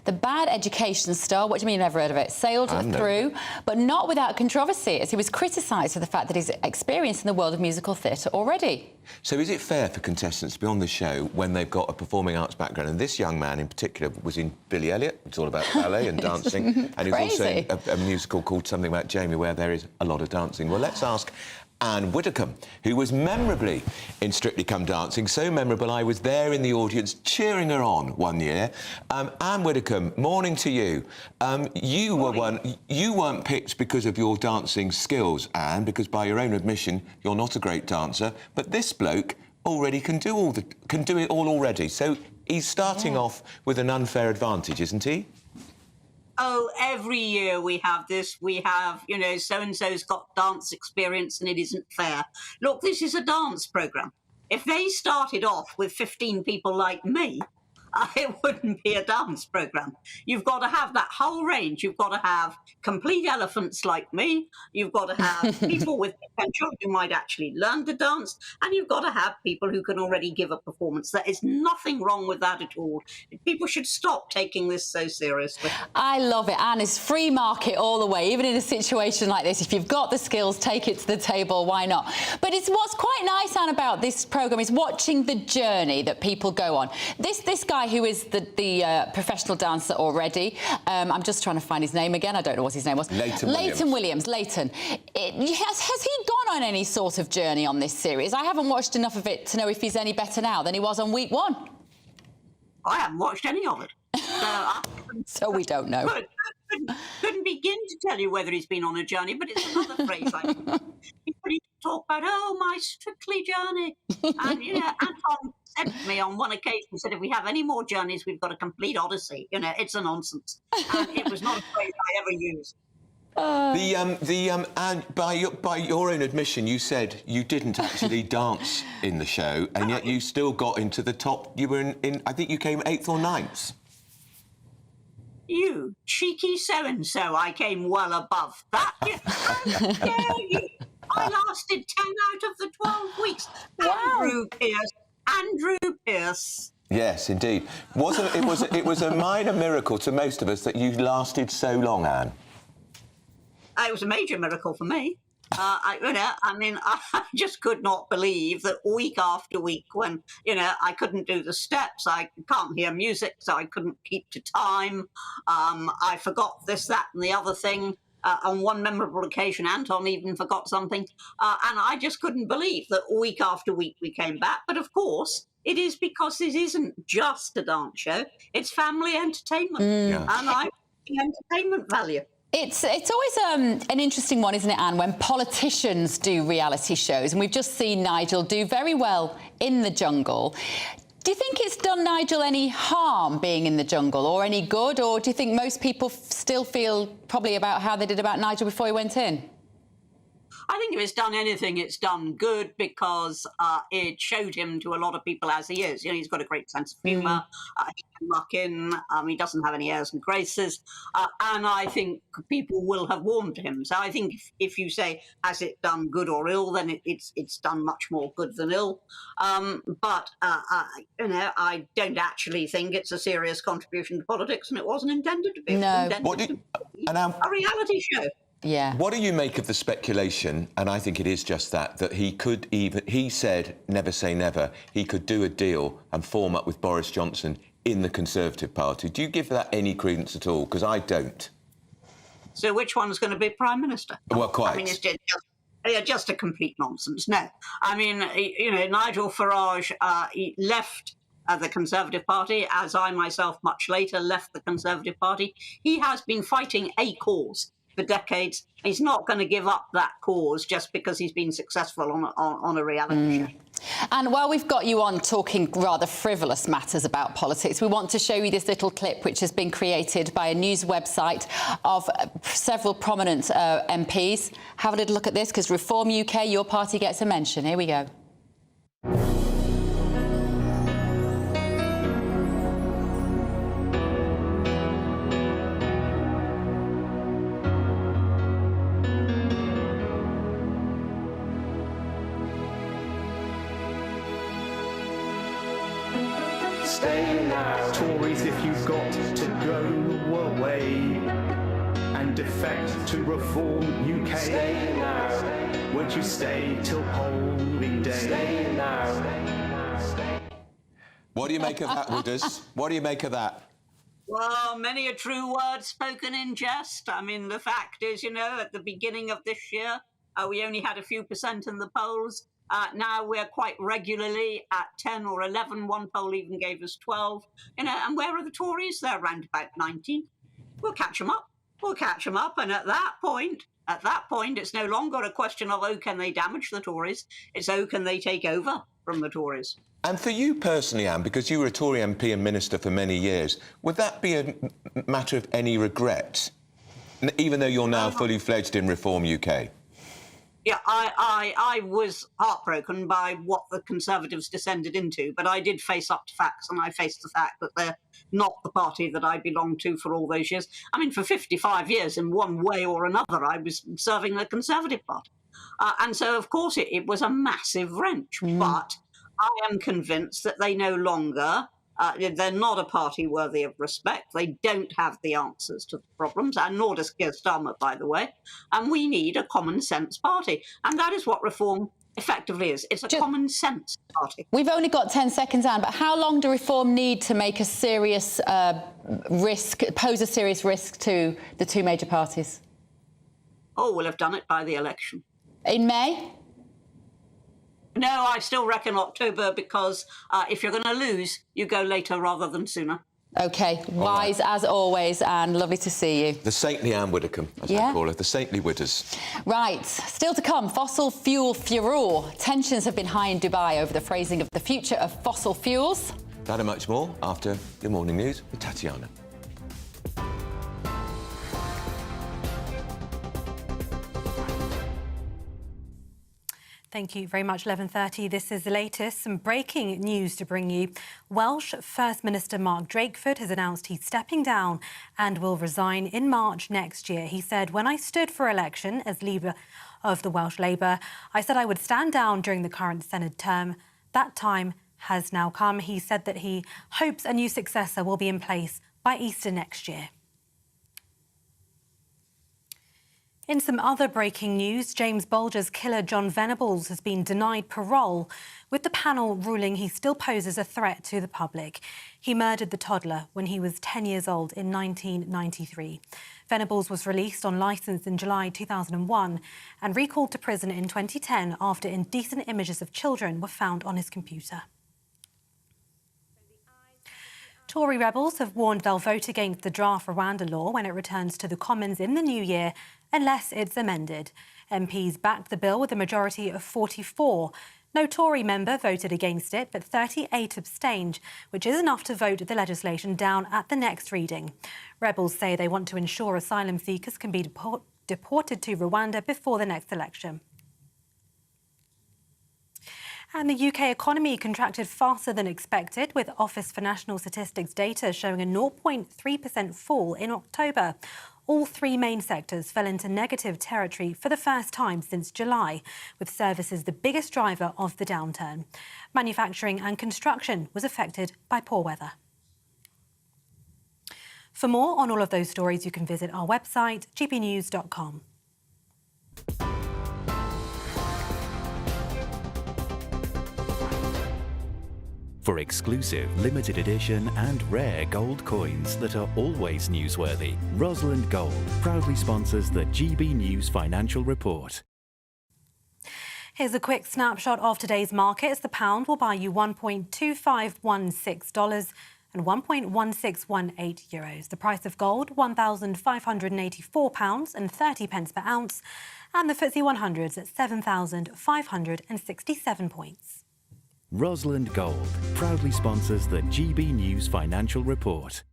The Bad Education star, what do you mean you've never heard of it, sailed through, but not without controversy, as he was criticised for the fact that he's experienced in the world of musical theatre already. So is it fair for contestants to be on the show when they've got a performing arts background? And this young man in particular was in Billy Elliot, it's all about ballet and dancing, and he was also in a musical called Something About Jamie, where there is a lot of dancing. Well, let's ask Anne Widdecombe, who was memorably in Strictly Come Dancing, so memorable I was there in the audience cheering her on one year. Anne Widdecombe, morning to you. You weren't picked because of your dancing skills, Anne, because by your own admission you're not a great dancer, but this bloke already can do it all already. So he's starting off with an unfair advantage, isn't he? Oh, every year we have this. We have, you know, so-and-so's got dance experience and it isn't fair. Look, this is a dance programme. If they started off with 15 people like me, it wouldn't be a dance programme. You've got to have that whole range. You've got to have complete elephants like me. You've got to have people with potential who might actually learn to dance. And you've got to have people who can already give a performance. There is nothing wrong with that at all. People should stop taking this so seriously. I love it. Anne, it's free market all the way. Even in a situation like this, if you've got the skills, take it to the table. Why not? But what's quite nice, Anne, about this programme is watching the journey that people go on. This guy who is the professional dancer already. I'm just trying to find his name again. I don't know what his name was. Leighton Williams. Leighton. Has he gone on any sort of journey on this series? I haven't watched enough of it to know if he's any better now than he was on week 1. I haven't watched any of it. So we don't know. Couldn't begin to tell you whether he's been on a journey, but it's another phrase I people talk about, oh, my Strictly journey. And, you know, Anton said to me on one occasion, he said, if we have any more journeys, we've got a complete odyssey. You know, it's a nonsense. And it was not a phrase I ever used. And by your own admission, you said you didn't actually dance in the show, and yet you still got into the top. You were in I think you came 8th or 9th. You cheeky so-and-so, I came well above that. How dare you? I lasted 10 out of the 12 weeks. Wow. Andrew Pearce. Yes, indeed. It was a minor miracle to most of us that you lasted so long, Anne. It was a major miracle for me. I just could not believe that week after week when, you know, I couldn't do the steps, I can't hear music, so I couldn't keep to time. I forgot this, that and the other thing. On one memorable occasion, Anton even forgot something. And I just couldn't believe that week after week we came back. But of course, it is because it isn't just a dance show. It's family entertainment. And I the entertainment value. It's always an interesting one, isn't it, Anne, when politicians do reality shows, and we've just seen Nigel do very well in the jungle. Do you think it's done Nigel any harm being in the jungle, or any good, or do you think most people still feel probably about how they did about Nigel before he went in? I think if it's done anything, it's done good because it showed him to a lot of people as he is. You know, he's got a great sense of humour. He can muck in. He doesn't have any airs and graces. And I think people will have warmed to him. So I think if you say, has it done good or ill, then it's done much more good than ill. But I don't actually think it's a serious contribution to politics, and it wasn't intended to be. No. It was intended to be a reality show. Yeah. What do you make of the speculation, and I think it is just that he said, never say never, he could do a deal and form up with Boris Johnson in the Conservative Party. Do you give that any credence at all? Because I don't. So which one's going to be Prime Minister? Well, quite. I mean, it's just a complete nonsense. No. I mean, you know, Nigel Farage, he left the Conservative Party, as I myself much later left the Conservative Party. He has been fighting a cause for decades. He's not going to give up that cause just because he's been successful on a reality show. And while we've got you on talking rather frivolous matters about politics, we want to show you this little clip which has been created by a news website of several prominent MPs. Have a little look at this, because Reform UK, your party gets a mention. Here we go. Stay now, Tories, if you've got to go away and defect to Reform UK. Stay now. Won't you stay till polling day? Stay now. What do you make of that, Wooders? What do you make of that? Well, many a true word spoken in jest. I mean, the fact is, you know, at the beginning of this year, we only had a few percent in the polls. Now we're quite regularly at 10 or 11. One poll even gave us 12. You know, and where are the Tories? They're around about 19. We'll catch them up. We'll catch them up. And at that point, it's no longer a question of, oh, can they damage the Tories? It's, oh, can they take over from the Tories? And for you personally, Anne, because you were a Tory MP and Minister for many years, would that be a matter of any regret, even though you're now fully fledged in Reform UK? Yeah, I was heartbroken by what the Conservatives descended into, but I did face up to facts, and I faced the fact that they're not the party that I belonged to for all those years. I mean, for 55 years, in one way or another, I was serving the Conservative Party. And so, of course, it was a massive wrench. But I am convinced that they no longer... they're not a party worthy of respect. They don't have the answers to the problems, and nor does Keir Starmer, by the way. And we need a common sense party. And that is what Reform effectively is. It's a common sense party. We've only got 10 seconds, Anne, but how long do Reform need to make a serious pose a serious risk to the two major parties? Oh, we'll have done it by the election. In May? No, I still reckon October, because if you're going to lose, you go later rather than sooner. OK, wise as always, and lovely to see you. The saintly Anne Widdecombe, as I call her, the saintly Widders. Right, still to come, fossil fuel furore. Tensions have been high in Dubai over the phrasing of the future of fossil fuels. That and much more after your morning news with Tatiana. Thank you very much, 11:30. This is the latest. Some breaking news to bring you. Welsh First Minister Mark Drakeford has announced he's stepping down and will resign in March next year. He said, "When I stood for election as leader of the Welsh Labour, I said I would stand down during the current Senedd term. That time has now come." He said that he hopes a new successor will be in place by Easter next year. In some other breaking news, James Bulger's killer John Venables has been denied parole, with the panel ruling he still poses a threat to the public. He murdered the toddler when he was 10 years old in 1993. Venables was released on licence in July 2001 and recalled to prison in 2010 after indecent images of children were found on his computer. Tory rebels have warned they'll vote against the draft Rwanda law when it returns to the Commons in the new year, unless it's amended. MPs backed the bill with a majority of 44. No Tory member voted against it, but 38 abstained, which is enough to vote the legislation down at the next reading. Rebels say they want to ensure asylum seekers can be deported to Rwanda before the next election. And the UK economy contracted faster than expected, with Office for National Statistics data showing a 0.3% fall in October. All three main sectors fell into negative territory for the first time since July, with services the biggest driver of the downturn. Manufacturing and construction was affected by poor weather. For more on all of those stories, you can visit our website, gbnews.com. For exclusive, limited edition and rare gold coins that are always newsworthy, Rosalind Gold proudly sponsors the GB News Financial Report. Here's a quick snapshot of today's markets. The pound will buy you $1.2516 and 1.1618 euros. The price of gold, £1,584 and 30 pence per ounce. And the FTSE 100's at 7,567 points. Rosalind Gold proudly sponsors the GB News Financial Report.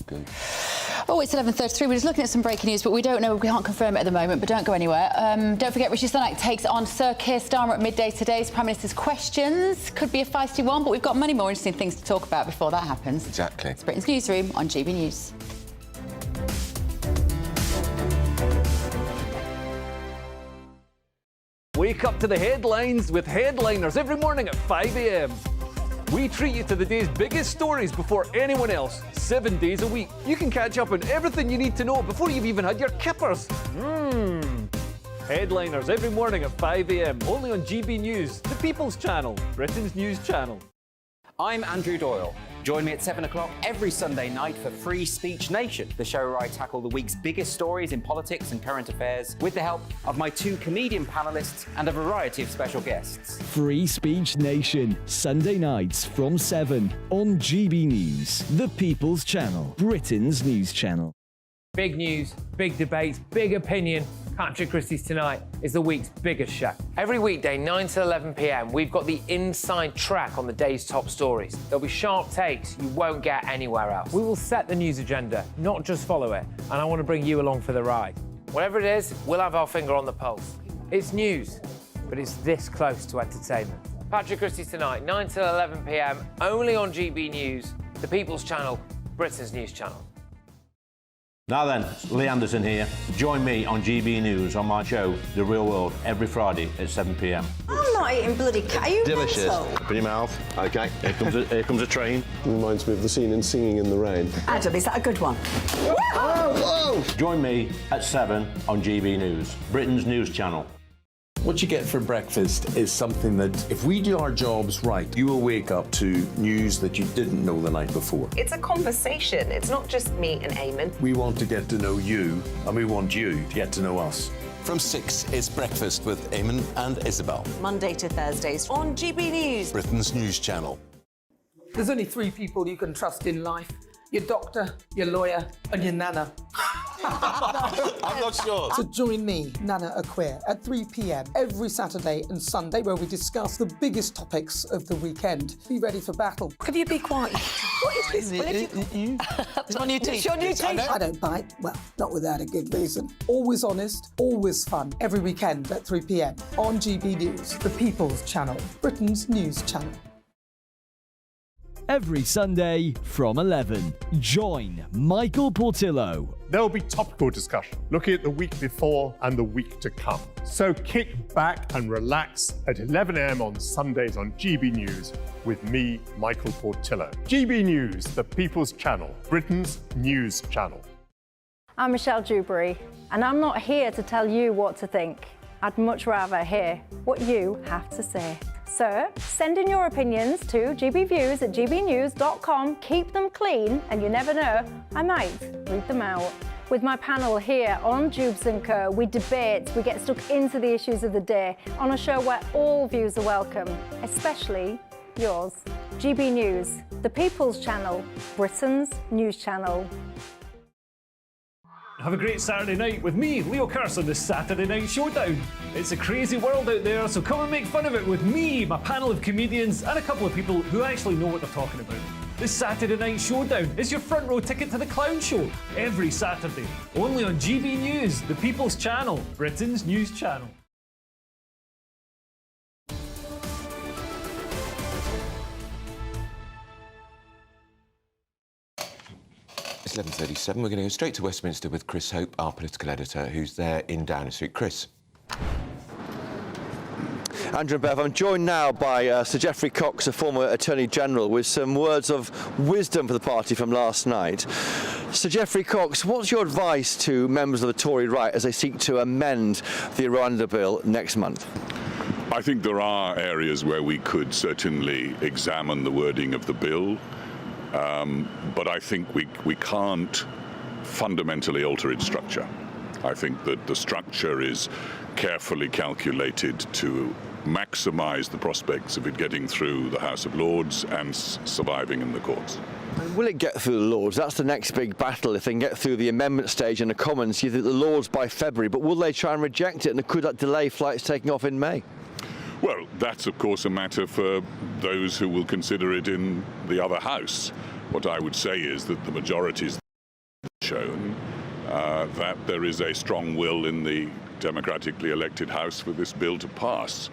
Good. Oh, it's 11:33. We're just looking at some breaking news, but we don't know. We can't confirm it at the moment, but don't go anywhere. Don't forget, Rishi Sunak takes on Sir Keir Starmer at midday. Today's Prime Minister's questions could be a feisty one, but we've got many more interesting things to talk about before that happens. Exactly. It's Britain's Newsroom on GB News. Wake up to the headlines with Headliners every morning at 5 a.m. We treat you to the day's biggest stories before anyone else, 7 days a week. You can catch up on everything you need to know before you've even had your kippers. Headliners every morning at 5 a.m. only on GB News, the People's Channel, Britain's news channel. I'm Andrew Doyle. Join me at 7 o'clock every Sunday night for Free Speech Nation, the show where I tackle the week's biggest stories in politics and current affairs with the help of my two comedian panellists and a variety of special guests. Free Speech Nation, Sunday nights from 7 on GB News, the People's Channel, Britain's news channel. Big news, big debates, big opinion. Patrick Christie's Tonight is the week's biggest show. Every weekday, 9 to 11 p.m, we've got the inside track on the day's top stories. There'll be sharp takes you won't get anywhere else. We will set the news agenda, not just follow it, and I want to bring you along for the ride. Whatever it is, we'll have our finger on the pulse. It's news, but it's this close to entertainment. Patrick Christie's Tonight, 9 to 11 p.m, only on GB News, the People's Channel, Britain's news channel. Now then, Lee Anderson here. Join me on GB News on my show, The Real World, every Friday at 7 p.m. I'm not eating bloody cat. Are you delicious. mental? Open your mouth. OK, here comes a train. Reminds me of the scene in Singing in the Rain. Adam, is that a good one? Whoa! Join me at 7 on GB News, Britain's news channel. What you get for breakfast is something that, if we do our jobs right, you will wake up to news that you didn't know the night before. It's a conversation. It's not just me and Eamon. We want to get to know you, and we want you to get to know us. From 6, it's Breakfast with Eamon and Isabel. Monday to Thursdays on GB News, Britain's news channel. There's only 3 people you can trust in life. Your doctor, your lawyer, and your nana. I'm not sure. So join me, Nana Aquare, at 3 p.m. every Saturday and Sunday, where we discuss the biggest topics of the weekend. Be ready for battle. Could you be quiet? What is this? It's my new teeth. It's your new teeth. I don't bite. Well, not without a good reason. Always honest, always fun. Every weekend at 3 p.m. on GB News, the People's Channel, Britain's news channel. Every Sunday from 11, join Michael Portillo. There'll be topical discussion, looking at the week before and the week to come. So kick back and relax at 11 a.m. on Sundays on GB News with me, Michael Portillo. GB News, the People's Channel, Britain's news channel. I'm Michelle Dewberry, and I'm not here to tell you what to think. I'd much rather hear what you have to say. So send in your opinions to gbviews@gbnews.com. Keep them clean, and you never know, I might read them out. With my panel here on Jubes & Co, we debate, we get stuck into the issues of the day on a show where all views are welcome, especially yours. GB News, the People's Channel, Britain's news channel. Have a great Saturday night with me, Leo Curse, on the Saturday Night Showdown. It's a crazy world out there, so come and make fun of it with me, my panel of comedians, and a couple of people who actually know what they're talking about. This Saturday Night Showdown is your front row ticket to the clown show every Saturday, only on GB News, the People's Channel, Britain's news channel. It's 11:37. We're going to go straight to Westminster with Chris Hope, our political editor, who's there in Downing Street. Chris. Andrew and Bev, I'm joined now by Sir Geoffrey Cox, a former Attorney General, with some words of wisdom for the party from last night. Sir Geoffrey Cox, what's your advice to members of the Tory right as they seek to amend the Rwanda bill next month? I think there are areas where we could certainly examine the wording of the bill, but I think we can't fundamentally alter its structure. I think that the structure is carefully calculated to maximise the prospects of it getting through the House of Lords and surviving in the courts. And will it get through the Lords? That's the next big battle. If they can get through the amendment stage in the Commons, you think the Lords by February, but will they try and reject it, and could that delay flights taking off in May? Well, that's of course a matter for those who will consider it in the other House. What I would say is that the majorities shown that there is a strong will in the democratically elected House for this bill to pass.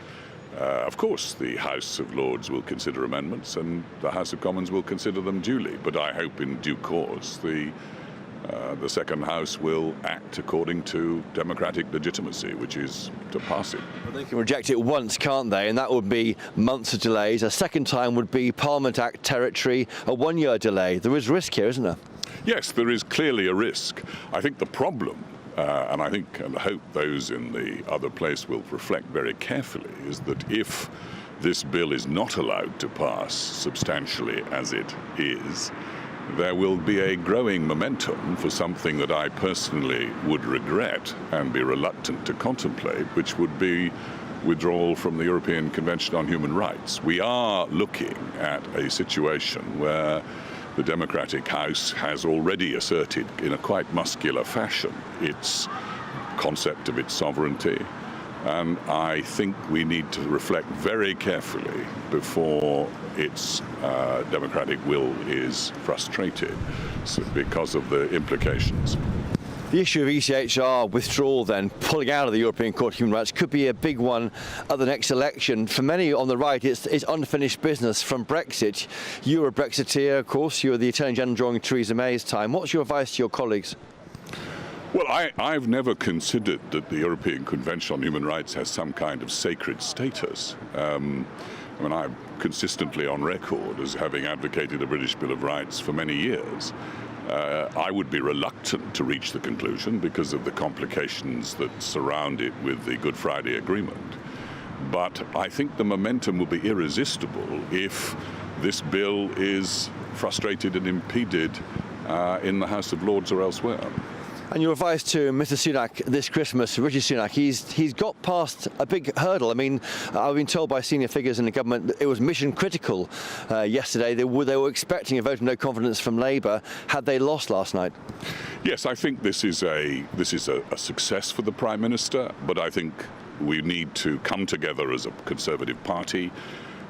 Of course, the House of Lords will consider amendments and the House of Commons will consider them duly, but I hope in due course the second House will act according to democratic legitimacy, which is to pass it. Well, they can reject it once, can't they? And that would be months of delays. A second time would be Parliament Act territory, a one-year delay. There is risk here, isn't there? Yes, there is clearly a risk. I think the problem, and I think and hope those in the other place will reflect very carefully, is that if this bill is not allowed to pass substantially as it is, there will be a growing momentum for something that I personally would regret and be reluctant to contemplate, which would be withdrawal from the European Convention on Human Rights. We are looking at a situation where the Democratic House has already asserted in a quite muscular fashion its concept of its sovereignty. And I think we need to reflect very carefully before its democratic will is frustrated because of the implications. The issue of ECHR withdrawal then, pulling out of the European Court of Human Rights, could be a big one at the next election. For many on the right, it's unfinished business from Brexit. You were a Brexiteer, of course. You were the Attorney General during Theresa May's time. What's your advice to your colleagues? Well, I've never considered that the European Convention on Human Rights has some kind of sacred status. I mean, I'm consistently on record as having advocated the British Bill of Rights for many years. I would be reluctant to reach the conclusion because of the complications that surround it with the Good Friday Agreement. But I think the momentum will be irresistible if this bill is frustrated and impeded in the House of Lords or elsewhere. And your advice to Mr Sunak this Christmas, Rishi Sunak, he's got past a big hurdle. I mean, I've been told by senior figures in the government that it was mission critical yesterday. They were expecting a vote of no confidence from Labour had they lost last night. Yes, I think this is a success for the Prime Minister, but I think we need to come together as a Conservative Party,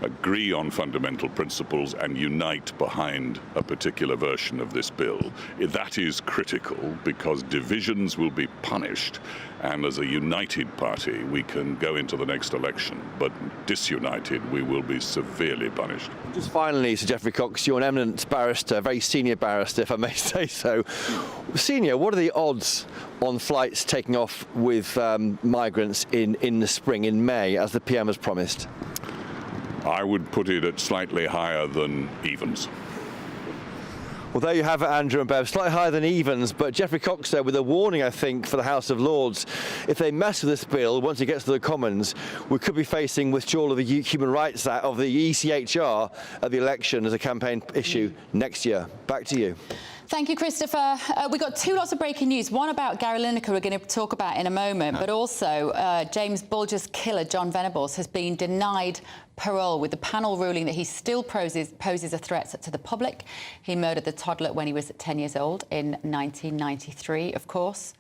agree on fundamental principles and unite behind a particular version of this bill. That is critical because divisions will be punished, and as a united party we can go into the next election, but disunited we will be severely punished. Just finally, Sir Geoffrey Cox, you're an eminent barrister, very senior barrister if I may say so. Senior, what are the odds on flights taking off with migrants in the spring, in May, as the PM has promised? I would put it at slightly higher than evens. Well, there you have it, Andrew and Bev, slightly higher than evens, but Geoffrey Cox there with a warning, I think, for the House of Lords. If they mess with this bill, once it gets to the Commons, we could be facing withdrawal of the Human Rights Act, of the ECHR at the election as a campaign issue next year. Back to you. Thank you, Christopher. We've got two lots of breaking news. One about Gary Lineker we're going to talk about in a moment, but also James Bulger's killer, John Venables, has been denied parole with the panel ruling that he still poses a threat to the public. He murdered the toddler when he was 10 years old in 1993, of course.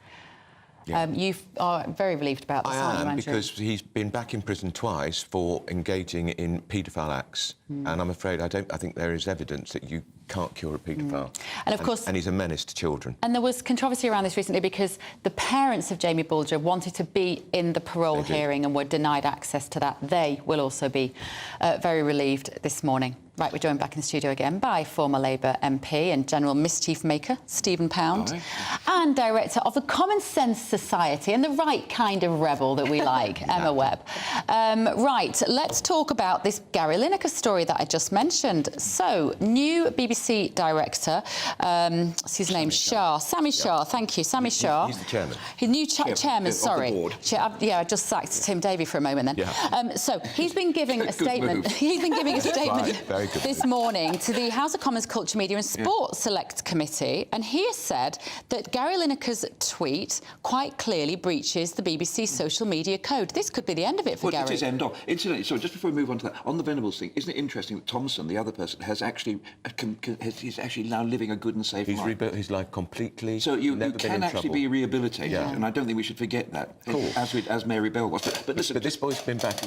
Yeah. You are very relieved about this, aren't you, Andrew? Because he's been back in prison twice for engaging in paedophile acts, and I'm afraid I think there is evidence that you can't cure a paedophile. And of course, and he's a menace to children. And there was controversy around this recently because the parents of Jamie Bulger wanted to be in the parole hearing and were denied access to that. They will also be very relieved this morning. Right, we're joined back in the studio again by former Labour MP and General Mischief Maker, Stephen Pound, and Director of the Common Sense Society and the right kind of rebel that we like, Emma Webb. Right, let's talk about this Gary Lineker story that I just mentioned. So, new BBC director, what's his name? Shah. Sami Shah, thank you, Sami Shah. He's the chairman. His new chairman, sorry. Of the board. Yeah, I just sacked Tim Davey for a moment then. Yeah. So, he's been giving a statement. He's been giving a statement this morning to the House of Commons Culture, Media and Sport Select Committee, and he has said that Gary Lineker's tweet quite clearly breaches the BBC social media code. This could be the end of it for Gary. Well, it is end of. Incidentally, sorry, just before we move on to that, on the Venables thing, isn't it interesting that Thompson, the other person, has actually he's actually now living a good and safe life? He's rebuilt his life completely. So you can actually be rehabilitated, and I don't think we should forget that, as Mary Bell was. But listen, but this boy's been back.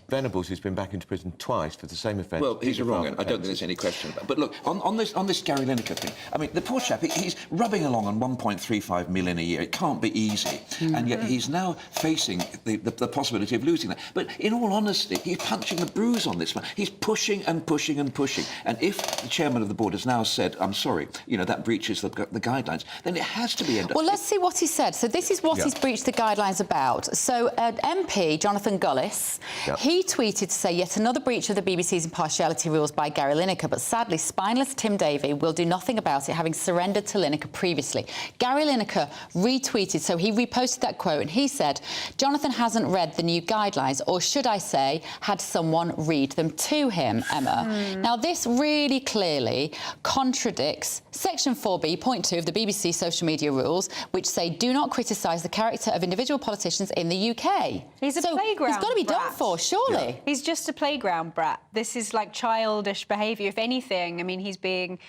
Venables has been back into prison twice for the same offence. Well, he's wrong, and I don't think there's any question about it. But look, on this Gary Lineker thing, I mean, the poor chap, he's rubbing along on 1.35 million a year. It can't be easy, and yet he's now facing the possibility of losing that. But in all honesty, he's punching the bruise on this one. He's pushing and pushing and pushing. And if the chairman of the board has now said, "I'm sorry, that breaches the guidelines," then it has to be ended. Well, let's see what he said. So this is what he's breached the guidelines about. So MP Jonathan Gullis, he tweeted to say yet another breach of the BBC's impartiality rules by Gary Lineker, but sadly spineless Tim Davey will do nothing about it, having surrendered to Lineker previously. Gary Lineker retweeted, so he reposted that quote, and he said, Jonathan hasn't read the new guidelines, or should I say, had someone read them to him, Emma. Now, this really clearly contradicts Section 4B, point 2 of the BBC social media rules, which say do not criticise the character of individual politicians in the UK. He's a playground He's got to be brat. done for, surely. Yeah. He's just a playground brat. This is like childish behaviour. If anything, I mean, he's being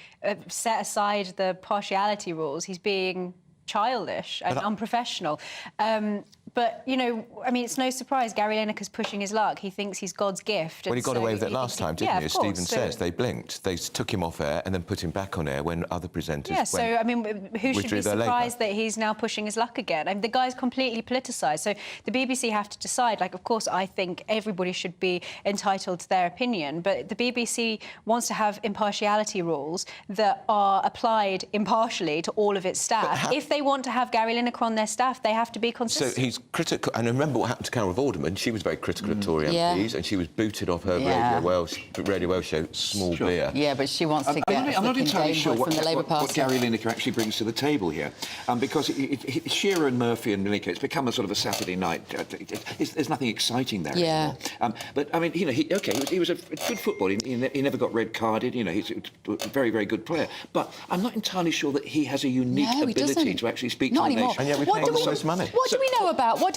set aside the partiality rules. He's being childish and unprofessional. But, I mean, it's no surprise Gary Lineker's pushing his luck. He thinks he's God's gift. Well, he got away with it last time, didn't he? As Stephen says, they blinked. They took him off air and then put him back on air when other presenters went. So, I mean, who should be surprised that he's now pushing his luck again? I mean, the guy's completely politicised. So the BBC have to decide. Like, of course, I think everybody should be entitled to their opinion, but the BBC wants to have impartiality rules that are applied impartially to all of its staff. If they want to have Gary Lineker on their staff, they have to be consistent. So he's critical, and remember what happened to Carol Vorderman. She was very critical of Tory MPs, and she was booted off her Radio Welsh show, Small Beer. Yeah, but she wants to get I'm not entirely sure what Party. Gary Lineker actually brings to the table here, because Shearer and Murphy and Lineker, it's become a sort of a Saturday night. There's nothing exciting there anymore. But I mean, he was a good footballer. He never got red carded. He's a very, very good player. But I'm not entirely sure that he has a unique ability to actually speak to the nation. And yet we pay all this money. What do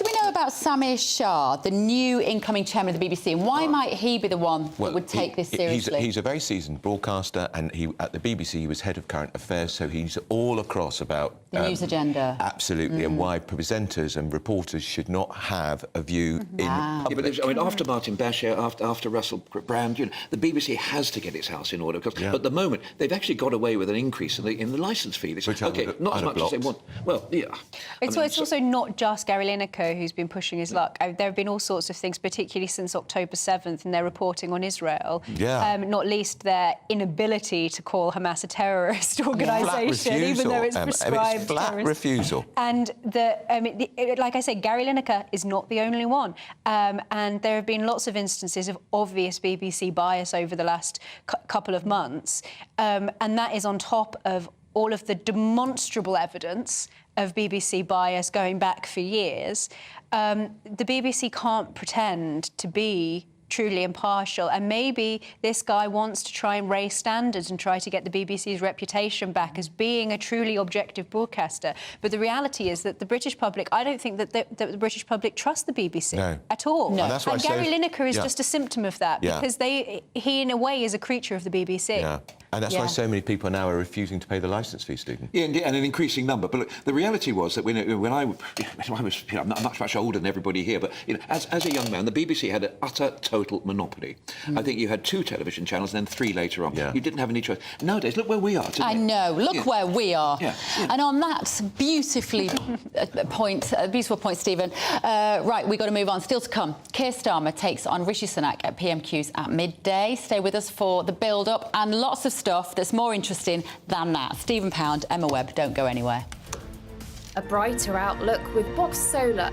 we know about Sami Shah, the new incoming chairman of the BBC, and why might he be the one that would take this seriously? He's a very seasoned broadcaster, and at the BBC he was head of current affairs, so he's all across about the news agenda. Absolutely, and why presenters and reporters should not have a view in public. I mean, after Martin Bashir, after Russell Brand, the BBC has to get its house in order, because at the moment they've actually got away with an increase in the licence fee. Not as much as they want. Well, yeah. It's also not just Gary Lineker who's been pushing his luck. There have been all sorts of things, particularly since October 7th, and their reporting on Israel. Not least their inability to call Hamas a terrorist organisation, even though it's prescribed flat refusal. And like I said, Gary Lineker is not the only one. And there have been lots of instances of obvious BBC bias over the last couple of months. And that is on top of all of the demonstrable evidence of BBC bias going back for years. The BBC can't pretend to be truly impartial, and maybe this guy wants to try and raise standards and try to get the BBC's reputation back as being a truly objective broadcaster. But the reality is that the British public, I don't think that the British public trust the BBC at all. No. And, Gary Lineker is just a symptom of that, because he in a way is a creature of the BBC. And that's why so many people now are refusing to pay the licence fee, Stephen. Yeah, and an increasing number. But look, the reality was that when I was, I'm much older than everybody here, but as a young man, the BBC had an utter, total monopoly. I think you had 2 television channels and then 3 later on. You didn't have any choice. Nowadays, look where we are today. I know. Look where we are. And on that beautiful point, Stephen. Right, we've got to move on. Still to come, Keir Starmer takes on Rishi Sunak at PMQs at midday. Stay with us for the build-up and lots of stuff that's more interesting than that. Stephen Pound, Emma Webb, don't go anywhere. A brighter outlook with Box Solar,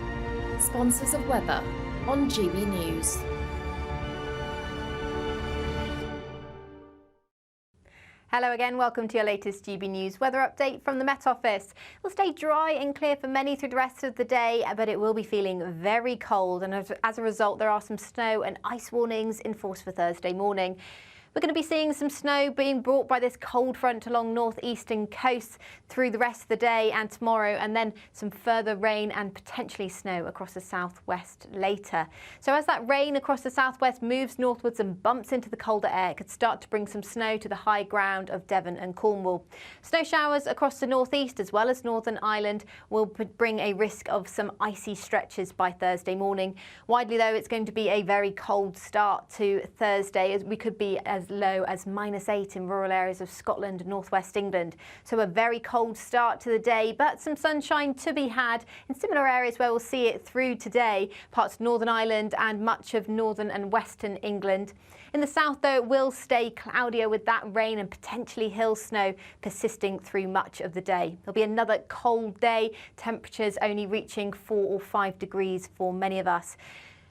sponsors of weather on GB News. Hello again, welcome to your latest GB News weather update from the Met Office. It will stay dry and clear for many through the rest of the day, but it will be feeling very cold, and as a result there are some snow and ice warnings in force for Thursday morning. We're going to be seeing some snow being brought by this cold front along northeastern coasts through the rest of the day and tomorrow, and then some further rain and potentially snow across the southwest later. So as that rain across the southwest moves northwards and bumps into the colder air, it could start to bring some snow to the high ground of Devon and Cornwall. Snow showers across the northeast as well as Northern Ireland will bring a risk of some icy stretches by Thursday morning. Widely though, it's going to be a very cold start to Thursday, as we could be as low as -8 in rural areas of Scotland and northwest England. So a very cold start to the day, but some sunshine to be had in similar areas where we'll see it through today, parts of Northern Ireland and much of northern and western England. In the south, though, it will stay cloudier with that rain and potentially hill snow persisting through much of the day. There'll be another cold day, temperatures only reaching 4 or 5 degrees for many of us.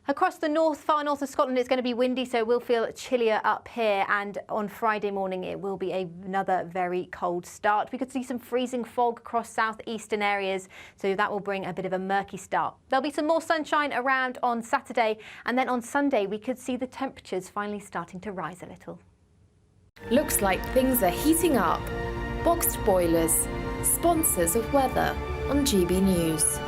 Across the far north of Scotland, it's going to be windy, so it will feel chillier up here. And on Friday morning, it will be another very cold start. We could see some freezing fog across southeastern areas, so that will bring a bit of a murky start. There'll be some more sunshine around on Saturday, and then on Sunday, we could see the temperatures finally starting to rise a little. Looks like things are heating up. Boxed boilers, sponsors of weather on GB News.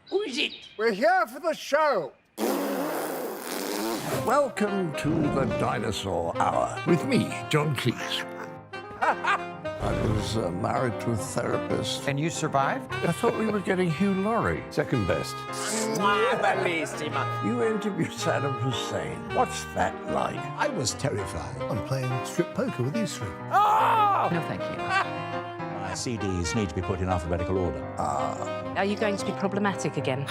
Who is it? We're here for the show. Welcome to the Dinosaur Hour with me, John Cleese. I was married to a therapist. And you survived? I thought we were getting Hugh Laurie. Second best. You interviewed Saddam Hussein. What's that like? I was terrified. I'm playing strip poker with these 3. Oh! No, thank you. My CDs need to be put in alphabetical order. Are you going to be problematic again?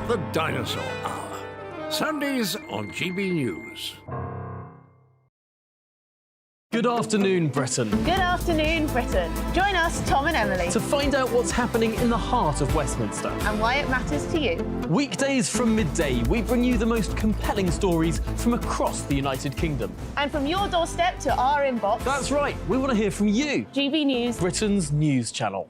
The Dinosaur Hour. Sundays on GB News. Good afternoon, Britain. Good afternoon, Britain. Join us, Tom and Emily, To find out what's happening in the heart of Westminster. and why it matters to you. Weekdays from midday, we bring you the most compelling stories from across the United Kingdom. And from your doorstep to our inbox. That's right, we want to hear from you. GB News, Britain's news channel.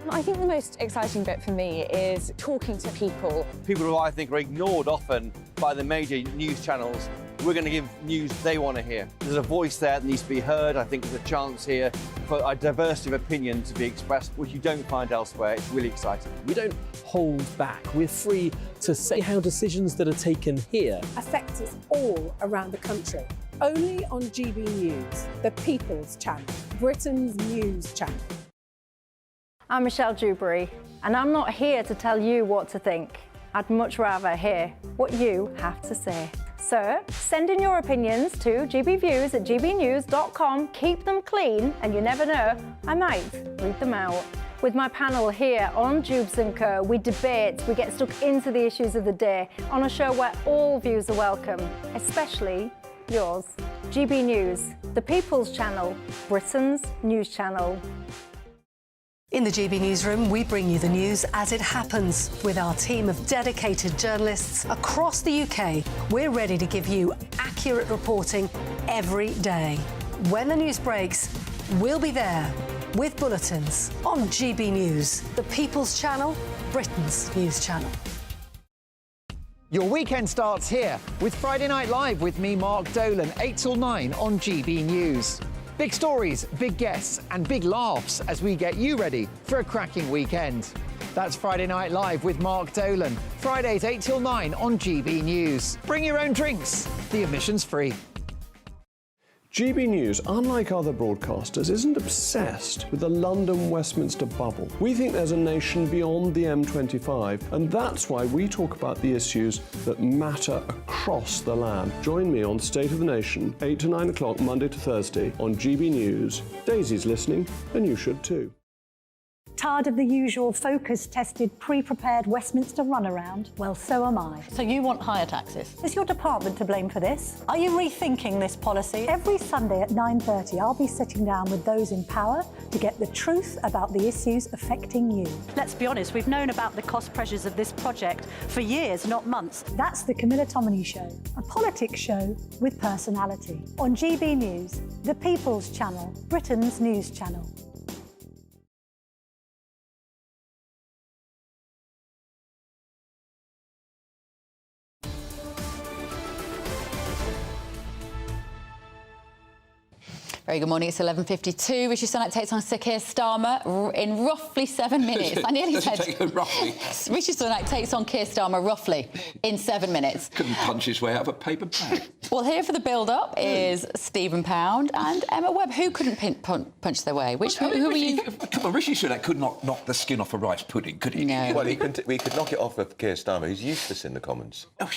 I think the most exciting bit for me is talking to people. People who I think are ignored often by the major news channels. We're going to give news they want to hear. There's a voice there that needs to be heard. I think there's a chance here for a diversity of opinion to be expressed, which you don't find elsewhere. It's really exciting. We don't hold back. We're free to say how decisions that are taken here affect us all around the country. Only on GB News, the People's Channel, Britain's news channel. I'm Michelle Dewberry, and I'm not here to tell you what to think. I'd much rather hear what you have to say. So send in your opinions to gbviews@gbnews.com. Keep them clean, and you never know, I might read them out. With my panel here on Jubes & Co, we debate, we get stuck into the issues of the day on a show where all views are welcome, especially yours. GB News, the People's Channel, Britain's news channel. In the GB Newsroom, we bring you the news as it happens. With our team of dedicated journalists across the UK, we're ready to give you accurate reporting every day. When the news breaks, we'll be there with bulletins on GB News, the People's Channel, Britain's news channel. Your weekend starts here with Friday Night Live with me, Mark Dolan, 8 till 9 on GB News. Big stories, big guests and big laughs as we get you ready for a cracking weekend. That's Friday Night Live with Mark Dolan. Fridays 8 till 9 on GB News. Bring your own drinks. The admission's free. GB News, unlike other broadcasters, isn't obsessed with the London-Westminster bubble. We think there's a nation beyond the M25, and that's why we talk about the issues that matter across the land. Join me on State of the Nation, 8 to 9 o'clock, Monday to Thursday, on GB News. Daisy's listening, and you should too. Tired of the usual focus-tested, pre-prepared Westminster runaround? Well, so am I. So you want higher taxes? Is your department to blame for this? Are you rethinking this policy? Every Sunday at 9:30, I'll be sitting down with those in power to get the truth about the issues affecting you. Let's be honest, we've known about the cost pressures of this project for years, not months. That's the Camilla Tominey Show, a politics show with personality. On GB News, the People's Channel, Britain's news channel. Very good morning, it's 11:52. Rishi Sunak takes on Sir Keir Starmer in roughly 7 minutes. I nearly said... roughly. Rishi Sunak takes on Keir Starmer roughly in 7 minutes. Couldn't punch his way out of a paper bag. Well, here for the build-up is Stephen Pound and Emma Webb. Who couldn't punch their way? Who were you... Come on, Rishi Sunak could not knock the skin off a rice pudding, could he? No. Well, we could knock it off of Keir Starmer. He's useless in the Commons. Oh,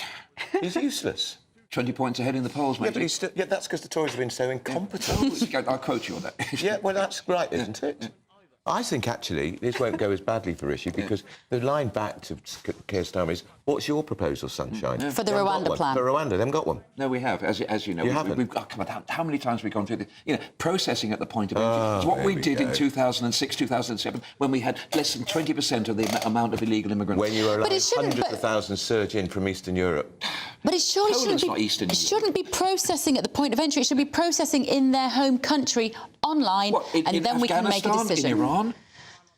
He's useless. 20 points ahead in the polls, mate. Yeah, but he's still, that's because the Tories have been so incompetent. I'll quote you on that. Yeah, well, that's right, isn't it? I think, actually, this won't go as badly for Rishi because the line back to Keir Starmer is, what's your proposal, Sunshine? For the Rwanda plan. For Rwanda, they haven't got one. No, we have, as you know. You haven't? Come on, how many times have we gone through this? You know, processing at the point of entry. It's what we did in 2006, 2007, when we had less than 20% of the amount of illegal immigrants. When you were allowing hundreds of thousands surge in from Eastern Europe. But it surely shouldn't be processing at the point of entry. It should be processing in their home country online, and then we can make a decision. In Iran?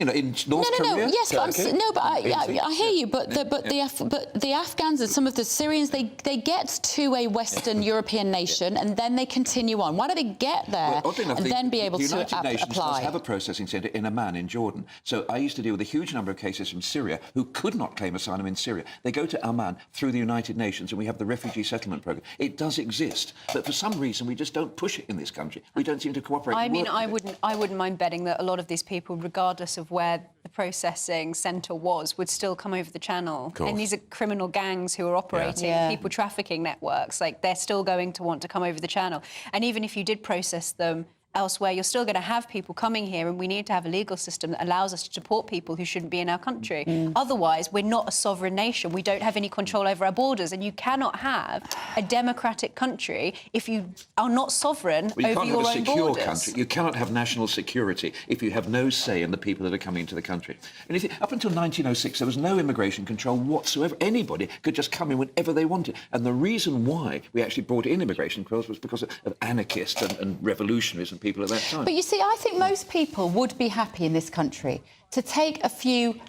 You know, in North Korea? Yes, but I hear you. But the Afghans and some of the Syrians, they get to a Western European nation and then they continue on. Why do they get there and then be able to apply? The United Nations does have a processing centre in Amman, in Jordan. So I used to deal with a huge number of cases from Syria who could not claim asylum in Syria. They go to Amman through the United Nations, and we have the refugee settlement programme. It does exist, but for some reason we just don't push it in this country. We don't seem to cooperate. I mean, I wouldn't mind betting that a lot of these people, regardless of where the processing centre was, would still come over the channel. And these are criminal gangs who are operating people trafficking networks. Like, they're still going to want to come over the channel. And even if you did process them elsewhere, you're still going to have people coming here, and we need to have a legal system that allows us to deport people who shouldn't be in our country. Otherwise, we're not a sovereign nation. We don't have any control over our borders, and you cannot have a democratic country if you are not sovereign over your own borders. You can't have a secure country. You cannot have national security if you have no say in the people that are coming into the country. And up until 1906, there was no immigration control whatsoever. Anybody could just come in whenever they wanted. And the reason why we actually brought in immigration controls was because of anarchists and revolutionaries and people at that time. But you see, I think most people would be happy in this country to take a few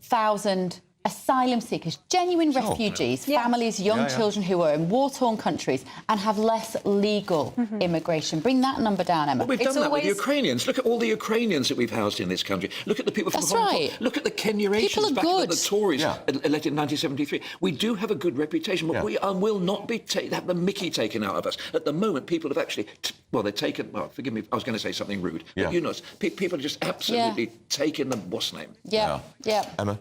thousand asylum seekers, genuine refugees, families, young children who are in war-torn countries, and have less legal immigration. Bring that number down, Emma. Well, we've done that with Ukrainians. Look at all the Ukrainians that we've housed in this country. Look at the people from Hong Kong. Look at the Kenyans back when the Tories elected in 1973. We do have a good reputation, but we will not have the mickey taken out of us. At the moment, people have actually, they've taken, forgive me, I was going to say something rude, but you know, people are just absolutely taking the what's name. Emma?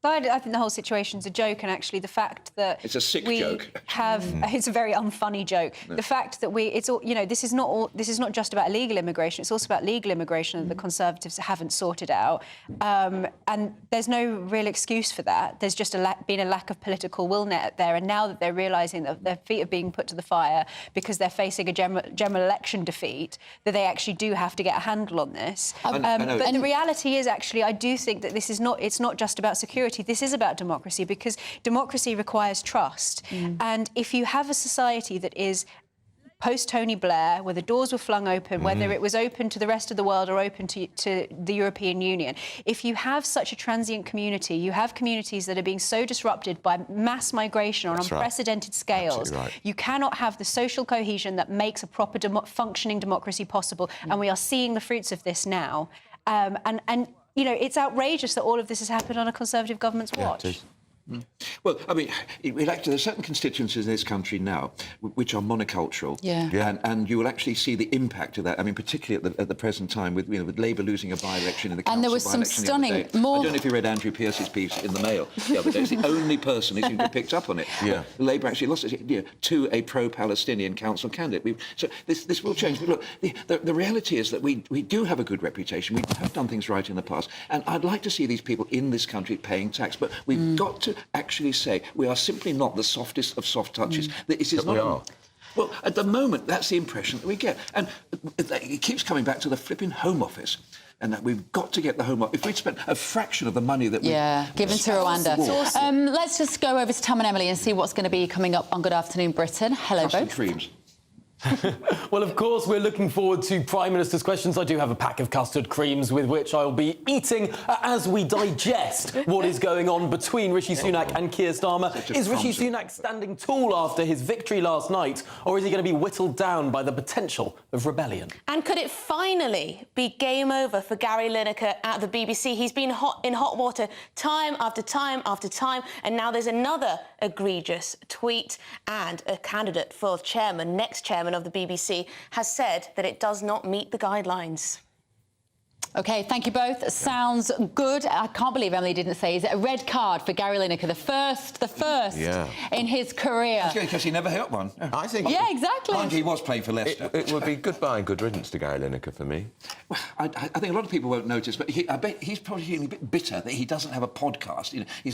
I think the whole situation's a joke, and actually the fact that it's a sick joke. It's a very unfunny joke. The fact that this is not just about illegal immigration. It's also about legal immigration that the Conservatives haven't sorted out, and there's no real excuse for that. There's just been a lack of political will there, and now that they're realising that their feet are being put to the fire because they're facing a general election defeat, that they actually do have to get a handle on this. But the reality is, actually, I do think that it's not just about security. This is about democracy, because democracy requires trust. And if you have a society that is post-Tony Blair, where the doors were flung open, whether it was open to the rest of the world or open to the European Union, if you have such a transient community, you have communities that are being so disrupted by mass migration on unprecedented scales, you cannot have the social cohesion that makes a proper functioning democracy possible. And we are seeing the fruits of this now. And you know, it's outrageous that all of this has happened on a Conservative government's watch. Well, I mean, there's certain constituencies in this country now which are monocultural, and you will actually see the impact of that. I mean, particularly at the present time, with Labour losing a by-election in the council. And there was some stunning. I don't know if you read Andrew Pearce's piece in the Mail the other day. It's the only person who seemed to have picked up on it. Labour actually lost it to a pro-Palestinian council candidate. So this will change. But look, the reality is that we do have a good reputation. We have done things right in the past, and I'd like to see these people in this country paying tax. But we've got to actually say we are simply not the softest of soft touches. This is not. We are. Well, at the moment, that's the impression that we get. And it keeps coming back to the flipping Home Office. And that we've got to get the Home Office. If we'd spent a fraction of the money that we've given to Rwanda. Let's just go over to Tom and Emily and see what's going to be coming up on Good Afternoon Britain. Hello, both. Creams. Well, of course, we're looking forward to Prime Minister's questions. I do have a pack of custard creams with which I'll be eating as we digest what is going on between Rishi Sunak and Keir Starmer. Is Rishi Sunak standing tall after his victory last night, or is he going to be whittled down by the potential of rebellion? And could it finally be game over for Gary Lineker at the BBC? He's been in hot water time after time after time, and now there's another egregious tweet, and a candidate for next chairman of the BBC has said that it does not meet the guidelines. OK, thank you both. Sounds good. I can't believe Emily didn't say, is it a red card for Gary Lineker, the first in his career? That's good, because he never hit one. I think... Yeah, exactly. He was playing for Leicester. It would be goodbye and good riddance to Gary Lineker for me. Well, I think a lot of people won't notice, but I bet he's probably feeling a bit bitter that he doesn't have a podcast. He's